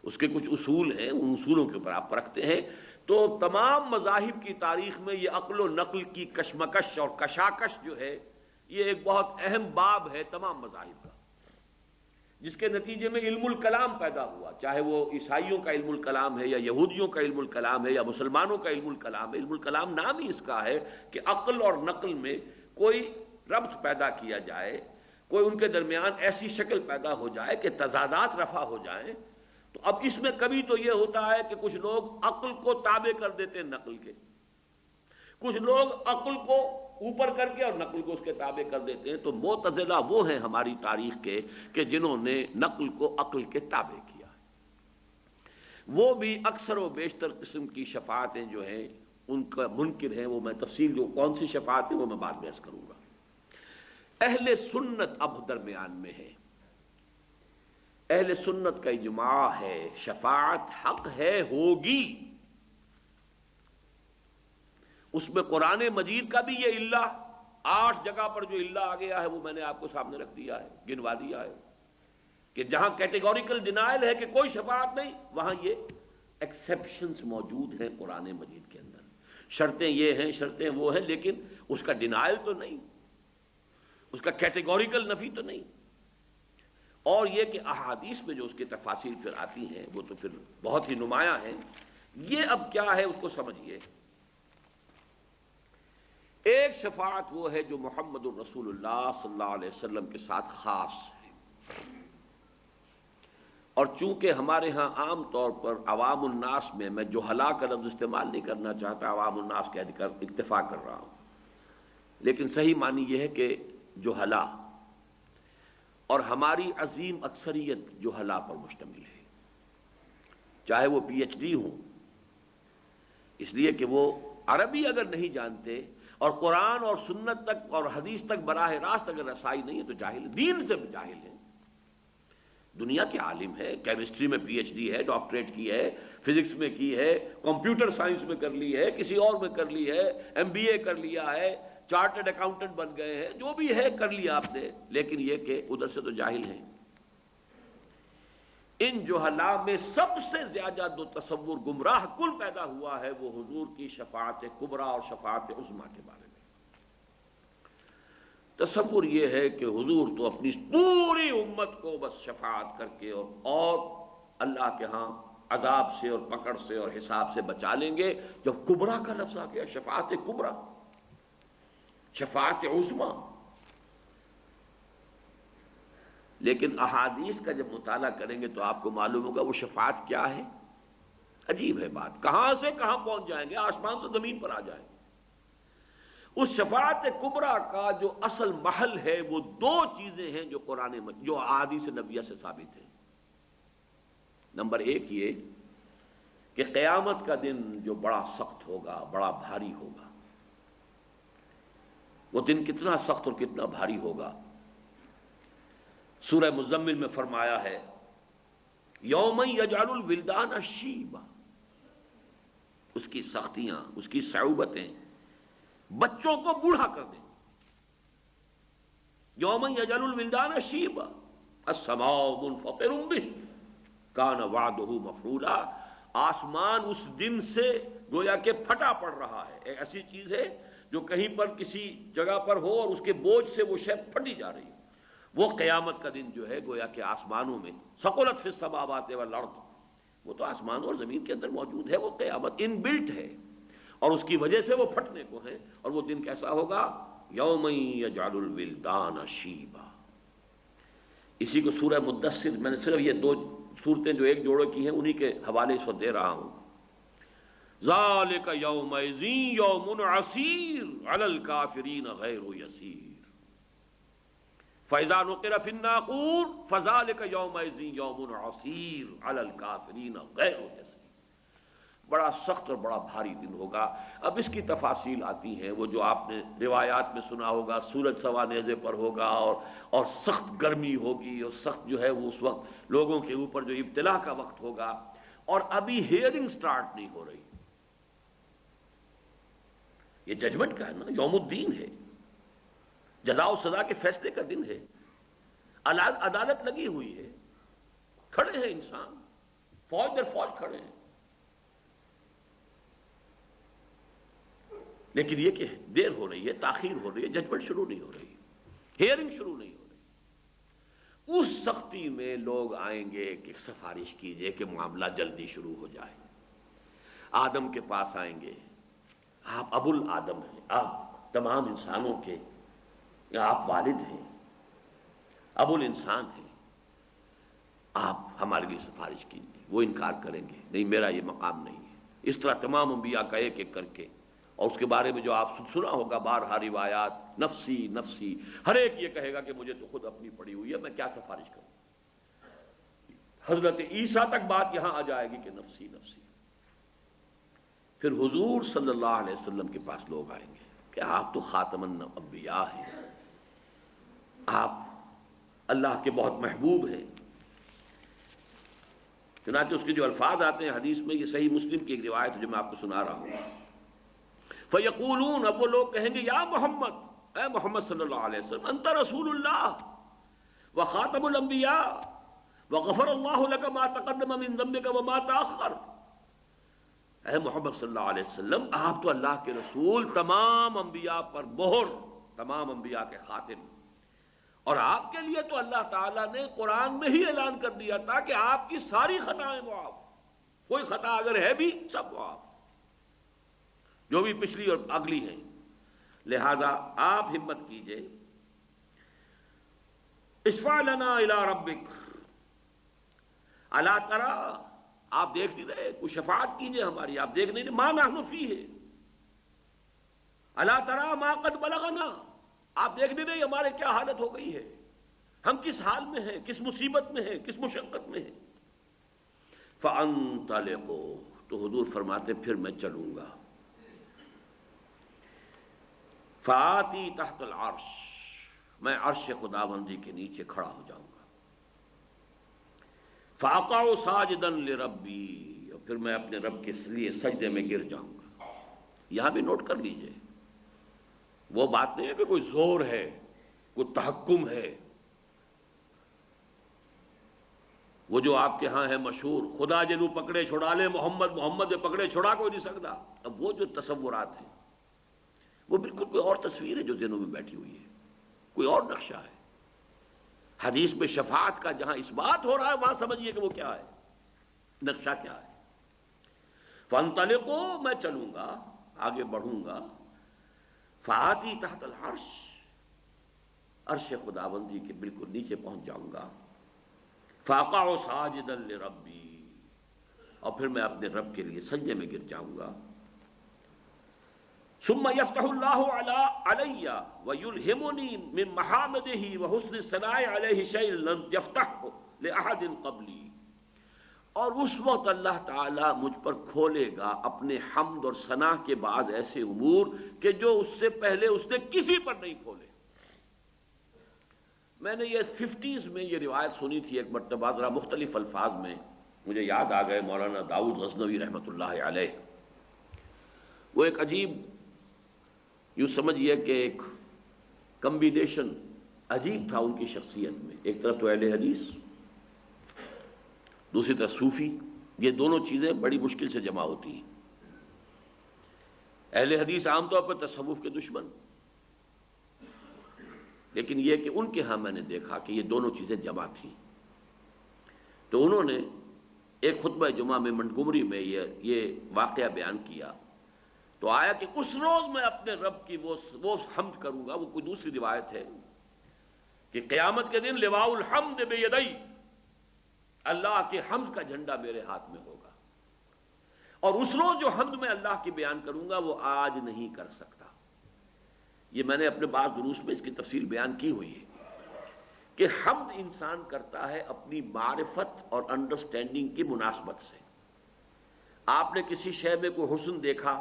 اس کے کچھ اصول ہیں، ان اصولوں کے اوپر آپ پرکھتے ہیں. تو تمام مذاہب کی تاریخ میں یہ عقل و نقل کی کشمکش اور کشاکش جو ہے، یہ ایک بہت اہم باب ہے تمام مذاہب کا، جس کے نتیجے میں علم الکلام پیدا ہوا. چاہے وہ عیسائیوں کا علم الکلام ہے یا یہودیوں کا علم الکلام ہے یا مسلمانوں کا علم الکلام ہے. علم الکلام نام ہی اس کا ہے کہ عقل اور نقل میں کوئی ربط پیدا کیا جائے، کوئی ان کے درمیان ایسی شکل پیدا ہو جائے کہ تضادات رفع ہو جائیں. تو اب اس میں کبھی تو یہ ہوتا ہے کہ کچھ لوگ عقل کو تابع کر دیتے ہیں نقل کے، کچھ لوگ عقل کو اوپر کر کے اور نقل کو اس کے تابع کر دیتے ہیں. تو معتزلہ وہ ہیں ہماری تاریخ کے کہ جنہوں نے نقل کو عقل کے تابع کیا. وہ بھی اکثر و بیشتر قسم کی شفاعتیں جو ہیں ان کا منکر ہیں. وہ میں تفصیل جو کون سی شفاعت ہے وہ میں بعد میں عرض کروں گا. اہل سنت اب درمیان میں ہے. اہل سنت کا اجماع ہے شفاعت حق ہے، ہوگی. اس میں قرآن مجید کا بھی یہ اللہ 8 جگہ پر جو اللہ آ گیا ہے وہ میں نے آپ کو سامنے رکھ دیا ہے، گنوا دیا ہے کہ جہاں کیٹیگوریکل ڈینائل ہے کہ کوئی شفاعت نہیں، وہاں یہ ایکسیپشنز موجود ہیں قرآن مجید کے اندر. شرطیں یہ ہیں شرطیں وہ ہیں، لیکن اس کا ڈینائل تو نہیں، اس کا کیٹیگوریکل نفی تو نہیں۔ اور یہ کہ احادیث میں جو اس کی تفاصیل پھر آتی ہیں وہ تو پھر بہت ہی نمایاں ہیں۔ یہ اب کیا ہے اس کو سمجھیے۔ ایک شفاعت وہ ہے جو محمد الرسول اللہ صلی اللہ علیہ وسلم کے ساتھ خاص ہے، اور چونکہ ہمارے ہاں عام طور پر عوام الناس میں جہلا کا لفظ استعمال نہیں کرنا چاہتا، عوام الناس کہہ کر اکتفا کر رہا ہوں، لیکن صحیح معنی یہ ہے کہ جہلا، اور ہماری عظیم اکثریت جہلا پر مشتمل ہے، چاہے وہ پی ایچ ڈی ہوں، اس لیے کہ وہ عربی اگر نہیں جانتے اور قرآن اور سنت تک اور حدیث تک براہ راست اگر رسائی نہیں ہے تو جاہل، دین سے بھی جاہل ہے۔ دنیا کے عالم ہے، کیمسٹری میں پی ایچ ڈی ہے، ڈاکٹریٹ کی ہے، فزکس میں کی ہے، کمپیوٹر سائنس میں کر لی ہے، کسی اور میں کر لی ہے، ایم بی اے کر لیا ہے، چارٹرڈ اکاؤنٹنٹ بن گئے ہیں، جو بھی ہے کر لیا آپ نے، لیکن یہ کہ ادھر سے تو جاہل ہیں۔ ان جہلا میں سب سے زیادہ جو تصور گمراہ کل پیدا ہوا ہے وہ حضور کی شفاعت کبریٰ اور شفاعت عظمیٰ کے بارے میں۔ تصور یہ ہے کہ حضور تو اپنی پوری امت کو بس شفاعت کر کے اور اللہ کے ہاں عذاب سے اور پکڑ سے اور حساب سے بچا لیں گے۔ جب کبریٰ کا لفظ آ گیا، شفاعت کبریٰ، شفاعت عظمیٰ، لیکن احادیث کا جب مطالعہ کریں گے تو آپ کو معلوم ہوگا وہ شفاعت کیا ہے۔ عجیب ہے بات، کہاں سے کہاں پہنچ جائیں گے، آسمان سے زمین پر آ جائیں گے۔ اس شفاعت کبریٰ کا جو اصل محل ہے وہ دو چیزیں ہیں جو احادیث نبویہ سے ثابت ہیں۔ نمبر ایک یہ کہ قیامت کا دن جو بڑا سخت ہوگا، بڑا بھاری ہوگا، وہ دن کتنا سخت اور کتنا بھاری ہوگا۔ سورہ مزمل میں فرمایا ہے یوم یجعل الولدان شیبا، اس کی سختیاں، اس کی صعوبتیں بچوں کو بوڑھا کر دیں۔ یوم یجعل الولدان شیبا السماء منفطر به کان وعدہ مفعولا، آسمان اس دن سے گویا کہ پھٹا پڑ رہا ہے۔ ایک ایسی چیز ہے جو کہیں پر کسی جگہ پر ہو اور اس کے بوجھ سے وہ شے پھٹی جا رہی ہے، وہ قیامت کا دن جو ہے گویا کہ آسمانوں میں ثقلت فی السماوات والارض، وہ تو آسمان اور زمین کے اندر موجود ہے، وہ قیامت ان بلٹ ہے اور اس کی وجہ سے وہ پھٹنے کو ہے۔ اور وہ دن کیسا ہوگا؟ یوم یجعل الولدان شیبا۔ اسی کو سورہ مدثر، میں نے صرف یہ دو صورتیں جو ایک جوڑے کی ہیں انہی کے حوالے اس وقت دے رہا ہوں۔ ذالک یومئذ یوم عسیر علی الکافرین غیر یسیر فَإِذَا نُقِرَ فِي النَّاقُورِ فَذَلِكَ يَوْمَئِذٍ يَوْمٌ عَسِيرٌ عَلَى الْكَافِرِينَ غَيْرُ يَسِيرٌ، بڑا سخت اور بڑا بھاری دن ہوگا۔ اب اس کی تفاصیل آتی ہیں، وہ جو آپ نے روایات میں سنا ہوگا، سورج سوا نیزے پر ہوگا اور سخت گرمی ہوگی، اور سخت جو ہے وہ اس وقت لوگوں کے اوپر جو ابتلا کا وقت ہوگا، اور ابھی ہیئرنگ سٹارٹ نہیں ہو رہی۔ یہ ججمنٹ کا ہے نا، یوم الدین ہے، جزا و سزا کے فیصلے کا دن ہے، عدالت لگی ہوئی ہے، کھڑے ہیں انسان، فوج در فوج کھڑے ہیں، لیکن یہ کہ دیر ہو رہی ہے، تاخیر ہو رہی ہے، ججمنٹ شروع نہیں ہو رہی، ہیئرنگ شروع نہیں ہو رہی۔ اس سختی میں لوگ آئیں گے کہ سفارش کیجئے کہ معاملہ جلدی شروع ہو جائے۔ آدم کے پاس آئیں گے، آپ ابو الآدم ہیں، آپ تمام انسانوں کے، آپ والد ہیں، ابو الانسان ہیں، آپ ہمارے لیے سفارش کیجیے۔ وہ انکار کریں گے، نہیں میرا یہ مقام نہیں ہے۔ اس طرح تمام انبیاء کا ایک ایک کر کے، اور اس کے بارے میں جو آپ سنا ہوگا بارہا روایات، نفسی نفسی، ہر ایک یہ کہے گا کہ مجھے تو خود اپنی پڑی ہوئی ہے، میں کیا سفارش کروں۔ حضرت عیسیٰ تک بات یہاں آ جائے گی کہ نفسی نفسی۔ پھر حضور صلی اللہ علیہ وسلم کے پاس لوگ آئیں گے کہ آپ تو خاتم الانبیاء ہیں، آپ اللہ کے بہت محبوب ہیں۔ چنانچہ اس کے جو الفاظ آتے ہیں حدیث میں، یہ صحیح مسلم کی ایک روایت ہے جو میں آپ کو سنا رہا ہوں۔ فَيَقُولُونَ، اب وہ لوگ کہیں گے یا محمد، اے محمد صلی اللہ علیہ وسلم، انت رسول اللہ وخاتم الانبیاء وغفر اللہ لك ما تقدم من ذنبك وما تأخر، اے محمد صلی اللہ علیہ وسلم، آپ تو اللہ کے رسول، تمام انبیاء پر مہر، تمام انبیاء کے خاتم، اور آپ کے لیے تو اللہ تعالیٰ نے قرآن میں ہی اعلان کر دیا تھا کہ آپ کی ساری خطائیں معاف، کوئی خطا اگر ہے بھی سب معاف، جو بھی پچھلی اور اگلی ہیں۔ لہذا آپ ہمت کیجئے، اشفع لنا الی ربک، الا تری، آپ دیکھ نہیں رہے، کوئی شفاعت کیجئے ہماری، آپ دیکھ نہیں رہے، ما نحن فیہ، الا تری ما قد بلغنا، آپ دیکھ نہیں رہے ہمارے کیا حالت ہو گئی ہے، ہم کس حال میں ہیں، کس مصیبت میں ہیں، کس مشقت میں ہیں۔ فانطلقوا، تو حضور فرماتے پھر میں چلوں گا، فآتی تحت العرش، میں عرش خداوندی کے نیچے کھڑا ہو جاؤں گا، فاقع ساجدا لربی، اور پھر میں اپنے رب کے لیے سجدے میں گر جاؤں گا۔ یہاں بھی نوٹ کر لیجئے، وہ بات نہیں ہے کہ کوئی زور ہے، کوئی تحکم ہے، وہ جو آپ کے ہاں ہے مشہور، خدا جنو پکڑے چھڑا لے محمد، محمد پکڑے چھڑا کوئی نہیں سکتا۔ اب وہ جو تصورات ہیں وہ بالکل کوئی اور تصویر ہے جو ذہنوں میں بیٹھی ہوئی ہے، کوئی اور نقشہ ہے۔ حدیث میں شفاعت کا جہاں اس بات ہو رہا ہے وہاں سمجھیے کہ وہ کیا ہے، نقشہ کیا ہے۔ فانطلقوا، میں چلوں گا، آگے بڑھوں گا، فآتی تحت العرش، عرش خداوندی کے بالکل نیچے پہنچ جاؤں گا، فاقع ساجدا لربی، اور پھر میں اپنے رب کے لیے سجدے میں گر جاؤں گا۔ ثم يفتح الله علی ويلهمني من محامده وحسن الثناء علیہ شیء لم يفتحه لأحد قبلی، اور اس وقت اللہ تعالیٰ مجھ پر کھولے گا اپنے حمد اور ثنا کے بعد ایسے امور کہ جو اس سے پہلے اس نے کسی پر نہیں کھولے۔ میں نے یہ 50s میں یہ روایت سنی تھی ایک مرتبہ، ذرا مختلف الفاظ میں، مجھے یاد آ گئے مولانا داؤد غزنوی رحمۃ اللہ علیہ۔ وہ ایک عجیب، یوں سمجھئے کہ ایک کمبینیشن عجیب تھا ان کی شخصیت میں، ایک طرف تو اہل حدیث، دوسری طرف صوفی، یہ دونوں چیزیں بڑی مشکل سے جمع ہوتی ہیں۔ اہل حدیث عام طور پر تصوف کے دشمن، لیکن یہ کہ ان کے ہاں میں نے دیکھا کہ یہ دونوں چیزیں جمع تھیں۔ تو انہوں نے ایک خطبہ جمعہ میں منٹگمری میں یہ واقعہ بیان کیا، تو آیا کہ اس روز میں اپنے رب کی وہ حمد کروں گا۔ وہ کوئی دوسری روایت ہے کہ قیامت کے دن لواء الحمد بیدی، اللہ کے حمد کا جھنڈا میرے ہاتھ میں ہوگا، اور اس روز جو حمد میں اللہ کی بیان کروں گا وہ آج نہیں کر سکتا۔ یہ میں نے اپنے بعض دروس میں اس کی تفصیل بیان کی ہوئی ہے کہ حمد انسان کرتا ہے اپنی معرفت اور انڈرسٹینڈنگ کی مناسبت سے۔ آپ نے کسی شے میں کوئی حسن دیکھا،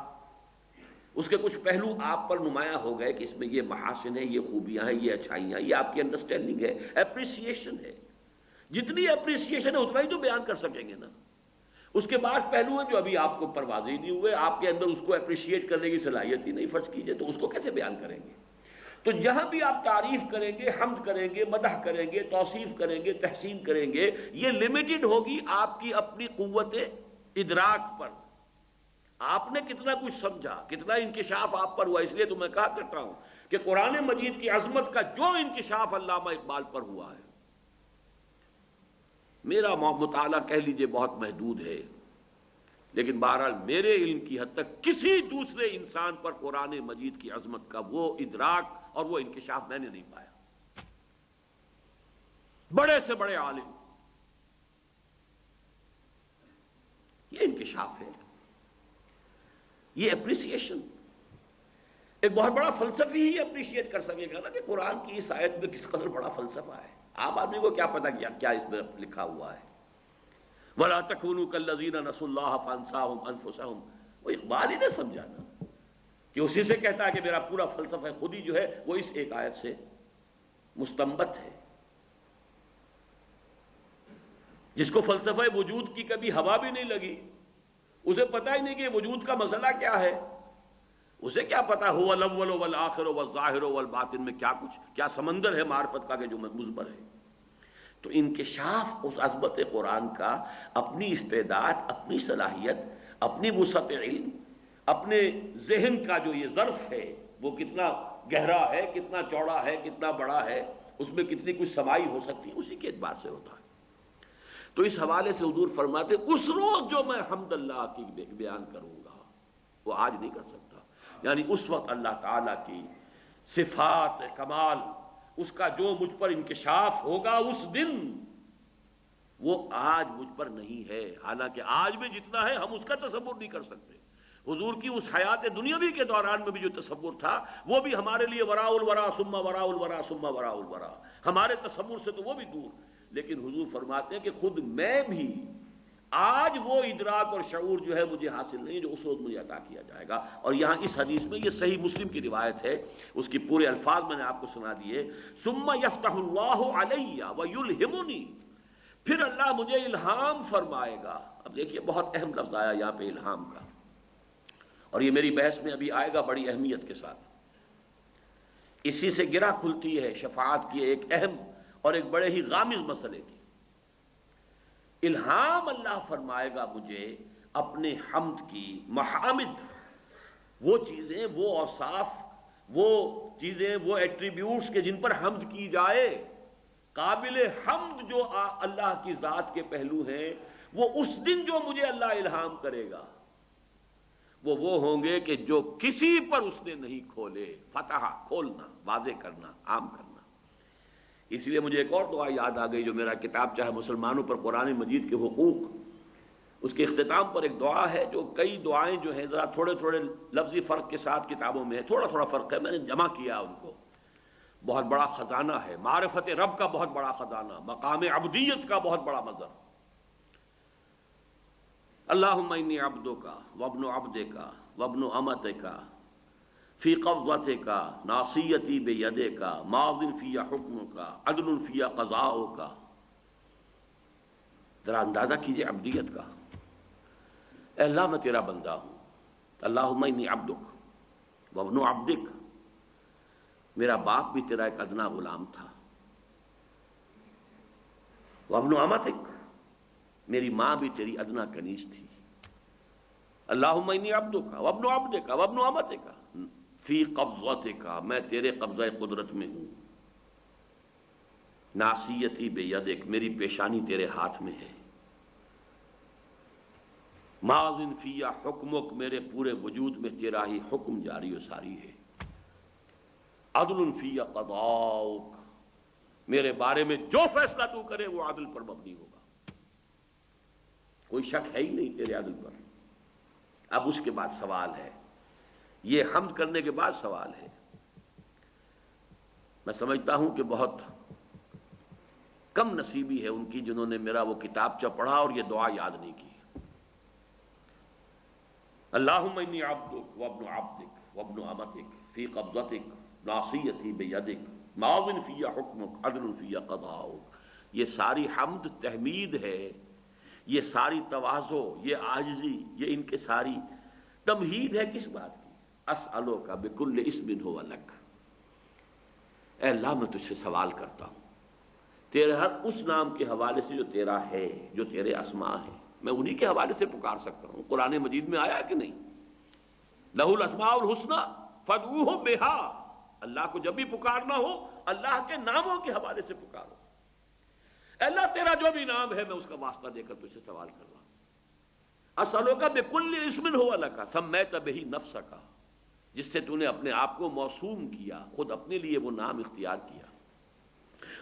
اس کے کچھ پہلو آپ پر نمایاں ہو گئے کہ اس میں یہ محاسن ہیں، یہ خوبیاں ہیں، یہ اچھائیاں، یہ آپ کی انڈرسٹینڈنگ ہے، اپریسیشن ہے۔ جتنی اپریسیشن ہے اتنا ہی تو بیان کر سکیں گے نا۔ اس کے بعد پہلو ہیں جو ابھی آپ کو پروازی نہیں ہوئے، آپ کے اندر اس کو اپریشیٹ کرنے کی صلاحیت ہی نہیں فرض کیجئے، تو اس کو کیسے بیان کریں گے؟ تو جہاں بھی آپ تعریف کریں گے، حمد کریں گے، مدح کریں گے، توصیف کریں گے، تحسین کریں گے، یہ لمیٹڈ ہوگی آپ کی اپنی قوت ادراک پر۔ آپ نے کتنا کچھ سمجھا، کتنا انکشاف آپ پر ہوا۔ اس لیے تو میں کہا کرتا ہوں کہ قرآن مجید کی عظمت کا جو انکشاف علامہ اقبال پر ہوا ہے، میرا مطالعہ کہہ لیجئے بہت محدود ہے، لیکن بہرحال میرے علم کی حد تک کسی دوسرے انسان پر قرآن مجید کی عظمت کا وہ ادراک اور وہ انکشاف میں نے نہیں پایا۔ بڑے سے بڑے عالم، یہ انکشاف ہے، یہ اپریسیشن۔ ایک بہت بڑا فلسفی ہی اپریشیٹ کر سکے گا نا کہ قرآن کی اس آیت میں کس قدر بڑا فلسفہ ہے۔ عام آدمی کو کیا پتا کیا اس میں لکھا ہوا ہے۔ وَلَا تَكُونُوا كَالَّذِينَ نَسُوا اللَّهَ فَأَنسَاهُمْ أَنفُسَهُمْ، وہ اقبال ہی نے سمجھا نا کہ اسی سے کہتا ہے کہ میرا پورا فلسفہ خود ہی جو ہے وہ اس ایک آیت سے مستنبت ہے۔ جس کو فلسفہ وجود کی کبھی ہوا بھی نہیں لگی، اسے پتہ ہی نہیں کہ وجود کا مسئلہ کیا ہے، اسے کیا پتا هو الاول والآخر والظاہر والباطن میں کیا سمندر ہے معرفت کا کہ جو مضمر ہے۔ تو انکشاف اس عظمت قرآن کا، اپنی استعداد، اپنی صلاحیت، اپنی وسعت علم، اپنے ذہن کا جو یہ ظرف ہے وہ کتنا گہرا ہے، کتنا چوڑا ہے، کتنا بڑا ہے، اس میں کتنی کچھ سمائی ہو سکتی ہے، اسی کے اعتبار سے ہوتا ہے۔ تو اس حوالے سے حضور فرماتے اس روز جو میں حمد اللہ کی بیان کروں گا وہ آج نہیں کر سکتا، یعنی اس وقت اللہ تعالیٰ کی صفات کمال، اس کا جو مجھ پر انکشاف ہوگا اس دن، وہ آج مجھ پر نہیں ہے۔ حالانکہ آج بھی جتنا ہے ہم اس کا تصور نہیں کر سکتے۔ حضور کی اس حیات دنیاوی کے دوران میں بھی جو تصور تھا وہ بھی ہمارے لیے وراء الورا ثم وراء الورا ثم وراء الورا، ہمارے تصور سے تو وہ بھی دور۔ لیکن حضور فرماتے ہیں کہ خود میں بھی آج وہ ادراک اور شعور جو ہے مجھے حاصل نہیں جو اس روز مجھے عطا کیا جائے گا۔ اور یہاں اس حدیث میں یہ صحیح مسلم کی روایت ہے، اس کی پورے الفاظ میں نے آپ کو سنا دیے، ثم یفتح اللہ علی ویلہمنی، پھر اللہ مجھے الہام فرمائے گا۔ اب دیکھیے بہت اہم لفظ آیا یہاں پہ الہام کا، اور یہ میری بحث میں ابھی آئے گا بڑی اہمیت کے ساتھ۔ اسی سے گرہ کھلتی ہے شفاعت کی ایک اہم اور ایک بڑے ہی غامض مسئلے کی۔ الہام اللہ فرمائے گا مجھے اپنے حمد کی محامد، وہ چیزیں، وہ اوصاف، وہ چیزیں، وہ ایٹریبیوٹس کہ جن پر حمد کی جائے، قابل حمد جو اللہ کی ذات کے پہلو ہیں، وہ اس دن جو مجھے اللہ الہام کرے گا وہ ہوں گے کہ جو کسی پر اس نے نہیں کھولے۔ فتح، کھولنا، واضح کرنا، عام کرنا۔ اس لیے مجھے ایک اور دعا یاد آ گئی جو میرا کتاب چاہے مسلمانوں پر قرآن مجید کے حقوق، اس کے اختتام پر ایک دعا ہے جو کئی دعائیں جو ہیں ذرا تھوڑے تھوڑے لفظی فرق کے ساتھ کتابوں میں ہے، تھوڑا تھوڑا فرق ہے، میں نے جمع کیا ان کو۔ بہت بڑا خزانہ ہے، معرفت رب کا بہت بڑا خزانہ، مقام عبدیت کا بہت بڑا مظہر۔ اللہم انی عبدک وابن عبدک وابن امتک فی قبضتک ناصیتی بیدک ماض فی حکمک عدل فی قضاؤک۔ ذرا اندازہ کیجئے عبدیت کا۔ اے اللہ میں تیرا بندہ ہوں، اللہم انی عبدک وابن عبدک، میرا باپ بھی تیرا ایک ادنا غلام تھا، وابن امتک، میری ماں بھی تیری ادنا کنیز تھی۔ اللہم انی عبدک وابن عبدک وابن امتک فی قبضتک، میں تیرے قبضہ قدرت میں ہوں، ناصیتی بیدک، میری پیشانی تیرے ہاتھ میں ہے، ماض فی حکمک، میرے پورے وجود میں تیرا ہی حکم جاری و ساری ہے، عدل فی قضاؤک، میرے بارے میں جو فیصلہ تو کرے وہ عدل پر مبنی ہوگا، کوئی شک ہے ہی نہیں تیرے عدل پر۔ اب اس کے بعد سوال ہے، یہ حمد کرنے کے بعد سوال ہے۔ میں سمجھتا ہوں کہ بہت کم نصیبی ہے ان کی جنہوں نے میرا وہ کتابچہ پڑھا اور یہ دعا یاد نہیں کی۔ اللہم انی عبدک وابن عبدک وابن امتک فی قبضتک ناصیتی بیدک ماض فی حکمک عدل فی قضاؤک۔ یہ ساری حمد تحمید ہے، یہ ساری تواضع، یہ عاجزی، یہ ان کے ساری تمہید ہے کس بات کی؟ اسألوک بکل اسم ہو لک، اے اللہ میں تجھ سے سوال کرتا ہوں تیرے ہر اس نام کے حوالے سے جو تیرا ہے، جو تیرے اسماء ہیں، میں انہی کے حوالے سے پکار سکتا ہوں۔ قرآن مجید میں آیا کہ نہیں، لہ الاسماء الحسنی فادعوہ بہا، اللہ کو جب بھی پکارنا ہو اللہ کے ناموں کے حوالے سے پکارو۔ اللہ تیرا جو بھی نام ہے میں اس کا واسطہ دے کر تجھ سے سوال کر رہا ہوں۔ اسألوک بکل اسم ہو لک سمیت بہ نفسک، جس سے تو نے اپنے آپ کو موسوم کیا، خود اپنے لیے وہ نام اختیار کیا،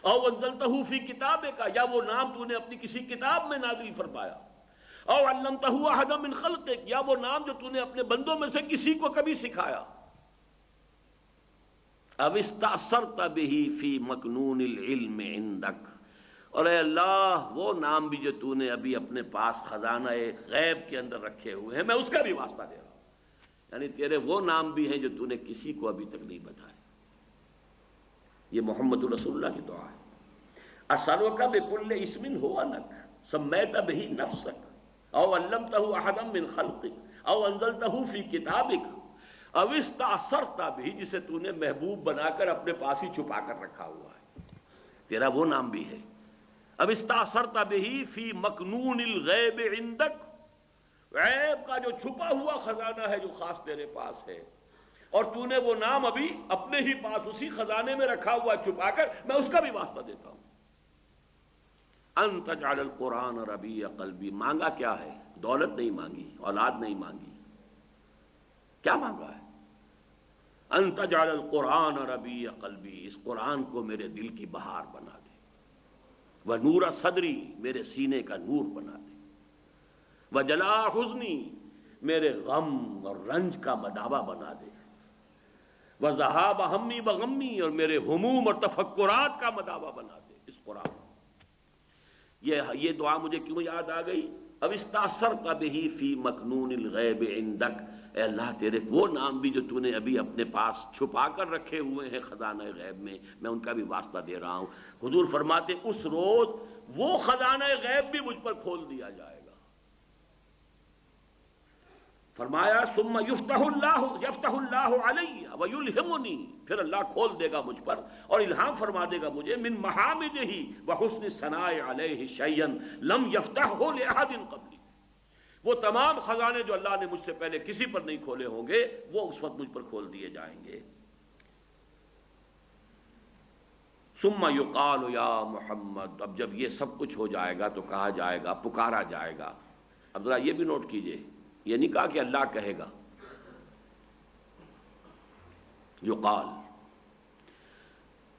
او انزلتہ فی کتابک، یا وہ نام تو نے اپنی کسی کتاب میں نازل فرمایا، او علمتہ احدا من خلقک، یا وہ نام جو تو نے اپنے بندوں میں سے کسی کو کبھی سکھایا، او استأثرت بہ فی مکنون العلم عندک، اور اے اللہ وہ نام بھی جو تو نے ابھی اپنے پاس خزانہ غیب کے اندر رکھے ہوئے ہیں میں اس کا بھی واسطہ دے رہا ہوں، یعنی تیرے وہ نام بھی ہیں جو تو نے کسی کو ابھی تک نہیں بتائے۔ یہ محمد رسول اللہ کی دعا ہے۔ اسألوک بکل اسم ہو لک سمیت بہ نفسک او علمتہ احدا من خلقک او انزلتہ فی کتابک او استأثرت بہ، جسے تو نے محبوب بنا کر اپنے پاس ہی چھپا کر رکھا ہوا ہے، تیرا وہ نام بھی ہے۔ اب استأثرت بہ فی مکنون الغیب عندک، غیب کا جو چھپا ہوا خزانہ ہے جو خاص تیرے پاس ہے، اور تو نے وہ نام ابھی اپنے ہی پاس اسی خزانے میں رکھا ہوا چھپا کر، میں اس کا بھی واسطہ دیتا ہوں۔ ان تجعل القرآن ربیع قلبی، مانگا کیا ہے؟ دولت نہیں مانگی، اولاد نہیں مانگی، کیا مانگا ہے؟ ان تجعل القرآن ربیع قلبی، اس قرآن کو میرے دل کی بہار بنا دے، ونور صدری، میرے سینے کا نور بنا دے، وجلاء حزنی، میرے غم اور رنج کا مداوا بنا دے، وذہاب ہمی وغمی، اور میرے ہموم اور تفکرات کا مداوا بنا دے اس قرآن۔ یہ دعا مجھے کیوں یاد آ گئی؟ اب استاثرت بہ فی مکنون الغیب عندک، اے اللہ تیرے وہ نام بھی جو تو نے ابھی اپنے پاس چھپا کر رکھے ہوئے ہیں خزانہ غیب میں ان کا بھی واسطہ دے رہا ہوں۔ حضور فرماتے اس روز وہ خزانہ غیب بھی مجھ پر کھول دیا جائے گا۔ فرمایا ثم یفتح اللہ علی ویلہمنی، پھر اللہ کھول دے گا مجھ پر اور الہام فرما دے گا مجھے، من محامدہ وحسن الثناء علیہ شیئا لم یفتحہ لأحد قبلی، وہ تمام خزانے جو اللہ نے مجھ سے پہلے کسی پر نہیں کھولے ہوں گے وہ اس وقت مجھ پر کھول دیے جائیں گے۔ ثم یقال یا محمد، اب جب یہ سب کچھ ہو جائے گا تو کہا جائے گا، پکارا جائے گا۔ اب ذرا یہ بھی نوٹ کیجئے، یہ نہیں کہا کہ اللہ کہے گا، یقال،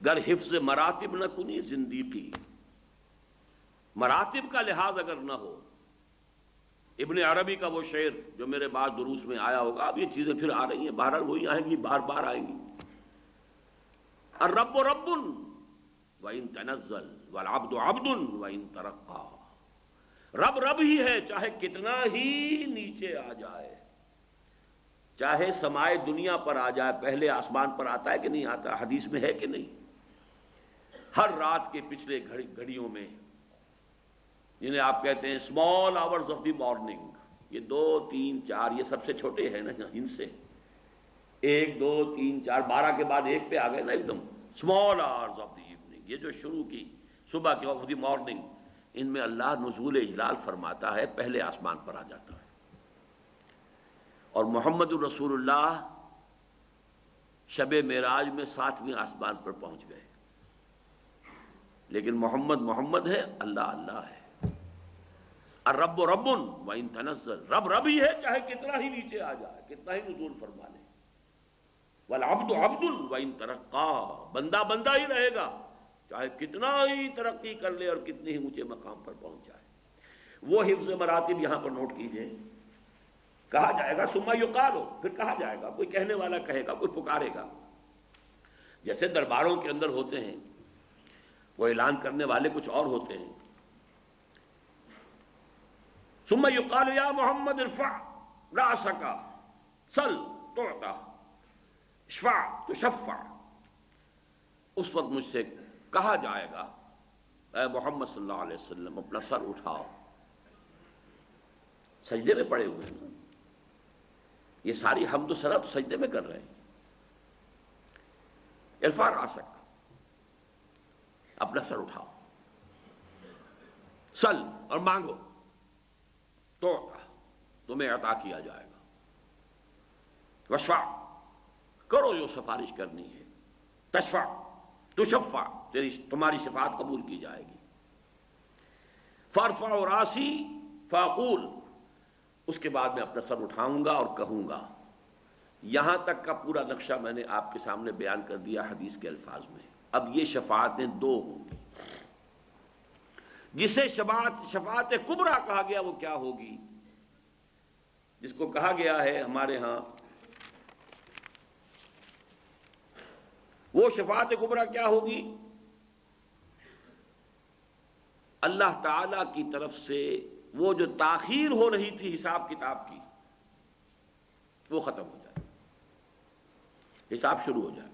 گر حفظ مراتب نہ کنی زندیقی، مراتب کا لحاظ اگر نہ ہو، ابن عربی کا وہ شعر جو میرے بعد دروس میں آیا ہوگا، اب یہ چیزیں پھر آ رہی ہیں، بہرحال وہی آئیں گی، بار بار آئیں گی۔ الرب رب وَإِن تنزل والعبد عبد وَإِن ترقى، رب رب ہی ہے چاہے کتنا ہی نیچے آ جائے، چاہے سمائے دنیا پر آ جائے، پہلے آسمان پر آتا ہے کہ نہیں آتا؟ حدیث میں ہے کہ نہیں؟ ہر رات کے پچھلے گھڑیوں میں، جنہیں آپ کہتے ہیں small hours of the morning, یہ 2 3 4 یہ سب سے چھوٹے ہیں نا ان سے، 1 2 3 4 12 کے بعد 1 پہ آ گئے نا ایک دم، small hours of the evening, یہ جو شروع کی صبح کے وقت دی مارننگ، ان میں اللہ نزول اجلال فرماتا ہے، پہلے آسمان پر آ جاتا ہے، اور محمد الرسول اللہ شب معراج میں 7ویں آسمان پر پہنچ گئے، لیکن محمد محمد ہے، اللہ اللہ ہے۔ الرب رب وَإِن تنزل، رب رب ہی ہے چاہے کتنا ہی نیچے آ جائے، کتنا ہی نزول فرما لے، والعبد عبد وَإِن ترقى، بندہ بندہ ہی رہے گا چاہے کتنا ہی ترقی کر لے اور کتنے ہی اونچے مقام پر پہنچ جائے۔ وہ حفظ مراتب یہاں پر نوٹ کیجئے، کہا جائے گا ثم یقال، پھر کہا جائے گا، کوئی کہنے والا کہے گا، کوئی پکارے گا، جیسے درباروں کے اندر ہوتے ہیں، وہ اعلان کرنے والے کچھ اور ہوتے ہیں۔ ثم یقال یا محمد ارفع رأسک سل تعطى اشفع تشفع، اس وقت مجھ سے کہا جائے گا اے محمد صلی اللہ علیہ وسلم اپنا سر اٹھاؤ، سجدے میں پڑے ہوئے ہیں، یہ ساری حمد و ثنا تو سجدے میں کر رہے ہیں۔ ارفع رأسک، اپنا سر اٹھاؤ، سل اور مانگو، تو تمہیں عطا کیا جائے گا، وشفع، کرو جو سفارش کرنی ہے، تشفع تشفع، تمہاری شفاعت قبول کی جائے گی۔ فارفع راسی فاقول، اس کے بعد میں اپنا سر اٹھاؤں گا اور کہوں گا۔ یہاں تک کا پورا نقشہ میں نے آپ کے سامنے بیان کر دیا حدیث کے الفاظ میں۔ اب یہ شفاعتیں 2 ہوں گی، جسے شفاعت کبریٰ کہا گیا وہ کیا ہوگی؟ جس کو کہا گیا ہے ہمارے ہاں، وہ شفاعت کبریٰ کیا ہوگی؟ اللہ تعالی کی طرف سے وہ جو تاخیر ہو رہی تھی حساب کتاب کی، وہ ختم ہو جائے، حساب شروع ہو جائے،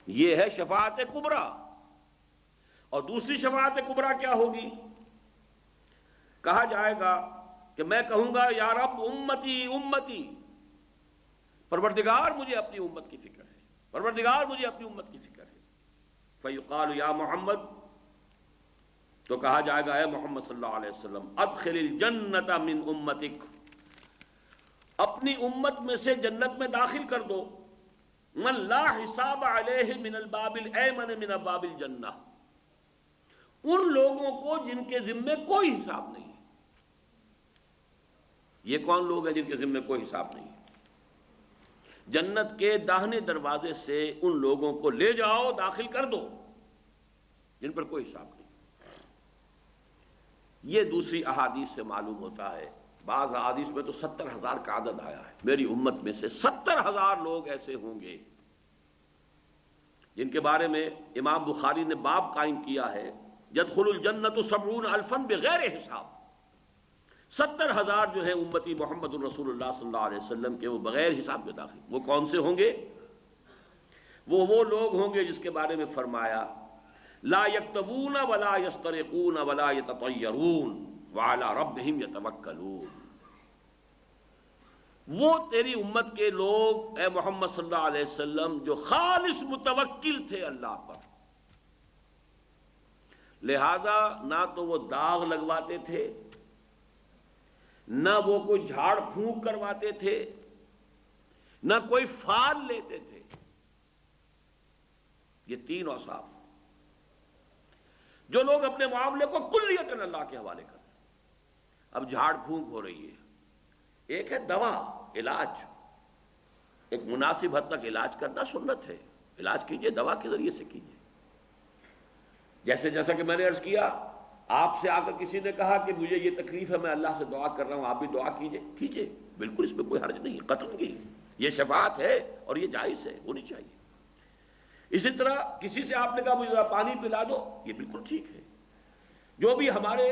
یہ ہے شفاعت کبریٰ۔ اور دوسری شفاعت کبریٰ کیا ہوگی؟ کہا جائے گا کہ میں کہوں گا یا رب امتی امتی، پروردگار مجھے اپنی امت کی فکر ہے، پروردگار مجھے اپنی امت کی فکر ہے۔ فیقال یا محمد تو کہا جائے گا اے محمد صلی اللہ علیہ وسلم ادخل الجنت من امتک، اپنی امت میں سے جنت میں داخل کر دو من لا حساب علیہ من الباب الایمن من ابواب الجنہ، ان لوگوں کو جن کے ذمے کوئی حساب نہیں ہے۔ یہ کون لوگ ہیں جن کے ذمے کوئی حساب نہیں ہے؟ جنت کے داہنے دروازے سے ان لوگوں کو لے جاؤ، داخل کر دو جن پر کوئی حساب نہیں۔ یہ دوسری احادیث سے معلوم ہوتا ہے، بعض احادیث میں تو 70,000 کا عدد آیا ہے، میری امت میں سے 70,000 لوگ ایسے ہوں گے جن کے بارے میں امام بخاری نے باب قائم کیا ہے یدخل الجنت 70,000 بغیر حساب۔ 70,000 جو ہیں امتی محمد الرسول اللہ صلی اللہ علیہ وسلم کے، وہ بغیر حساب کے داخل۔ وہ کون سے ہوں گے؟ وہ لوگ ہوں گے جس کے بارے میں فرمایا لا یکتبون ولا یسترقون ولا یتطیرون وعلی ربہم یتوکلون۔ وہ تیری امت کے لوگ اے محمد صلی اللہ علیہ وسلم جو خالص متوکل تھے اللہ پر، لہذا نہ تو وہ داغ لگواتے تھے، نہ وہ کوئی جھاڑ پھونک کرواتے تھے، نہ کوئی فال لیتے تھے۔ یہ تین اوصاف جو لوگ اپنے معاملے کو کلیتاً اللہ کے حوالے کرتے ہیں۔ اب جھاڑ پھونک ہو رہی ہے، ایک ہے دوا، علاج، ایک مناسب حد تک علاج کرنا سنت ہے، علاج کیجئے دوا کے ذریعے سے کیجئے۔ جیسا کہ میں نے عرض کیا، آپ سے آ کر کسی نے کہا کہ مجھے یہ تکلیف ہے، میں اللہ سے دعا کر رہا ہوں، آپ بھی دعا کیجئے، بالکل اس میں کوئی حرج نہیں ہے، قتل کی یہ شفاعت ہے اور یہ جائز ہے، ہونی چاہیے۔ اسی طرح کسی سے آپ نے کہا مجھے ذرا پانی پلا دو، یہ بالکل ٹھیک ہے۔ جو بھی ہمارے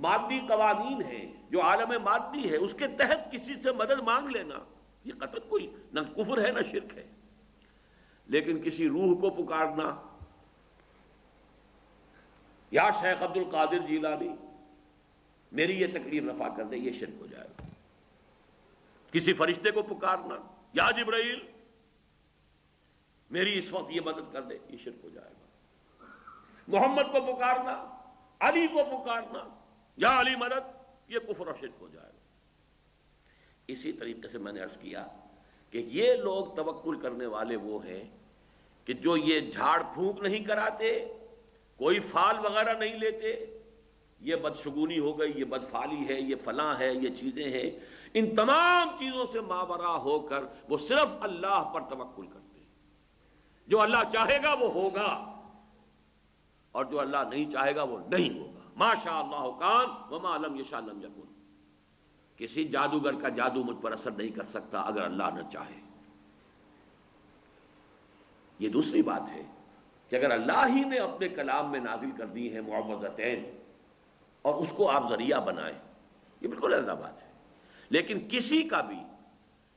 مادی قوانین ہیں، جو عالم مادی ہے، اس کے تحت کسی سے مدد مانگ لینا یہ قطعاً کوئی نہ کفر ہے نہ شرک ہے۔ لیکن کسی روح کو پکارنا، یا شیخ عبد القادر جیلانی میری یہ تکلیف رفع کر دے، یہ شرک ہو جائے گا۔ کسی فرشتے کو پکارنا، یا جبرائیل میری اس وقت یہ مدد کر دے، یہ شرک ہو جائے گا۔ محمد کو پکارنا، علی کو پکارنا، یا علی مدد، یہ کفر اور شرک ہو جائے گا۔ اسی طریقے سے میں نے عرض کیا کہ یہ لوگ توکل کرنے والے وہ ہیں کہ جو یہ جھاڑ پھونک نہیں کراتے، کوئی فال وغیرہ نہیں لیتے، یہ بدشگونی ہو گئی، یہ بدفالی ہے، یہ فلاں ہے، یہ چیزیں ہیں، ان تمام چیزوں سے ماورا ہو کر وہ صرف اللہ پر توکل کرتے ہیں۔ جو اللہ چاہے گا وہ ہوگا، اور جو اللہ نہیں چاہے گا وہ نہیں ہوگا۔ ما شاء اللہ کان وما لم یشاء لم یکن۔ کسی جادوگر کا جادو مجھ پر اثر نہیں کر سکتا اگر اللہ نہ چاہے۔ یہ دوسری بات ہے کہ اگر اللہ ہی نے اپنے کلام میں نازل کر دی ہیں معوذتین اور اس کو آپ ذریعہ بنائیں، یہ بالکل الگ بات ہے۔ لیکن کسی کا بھی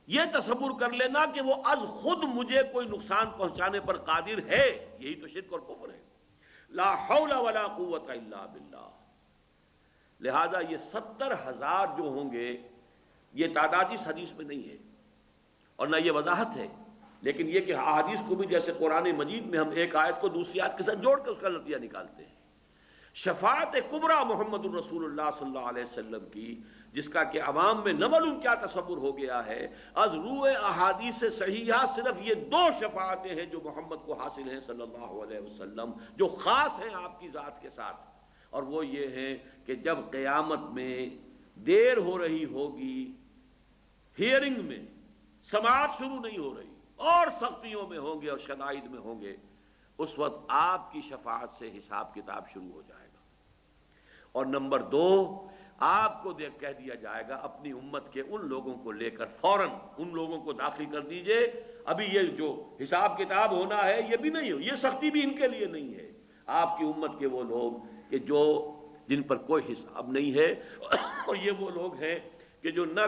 یہ تصور کر لینا کہ وہ از خود مجھے کوئی نقصان پہنچانے پر قادر ہے، یہی تو شرک اور کفر ہے۔ لا حول ولا قوت الا باللہ۔ لہذا یہ 70,000 جو ہوں گے، یہ تعداد اس حدیث میں نہیں ہے اور نہ یہ وضاحت ہے، لیکن یہ کہ احادیث کو بھی جیسے قرآن مجید میں ہم ایک آیت کو دوسری آیت کے ساتھ جوڑ کر اس کا نتیجہ نکالتے ہیں۔ شفاعت کبریٰ محمد الرسول اللہ صلی اللہ علیہ وسلم کی، جس کا کہ عوام میں نہ معلوم کیا تصور ہو گیا ہے، از روح احادیث صحیحہ صرف یہ 2 شفاعتیں ہیں جو محمد کو حاصل ہیں صلی اللہ علیہ وسلم، جو خاص ہیں آپ کی ذات کے ساتھ، اور وہ یہ ہے کہ جب قیامت میں دیر ہو رہی ہوگی، ہیئرنگ میں سماعت شروع نہیں ہو رہی اور سختیوں میں ہوں گے اور شدائد میں ہوں گے، اس وقت آپ کی شفاعت سے حساب کتاب شروع ہو جائے گا۔ اور نمبر 2، آپ کو دیکھ کہہ دیا جائے گا اپنی امت کے ان لوگوں کو لے کر فوراً ان لوگوں کو داخل کر دیجئے، ابھی یہ جو حساب کتاب ہونا ہے یہ بھی نہیں ہو، یہ سختی بھی ان کے لیے نہیں ہے۔ آپ کی امت کے وہ لوگ کہ جن پر کوئی حساب نہیں ہے، اور یہ وہ لوگ ہیں کہ جو نہ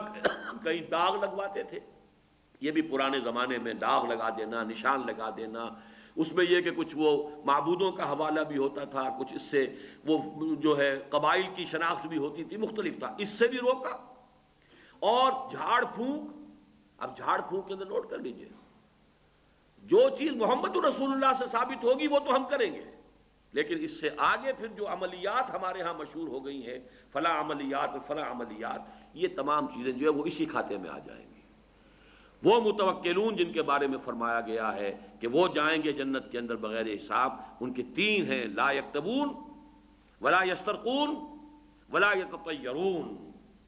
کہیں داغ لگواتے تھے، یہ بھی پرانے زمانے میں داغ لگا دینا، نشان لگا دینا، اس میں یہ کہ کچھ وہ معبودوں کا حوالہ بھی ہوتا تھا، کچھ اس سے وہ جو ہے قبائل کی شناخت بھی ہوتی تھی، مختلف تھا، اس سے بھی روکا۔ اور جھاڑ پھونک، اب جھاڑ پھونک کے اندر نوٹ کر لیجئے، جو چیز محمد رسول اللہ سے ثابت ہوگی وہ تو ہم کریں گے، لیکن اس سے آگے پھر جو عملیات ہمارے ہاں مشہور ہو گئی ہیں، فلاں عملیات اور فلاں عملیات، یہ تمام چیزیں جو ہے وہ اسی کھاتے میں آ جائیں گی۔ وہ متوکلون جن کے بارے میں فرمایا گیا ہے کہ وہ جائیں گے جنت کے اندر بغیر حساب، ان کے تین ہیں: لا یکتبون ولا یسترقون ولا یتطیرون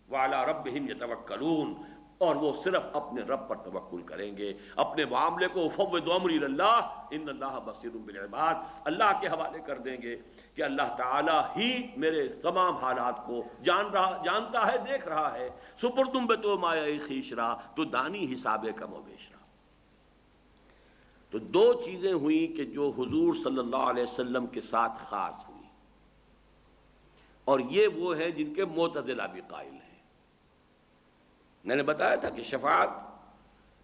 وعلی ربہم یتوکلون، اور وہ صرف اپنے رب پر توکل کریں گے، اپنے معاملے کو فوض امری اللہ ان اللہ بصیر بالعباد، اللہ کے حوالے کر دیں گے کہ اللہ تعالیٰ ہی میرے تمام حالات کو جانتا ہے، دیکھ رہا ہے۔ سپردم بتو مایہ خیشرا تو دانی حساب کم و بیشرا۔ تو دو چیزیں ہوئیں کہ جو حضور صلی اللہ علیہ وسلم کے ساتھ خاص ہوئی، اور یہ وہ ہیں جن کے معتزلہ بھی قائل ہیں۔ میں نے بتایا تھا کہ شفاعت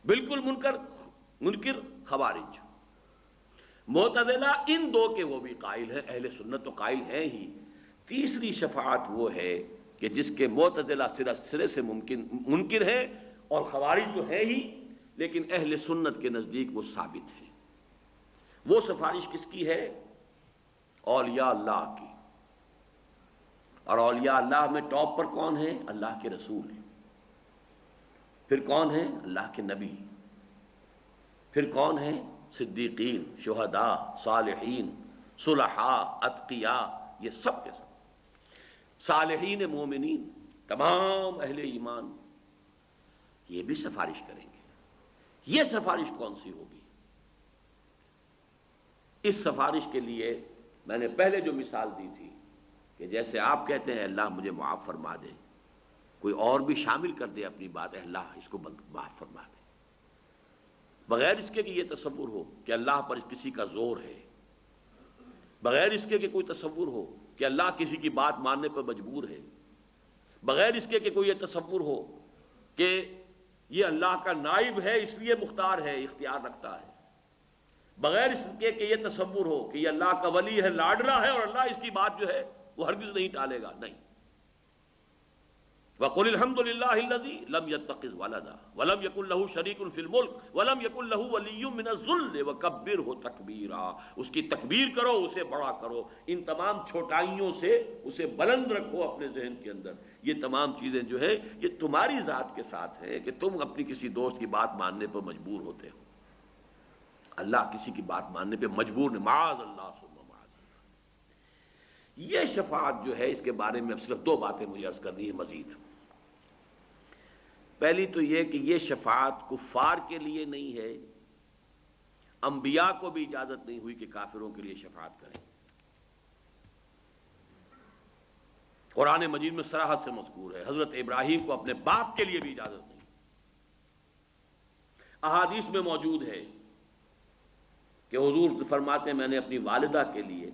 بالکل منکر خوارج، معتزلہ ان دو کے وہ بھی قائل ہیں، اہل سنت تو قائل ہیں ہی۔ تیسری شفاعت وہ ہے کہ جس کے معتزلہ سرے سے منکر ہیں اور خوارج تو ہے ہی، لیکن اہل سنت کے نزدیک وہ ثابت ہے۔ وہ سفارش کس کی ہے؟ اولیاء اللہ کی۔ اور اولیاء اللہ میں ٹاپ پر کون ہے؟ اللہ کے رسول ہیں۔ پھر کون ہیں؟ اللہ کے نبی۔ پھر کون ہیں؟ صدیقین، شہداء، صالحین، صلحاء، اتقیاء، یہ سب کے سب صالحین مومنین، تمام اہل ایمان، یہ بھی سفارش کریں گے۔ یہ سفارش کون سی ہوگی؟ اس سفارش کے لیے میں نے پہلے جو مثال دی تھی کہ جیسے آپ کہتے ہیں اللہ مجھے معاف فرما دے، کوئی اور بھی شامل کر دے اپنی بات، اللہ اس کو معاف فرما دے، بغیر اس کے کہ یہ تصور ہو کہ اللہ پر کسی کا زور ہے، بغیر اس کے کہ کوئی تصور ہو کہ اللہ کسی کی بات ماننے پر مجبور ہے، بغیر اس کے کہ کوئی یہ تصور ہو کہ یہ اللہ کا نائب ہے اس لیے مختار ہے، اختیار رکھتا ہے، بغیر اس کے کہ یہ تصور ہو کہ یہ اللہ کا ولی ہے، لاڈلا ہے، اور اللہ اس کی بات جو ہے وہ ہرگز نہیں ٹالے گا، نہیں۔ وَقُلِ الْحَمْدُ لِلَّهِ الَّذِي لَمْ يَتَّخِذْ وَلَدًا وَلَمْ يَكُنْ لَهُ شَرِيكٌ فِي الْمُلْكِ وَلَمْ يَكُنْ لَهُ وَلِيٌّ مِّنَ الذُّلِّ وَكَبِّرْهُ تَكْبِيرًا۔ اس کی تکبیر کرو، اسے بڑا کرو، ان تمام چھوٹائیوں سے اسے بلند رکھو اپنے ذہن کے اندر۔ یہ تمام چیزیں جو ہے یہ تمہاری ذات کے ساتھ ہے کہ تم اپنی کسی دوست کی بات ماننے پر مجبور ہوتے ہو، اللہ کسی کی بات ماننے پہ مجبور نہیں، معاذ اللہ ثم معاذ اللہ۔ یہ شفاعت جو ہے اس کے بارے میں اب صرف دو باتیں مجھے عرض کرنی ہے مزید۔ پہلی تو یہ کہ یہ شفاعت کفار کے لیے نہیں ہے، انبیاء کو بھی اجازت نہیں ہوئی کہ کافروں کے لیے شفاعت کریں۔ قرآن مجید میں صراحت سے مذکور ہے، حضرت ابراہیم کو اپنے باپ کے لیے بھی اجازت نہیں۔ احادیث میں موجود ہے کہ حضور فرماتے ہیں میں نے اپنی والدہ کے لیے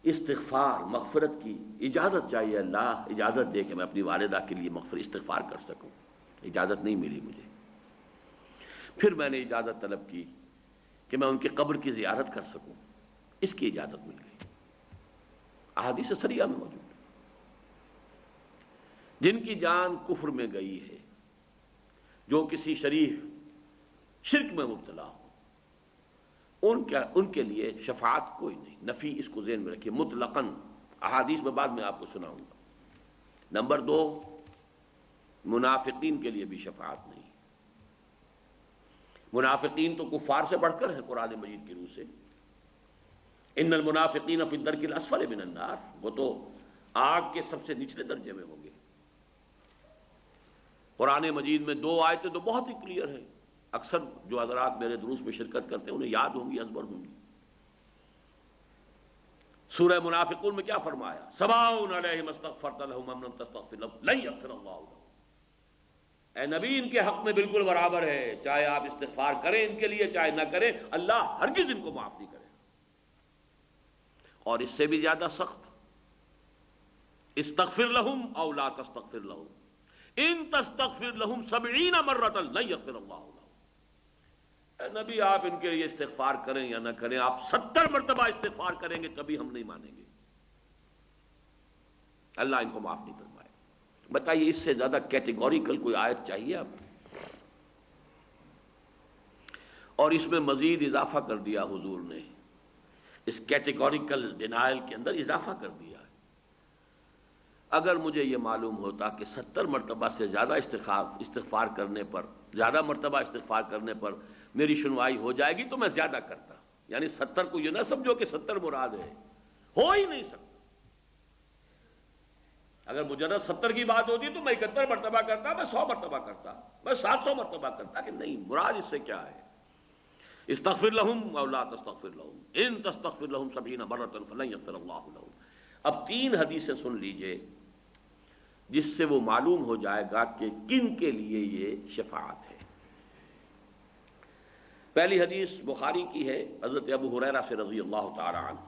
استغفار، مغفرت کی اجازت چاہیے، اللہ اجازت دے کہ میں اپنی والدہ کے لیے استغفار کر سکوں، اجازت نہیں ملی مجھے۔ پھر میں نے اجازت طلب کی کہ میں ان کی قبر کی زیارت کر سکوں، اس کی اجازت مل گئی۔ احادیث صریحہ میں موجود ہے۔ جن کی جان کفر میں گئی ہے، جو کسی شریف شرک میں مبتلا ہو، ان کے لیے شفاعت کوئی نہیں، نفی اس کو ذہن میں رکھیے مطلقاً، احادیث میں بعد میں آپ کو سناؤں گا۔ نمبر دو، منافقین کے لیے بھی شفاعت نہیں۔ منافقین تو کفار سے بڑھ کر ہے قرآن مجید کی روح سے، ان المنافقین فی الدرک الاسفل من النار، وہ تو آگ کے سب سے نچلے درجے میں ہوں گے۔ قرآن مجید میں دو آیتیں تو بہت ہی کلیئر ہیں، اکثر جو حضرات میرے دروس میں شرکت کرتے ہیں انہیں یاد ہوں گی، ازبر ہوں گی۔ سورہ منافقون میں کیا فرمایا؟ سواء علیہم استغفرت لہم ام لم تستغفر لہم لن یغفر اللہ لہم۔ اے نبی ان کے حق میں بالکل برابر ہے، چاہے آپ استغفار کریں ان کے لیے چاہے نہ کریں، اللہ ہرگز ان کو معاف نہیں کرے۔ اور اس سے بھی زیادہ سخت، استغفر لہم او لا تستغفر لہم ان تستغفر لہم 70 مرۃ لن یغفر اللہ لہم۔ اے نبی آپ ان کے لیے استغفار کریں یا نہ کریں، آپ 70 مرتبہ استغفار کریں گے کبھی ہم نہیں مانیں گے، اللہ ان کو معاف نہیں فرمائے۔ بتائیے اس سے زیادہ کیٹیگوریکل کوئی آیت چاہیے آپ کو؟ اور اس میں مزید اضافہ کر دیا حضور نے اس کیٹیگوریکل ڈینائل کے اندر اضافہ کر دیا ہے۔ اگر مجھے یہ معلوم ہوتا کہ 70 مرتبہ سے زیادہ استغفار کرنے پر، زیادہ مرتبہ استغفار کرنے پر میری سنوائی ہو جائے گی تو میں زیادہ کرتا۔ یعنی 70 کو یہ نہ سمجھو کہ 70 مراد ہے، ہو ہی نہیں سکتا۔ اگر مجرد 70 کی بات ہوتی تو میں 71 مرتبہ کرتا، میں 100 مرتبہ کرتا، میں 700 مرتبہ کرتا، کہ نہیں، مراد اس سے کیا ہے؟ استغفر لہم او لا تستغفر لہم ان تستغفر لہم 70 مرۃ فلن یغفر اللہ لہم۔ اب 3 حدیثیں سن لیجئے جس سے وہ معلوم ہو جائے گا کہ کن کے لیے یہ شفاعت ہے۔ پہلی حدیث بخاری کی ہے، حضرت ابو ہریرہ سے رضی اللہ تعالی عنہ۔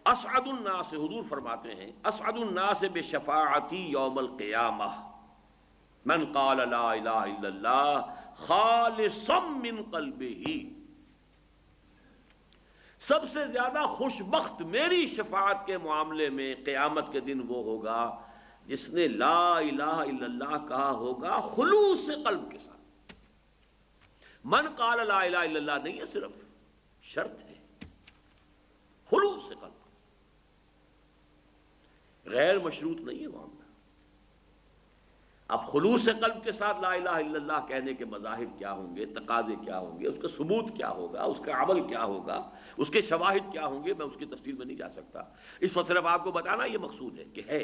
اسعد الناس، حضور فرماتے ہیں، اسعد الناس بشفاعتی یوم القیامہ من قال لا الہ الا اللہ خالصا من قلبہ۔ سب سے زیادہ خوش بخت میری شفاعت کے معاملے میں قیامت کے دن وہ ہوگا جس نے لا الہ الا اللہ کہا ہوگا خلوص قلب کے ساتھ۔ من قال لا الہ الا اللہ نہیں ہے، صرف شرط ہے خلوص قلب، غیر مشروط نہیں ہے معاملہ۔ اب خلوص قلب کے ساتھ لا الہ الا اللہ کہنے کے مظاہر کیا ہوں گے، تقاضے کیا ہوں گے، اس کا ثبوت کیا ہوگا، اس کا عمل کیا ہوگا، اس کے شواہد کیا ہوں گے، میں اس کی تفصیل میں نہیں جا سکتا۔ اس وقت صرف آپ کو بتانا یہ مقصود ہے کہ ہے،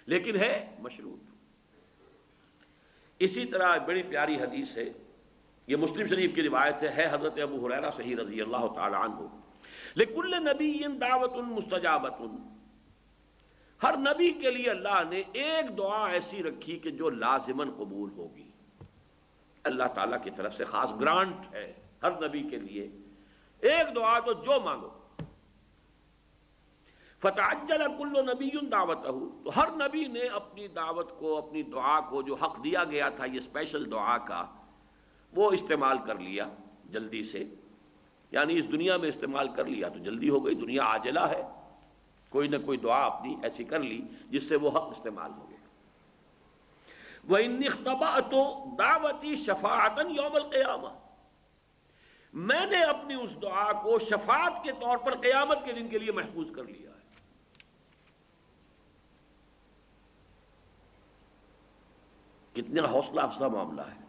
لیکن ہے مشروط۔ اسی طرح بڑی پیاری حدیث ہے، یہ مسلم شریف کی روایت ہے حضرت ابو ہریرہ سے ہی رضی اللہ تعالی عنہ۔ لکل نبی دعوت مستجابۃ، ہر نبی کے لیے اللہ نے ایک دعا ایسی رکھی کہ جو لازماً قبول ہوگی، اللہ تعالیٰ کی طرف سے خاص گرانٹ ہے ہر نبی کے لیے، ایک دعا تو جو مانگو۔ فتعجل کل نبی دعوتہ، تو ہر نبی نے اپنی دعوت کو، اپنی دعا کو جو حق دیا گیا تھا یہ اسپیشل دعا کا، وہ استعمال کر لیا جلدی سے، یعنی اس دنیا میں استعمال کر لیا تو جلدی ہو گئی، دنیا عاجلہ ہے، کوئی نہ کوئی دعا اپنی ایسی کر لی جس سے وہ حق استعمال ہو گیا۔ وَإِنِّي اخْتَبَأْتُ دعوتی شفاعةً یوم القیامہ، میں نے اپنی اس دعا کو شفاعت کے طور پر قیامت کے دن کے لیے محفوظ کر لیا ہے۔ کتنا حوصلہ افزا معاملہ ہے،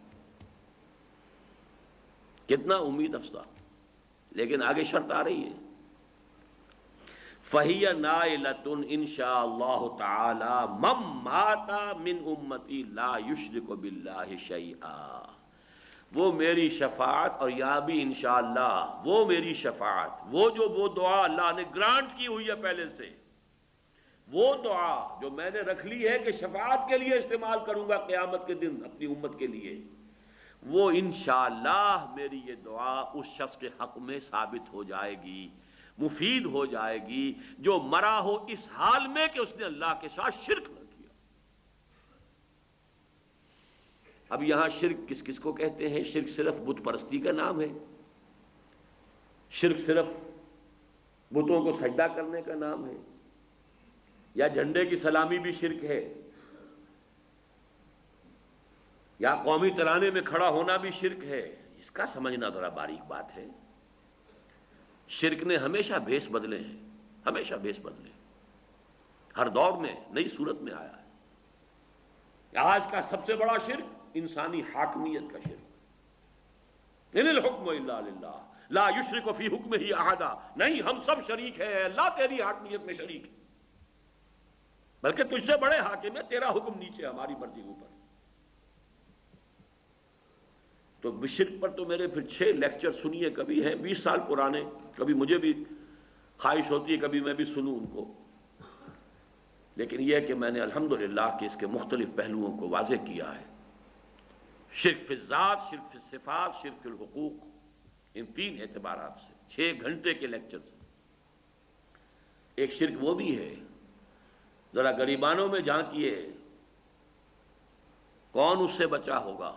کتنا امید افزا، لیکن آگے شرط آ رہی ہے، فَهِيَ نَائِلَةٌ إِن شَاءَ اللَّهُ تَعَالَى مَن مَّاتَ مِنْ أُمَّتِي لَا يُشْرِكُ بِاللَّهِ شَيْئًا۔ وہ میری شفاعت، اور یہاں بھی انشاءاللہ وہ میری شفاعت، وہ دعا اللہ نے گرانٹ کی ہوئی ہے پہلے سے، وہ دعا جو میں نے رکھ لی ہے کہ شفاعت کے لیے استعمال کروں گا قیامت کے دن اپنی امت کے لیے، وہ انشاءاللہ میری یہ دعا اس شخص کے حق میں ثابت ہو جائے گی، مفید ہو جائے گی جو مرا ہو اس حال میں کہ اس نے اللہ کے ساتھ شرک نہ کیا۔ اب یہاں شرک کس کس کو کہتے ہیں؟ شرک صرف بت پرستی کا نام ہے؟ شرک صرف بتوں کو سجدہ کرنے کا نام ہے؟ یا جھنڈے کی سلامی بھی شرک ہے؟ یا قومی ترانے میں کھڑا ہونا بھی شرک ہے؟ اس کا سمجھنا ذرا باریک بات ہے۔ شرک نے ہمیشہ بھیس بدلے ہیں، ہمیشہ بھیس بدلے، ہر دور میں نئی صورت میں آیا ہے۔ آج کا سب سے بڑا شرک انسانی حاکمیت کا شرک، ان الحکم الا للہ لا یشرک فی حکمہ احدا، نہیں ہم سب شریک ہیں، اللہ تیری حاکمیت میں شریک ہے، بلکہ تجھ سے بڑے حاکم ہے، تیرا حکم نیچے، ہماری مرضی اوپر۔ تو شرک پر تو میرے پھر 6 لیکچر سنیے، کبھی ہیں 20 سال پرانے، کبھی مجھے بھی خواہش ہوتی ہے کبھی میں بھی سنوں ان کو، لیکن یہ کہ میں نے الحمدللہ کہ اس کے مختلف پہلوؤں کو واضح کیا ہے۔ شرک فی الذات، شرک فی الصفات، شرک فی الحقوق، ان 3 اعتبارات سے 6 گھنٹے کے لیکچر سے۔ ایک شرک وہ بھی ہے، ذرا غریبانوں میں جھانکیے، کون اس سے بچا ہوگا؟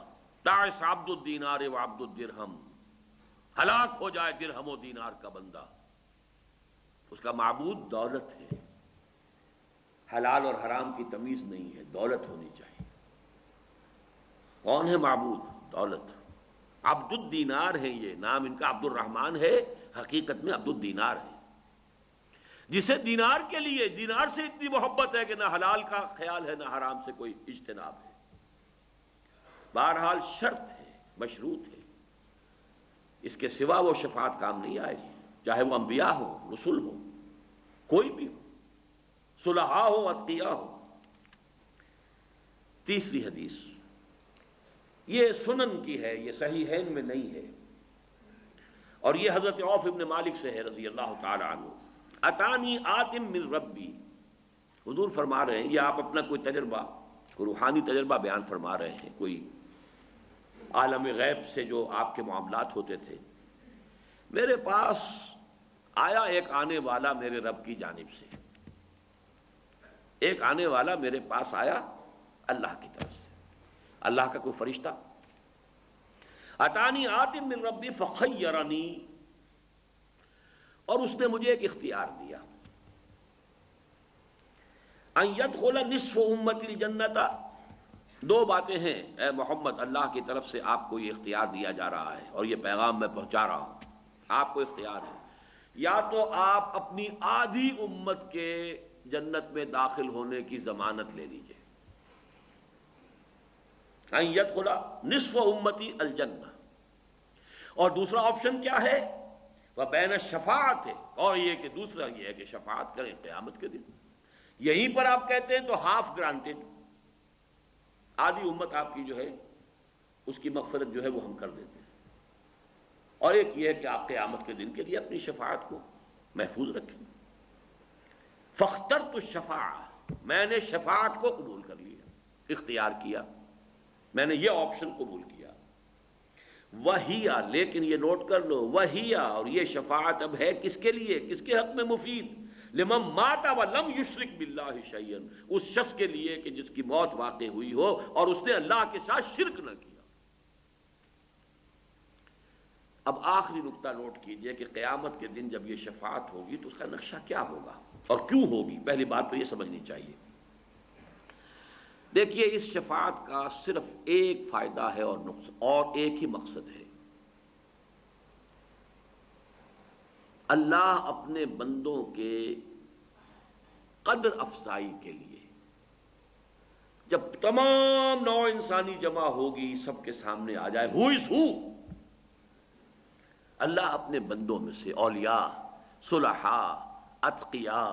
تعس عبد الدینار و عبد الدرہم، ہلاک ہو جائے درہم و دینار کا بندہ، اس کا معبود دولت ہے، حلال اور حرام کی تمیز نہیں ہے، دولت ہونی چاہیے۔ کون ہے معبود؟ دولت۔ عبد الدینار ہیں، یہ نام ان کا عبد الرحمن ہے، حقیقت میں عبد الدینار ہے، جسے دینار کے لیے دینار سے اتنی محبت ہے کہ نہ حلال کا خیال ہے نہ حرام سے کوئی اجتناب ہے۔ بہرحال شرط ہے، مشروط ہے، اس کے سوا وہ شفاعت کام نہیں آئے گی، چاہے وہ انبیاء ہو، رسول ہو، کوئی بھی ہو، صلحاء ہو، اتقیاء ہو۔ تیسری حدیث یہ سنن کی ہے، یہ صحیحین میں نہیں ہے، اور یہ حضرت عوف ابن مالک سے ہے رضی اللہ تعالی عنہ۔ اتانی آتم من ربی، حضور فرما رہے ہیں، یہ آپ اپنا کوئی تجربہ، کوئی روحانی تجربہ بیان فرما رہے ہیں، کوئی عالم غیب سے جو آپ کے معاملات ہوتے تھے۔ میرے پاس آیا ایک آنے والا میرے رب کی جانب سے، ایک آنے والا میرے پاس آیا اللہ کی طرف سے، اللہ کا کوئی فرشتہ۔ اتانی آتم من ربی فخیرنی، اور اس نے مجھے ایک اختیار دیا، ان یدخل نصف امتی الجنت۔ دو باتیں ہیں اے محمد، اللہ کی طرف سے آپ کو یہ اختیار دیا جا رہا ہے، اور یہ پیغام میں پہنچا رہا ہوں، آپ کو اختیار ہے، یا تو آپ اپنی آدھی امت کے جنت میں داخل ہونے کی ضمانت لے لیجئے، ان یدخل نصف امتی الجنہ، اور دوسرا آپشن کیا ہے، وبین الشفاعت ہے، اور یہ کہ دوسرا یہ ہے کہ شفاعت کریں قیامت کے دن۔ یہیں پر آپ کہتے ہیں تو ہاف گرانٹیڈ، آدھی امت آپ کی جو ہے اس کی مغفرت جو ہے وہ ہم کر دیتے ہیں، اور ایک یہ ہے کہ آپ قیامت کے دن کے لیے اپنی شفاعت کو محفوظ رکھیں۔ فاخترت الشفاعہ، میں نے شفاعت کو قبول کر لیا، اختیار کیا، میں نے یہ آپشن قبول کیا۔ وہیا، لیکن یہ نوٹ کر لو، وہیا، اور یہ شفاعت اب ہے کس کے لیے، کس کے حق میں مفید، لمن مات ولم یشرک باللہ شیئا، اس شخص کے لیے کہ جس کی موت واقع ہوئی ہو اور اس نے اللہ کے ساتھ شرک نہ کیا۔ اب آخری نقطہ نوٹ کیجئے کہ قیامت کے دن جب یہ شفاعت ہوگی تو اس کا نقشہ کیا ہوگا اور کیوں ہوگی۔ پہلی بات تو یہ سمجھنی چاہیے۔ دیکھیے، اس شفاعت کا صرف ایک فائدہ ہے اور ایک ہی مقصد ہے، اللہ اپنے بندوں کے قدر افزائی کے لیے جب تمام نوع انسانی جمع ہوگی، سب کے سامنے آ جائے ہو از ہو، اللہ اپنے بندوں میں سے اولیاء، صلحاء، اتقیاء،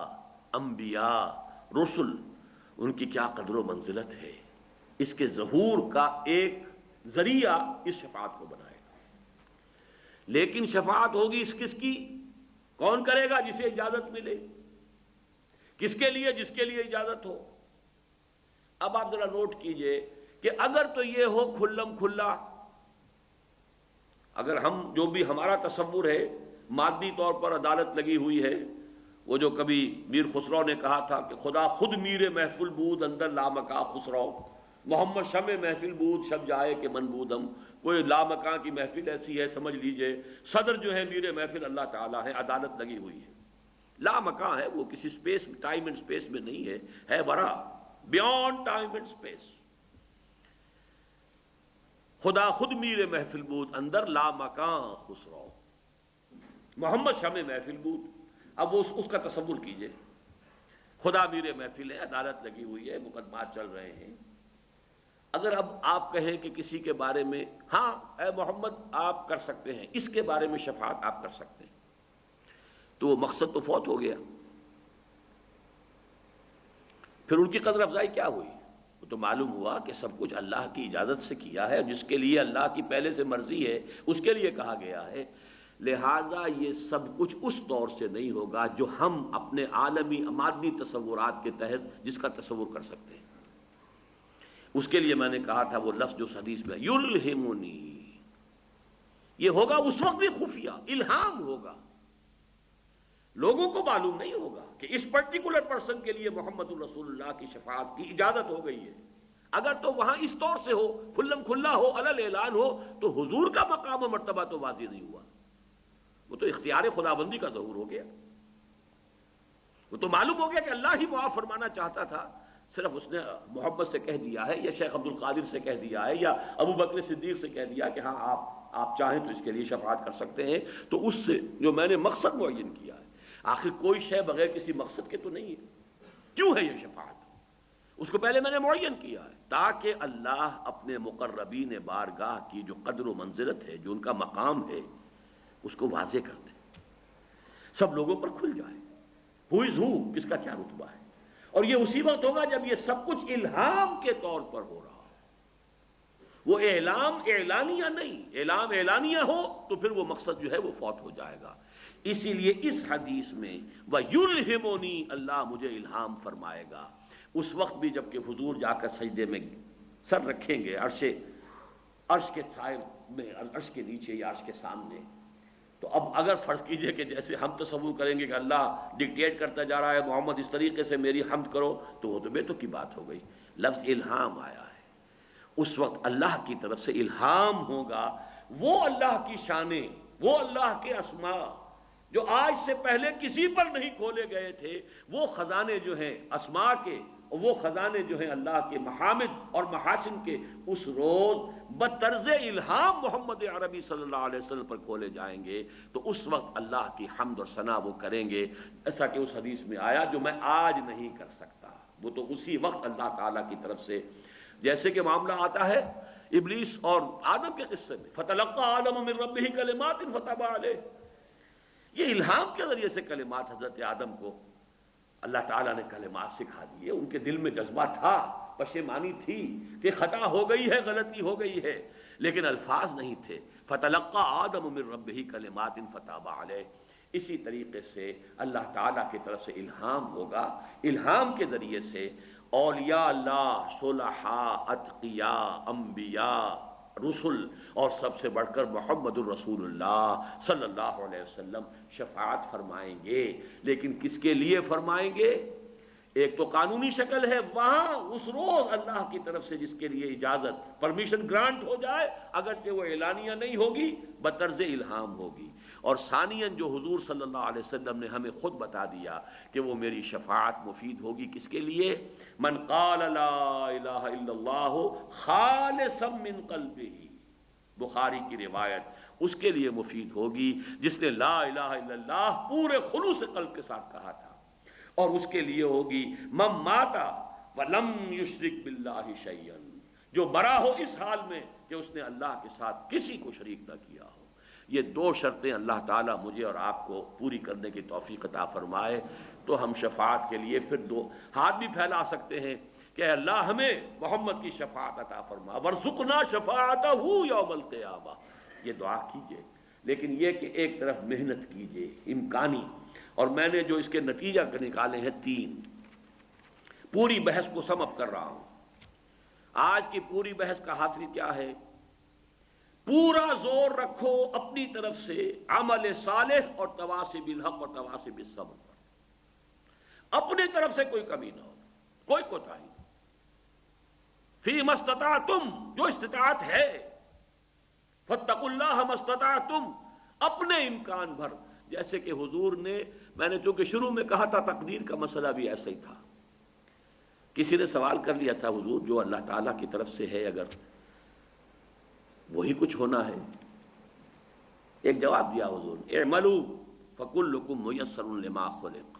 انبیاء، رسل، ان کی کیا قدر و منزلت ہے، اس کے ظہور کا ایک ذریعہ اس شفاعت کو بنائے گا۔ لیکن شفاعت ہوگی اس کس کی، کون کرے گا، جسے اجازت ملے، کس کے لیے، جس کے لیے اجازت ہو۔ اب آپ ذرا نوٹ کیجئے کہ اگر تو یہ ہو کھلم کھلا، اگر ہم جو بھی ہمارا تصور ہے مادی طور پر عدالت لگی ہوئی ہے، وہ جو کبھی میر خسرو نے کہا تھا کہ خدا خود میر محفل بود اندر لامکا خسرو، محمد شمع محفل بود شب جائے کہ من بودم، کوئی لامکاں کی محفل ایسی ہے، سمجھ لیجئے صدر جو ہے میر محفل اللہ تعالیٰ ہے، عدالت لگی ہوئی ہے، لامکاں ہے، وہ کسی سپیس، ٹائم اینڈ سپیس میں نہیں ہے ورا، بیونڈ ٹائم اینڈ سپیس۔ خدا خود میر محفل بود اندر لامکاں خسرو، محمد شمع محفل بود۔ اب اس کا تصور کیجئے، خدا میر محفل ہے، عدالت لگی ہوئی ہے، مقدمات چل رہے ہیں، اگر اب آپ کہیں کہ کسی کے بارے میں ہاں اے محمد آپ کر سکتے ہیں، اس کے بارے میں شفاعت آپ کر سکتے ہیں، تو وہ مقصد تو فوت ہو گیا، پھر ان کی قدر افزائی کیا ہوئی؟ وہ تو معلوم ہوا کہ سب کچھ اللہ کی اجازت سے کیا ہے، جس کے لیے اللہ کی پہلے سے مرضی ہے اس کے لیے کہا گیا ہے، لہذا یہ سب کچھ اس طور سے نہیں ہوگا جو ہم اپنے عالمی مادی تصورات کے تحت جس کا تصور کر سکتے ہیں۔ اس کے لیے میں نے کہا تھا وہ لفظ جو حدیث میں یلہمنی، یہ ہوگا اس وقت بھی خفیہ، الہام ہوگا، لوگوں کو معلوم نہیں ہوگا کہ اس پرٹیکولر پرسن کے لیے محمد الرسول اللہ کی شفاعت کی اجازت ہو گئی ہے۔ اگر تو وہاں اس طور سے ہو، کھلم کھلا ہو، علل اعلان ہو، تو حضور کا مقام و مرتبہ تو واضح نہیں ہوا، وہ تو اختیار خداوندی کا ظہور ہو گیا، وہ تو معلوم ہو گیا کہ اللہ ہی معاف فرمانا چاہتا تھا، صرف اس نے محبت سے کہہ دیا ہے، یا شیخ عبد القادر سے کہہ دیا ہے، یا ابو بکر صدیق سے کہہ دیا کہ ہاں آپ چاہیں تو اس کے لیے شفاعت کر سکتے ہیں، تو اس سے جو میں نے مقصد معین کیا ہے، آخر کوئی شے بغیر کسی مقصد کے تو نہیں ہے، کیوں ہے یہ شفاعت؟ اس کو پہلے میں نے معین کیا ہے تاکہ اللہ اپنے مقربین بارگاہ کی جو قدر و منزلت ہے، جو ان کا مقام ہے، اس کو واضح کر دے، سب لوگوں پر کھل جائے، ہو از ہو، کس کا کیا رتبہ ہے۔ اور یہ اسی وقت ہوگا جب یہ سب کچھ الہام کے طور پر ہو رہا ہو، وہ اعلام اعلانیہ نہیں، اعلام اعلانیہ ہو تو پھر وہ مقصد جو ہے وہ فوت ہو جائے گا۔ اسی لیے اس حدیث میں وَيُلْهِمُنِي، اللہ مجھے الہام فرمائے گا، اس وقت بھی جب کہ حضور جا کر سجدے میں سر رکھیں گے عرش کے سائے میں، عرش کے نیچے یا عرش کے سامنے، تو اب اگر فرض کیجئے کہ جیسے ہم تصور کریں گے کہ اللہ ڈکٹیٹ کرتا جا رہا ہے محمد اس طریقے سے میری حمد کرو، تو وہ تو بے تو کی بات ہو گئی۔ لفظ الہام آیا ہے، اس وقت اللہ کی طرف سے الہام ہوگا، وہ اللہ کی شانیں، وہ اللہ کے اسماء جو آج سے پہلے کسی پر نہیں کھولے گئے تھے، وہ خزانے جو ہیں اسماء کے، اور وہ خزانے جو ہیں اللہ کے محامد اور محاسن کے، اس روز بطرز الہام محمد عربی صلی اللہ علیہ وسلم پر کھولے جائیں گے، تو اس وقت اللہ کی حمد اور ثنا وہ کریں گے، ایسا کہ اس حدیث میں آیا جو میں آج نہیں کر سکتا، وہ تو اسی وقت اللہ تعالیٰ کی طرف سے، جیسے کہ معاملہ آتا ہے ابلیس اور آدم کے قصے میں، فَتَلَقَّىٰ آدَمُ مِن رَبِّهِ كَلِمَاتٍ فَتَابَ عَلَيْهِ، یہ الہام کے ذریعے سے کلمات حضرت آدم کو اللہ تعالیٰ نے کلمات سکھا دیے، ان کے دل میں جذبہ تھا، پشیمانی تھی کہ خطا ہو گئی ہے، غلطی ہو گئی ہے، لیکن الفاظ نہیں تھے۔ فَتَلَقَّىٰ آدَمُ مِن رَبِّهِ كَلِمَاتٍ فَتَابَ عَلَيْهِ، اسی طریقے سے اللہ تعالیٰ کی طرف سے الہام ہوگا، الہام کے ذریعے سے اولیاء اللہ، صلحاء، اتقیاء، انبیاء، رسل، اور سب سے بڑھ کر محمد الرسول اللہ صلی اللہ علیہ وسلم شفاعت فرمائیں گے، لیکن کس کے لیے فرمائیں گے؟ ایک تو قانونی شکل ہے، وہاں اس روز اللہ کی طرف سے جس کے لیے اجازت، پرمیشن گرانٹ ہو جائے، اگرچہ وہ اعلانیہ نہیں ہوگی، بطرز الہام ہوگی، اور ثانیاً جو حضور صلی اللہ علیہ وسلم نے ہمیں خود بتا دیا کہ وہ میری شفاعت مفید ہوگی کس کے لیے؟ من قال لا الہ الا اللہ خالصا من قلبہ، بخاری کی روایت، اس کے لیے مفید ہوگی جس نے لا الہ الا اللہ پورے خلوص قلب کے ساتھ کہا تھا، اور اس کے لیے ہوگی من مات ولم یشرک باللہ شیئا، جو مرا ہو اس حال میں کہ اس نے اللہ کے ساتھ کسی کو شریک نہ کیا ہو۔ یہ دو شرطیں اللہ تعالیٰ مجھے اور آپ کو پوری کرنے کی توفیق عطا فرمائے، تو ہم شفاعت کے لیے پھر دو ہاتھ بھی پھیلا سکتے ہیں کہ اے اللہ ہمیں محمد کی شفاعت عطا فرما، وارزقنا شفاعتہ یوم القیامہ، یہ دعا کیجئے، لیکن یہ کہ ایک طرف محنت کیجئے امکانی، اور میں نے جو اس کے نتیجہ نکالے ہیں 3، پوری بحث کو سم اپ کر رہا ہوں۔ آج کی پوری بحث کا حاصل کیا ہے؟ پورا زور رکھو اپنی طرف سے عمل صالح اور تواصی بالحق اور تواصی بالصبر پر، اپنی طرف سے کوئی کمی نہ ہو، کوئی کوتاہی نہیں، فیما استطعتم، جو استطاعت ہے، فاتقوا اللہ ما استطعتم، اپنے امکان بھر، جیسے کہ حضور نے، میں نے چونکہ شروع میں کہا تھا تقدیر کا مسئلہ بھی ایسا ہی تھا، کسی نے سوال کر لیا تھا حضور جو اللہ تعالیٰ کی طرف سے ہے اگر وہی کچھ ہونا ہے، ایک جواب دیا حضور نے، اعملوا فکلکم میسر لما خلق،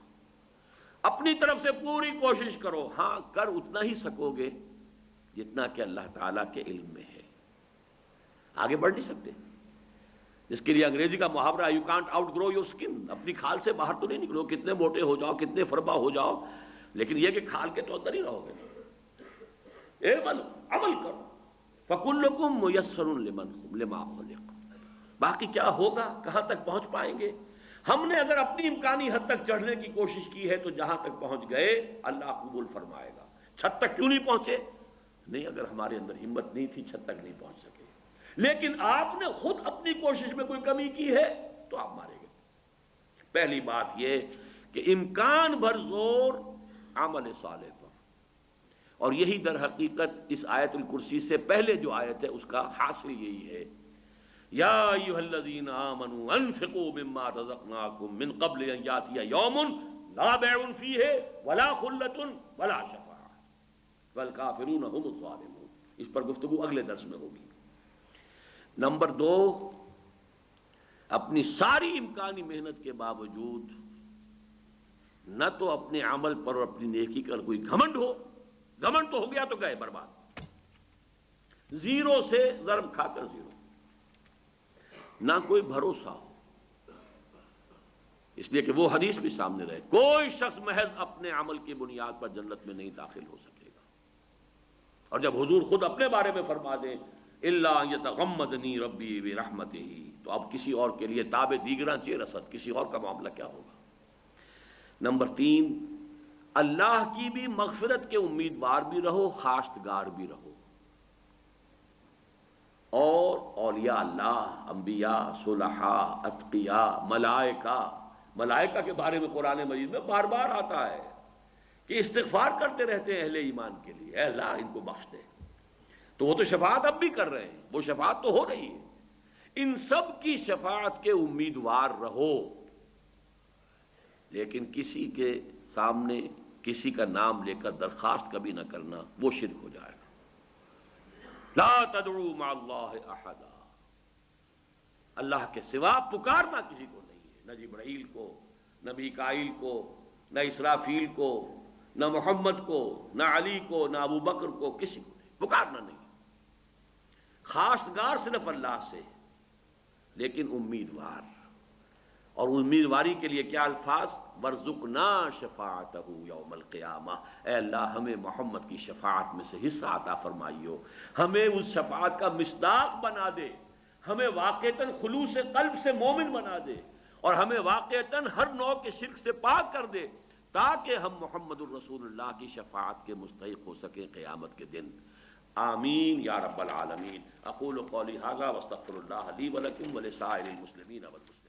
اپنی طرف سے پوری کوشش کرو، ہاں کر اتنا ہی سکو گے جتنا کہ اللہ تعالیٰ کے علم میں ہے، آگے بڑھ نہیں سکتے، جس کے لیے انگریزی کا محاورہ you can't outgrow your skin, اپنی کھال سے باہر تو نہیں نکلو، کتنے موٹے ہو جاؤ، کتنے فربا ہو جاؤ، لیکن یہ کہ کھال کے تو اندر ہی رہو گے، عمل کرو، فَكُلُّكُمْ مُيَسَّرٌ لِمَا خُلِقَ، باقی کیا ہوگا، کہاں تک پہنچ پائیں گے؟ ہم نے اگر اپنی امکانی حد تک چڑھنے کی کوشش کی ہے تو جہاں تک پہنچ گئے اللہ قبول فرمائے گا، چھت تک کیوں نہیں پہنچے؟ نہیں، اگر ہمارے اندر ہمت نہیں تھی چھت تک نہیں پہنچ سکے، لیکن آپ نے خود اپنی کوشش میں کوئی کمی کی ہے تو آپ مارے گئے۔ پہلی بات یہ کہ امکان بھر زور عمل صالح پر، اور یہی در حقیقت اس آیت الکرسی سے پہلے جو آیت ہے اس کا حاصل یہی ہے، یا ایھا الذین آمنوا انفقوا مما رزقناکم من قبل ان یاتی یوم لا بیع فیہ ولا خلۃ ولا شفاعۃ والکافرون هم الظالمون، اس پر گفتگو اگلے درس میں ہوگی۔ نمبر 2، اپنی ساری امکانی محنت کے باوجود نہ تو اپنے عمل پر اور اپنی نیکی کا کوئی گھمنڈ ہو، گھمنڈ تو ہو گیا تو گئے برباد، زیرو سے ضرب کھا کر زیرو، نہ کوئی بھروسہ ہو، اس لیے کہ وہ حدیث بھی سامنے رہے، کوئی شخص محض اپنے عمل کی بنیاد پر جنت میں نہیں داخل ہو سکے گا۔ اور جب حضور خود اپنے بارے میں فرما دیں الا یتغمدنی ربی برحمتہ، تو اب کسی اور کے لیے تاب دیگراں چہ رسد، کسی اور کا معاملہ کیا ہوگا۔ نمبر 3، اللہ کی بھی مغفرت کے امیدوار بھی رہو، خواستگار بھی رہو، اور اولیاء اللہ، انبیاء، صلحاء، اتقیاء، ملائکہ کے بارے میں قرآن مجید میں بار بار آتا ہے کہ استغفار کرتے رہتے ہیں اہل ایمان کے لیے، اے اللہ ان کو بخش دے، تو وہ تو شفاعت اب بھی کر رہے ہیں، وہ شفاعت تو ہو رہی ہے، ان سب کی شفاعت کے امیدوار رہو، لیکن کسی کے سامنے کسی کا نام لے کر درخواست کبھی نہ کرنا، وہ شرک ہو جائے گا۔ لا تدعوا مع اللہ احدا، اللہ کے سوا پکارنا کسی کو نہیں ہے، نہ جبرائیل کو، نہ میکائیل کو، نہ اسرافیل کو، نہ محمد کو، نہ علی کو، نہ ابو بکر کو، کسی کو نہیں، پکارنا نہیں۔ خواستگار صرف اللہ سے، لیکن امیدوار، اور امیدواری کے لیے کیا الفاظ، وارزقنا شفاعتہ یوم القیامہ، اے اللہ ہمیں محمد کی شفاعت میں سے حصہ عطا فرمائیو، ہمیں اس شفاعت کا مصداق بنا دے، ہمیں واقعتاً خلوص قلب سے مومن بنا دے، اور ہمیں واقعتاً ہر نوع کے شرک سے پاک کر دے، تاکہ ہم محمد الرسول اللہ کی شفاعت کے مستحق ہو سکیں قیامت کے دن۔ آمین یا رب العالمین۔ اقول قولی ھذا واستغفر اللہ لی ولکم ولسائر المسلمین والمسلمات۔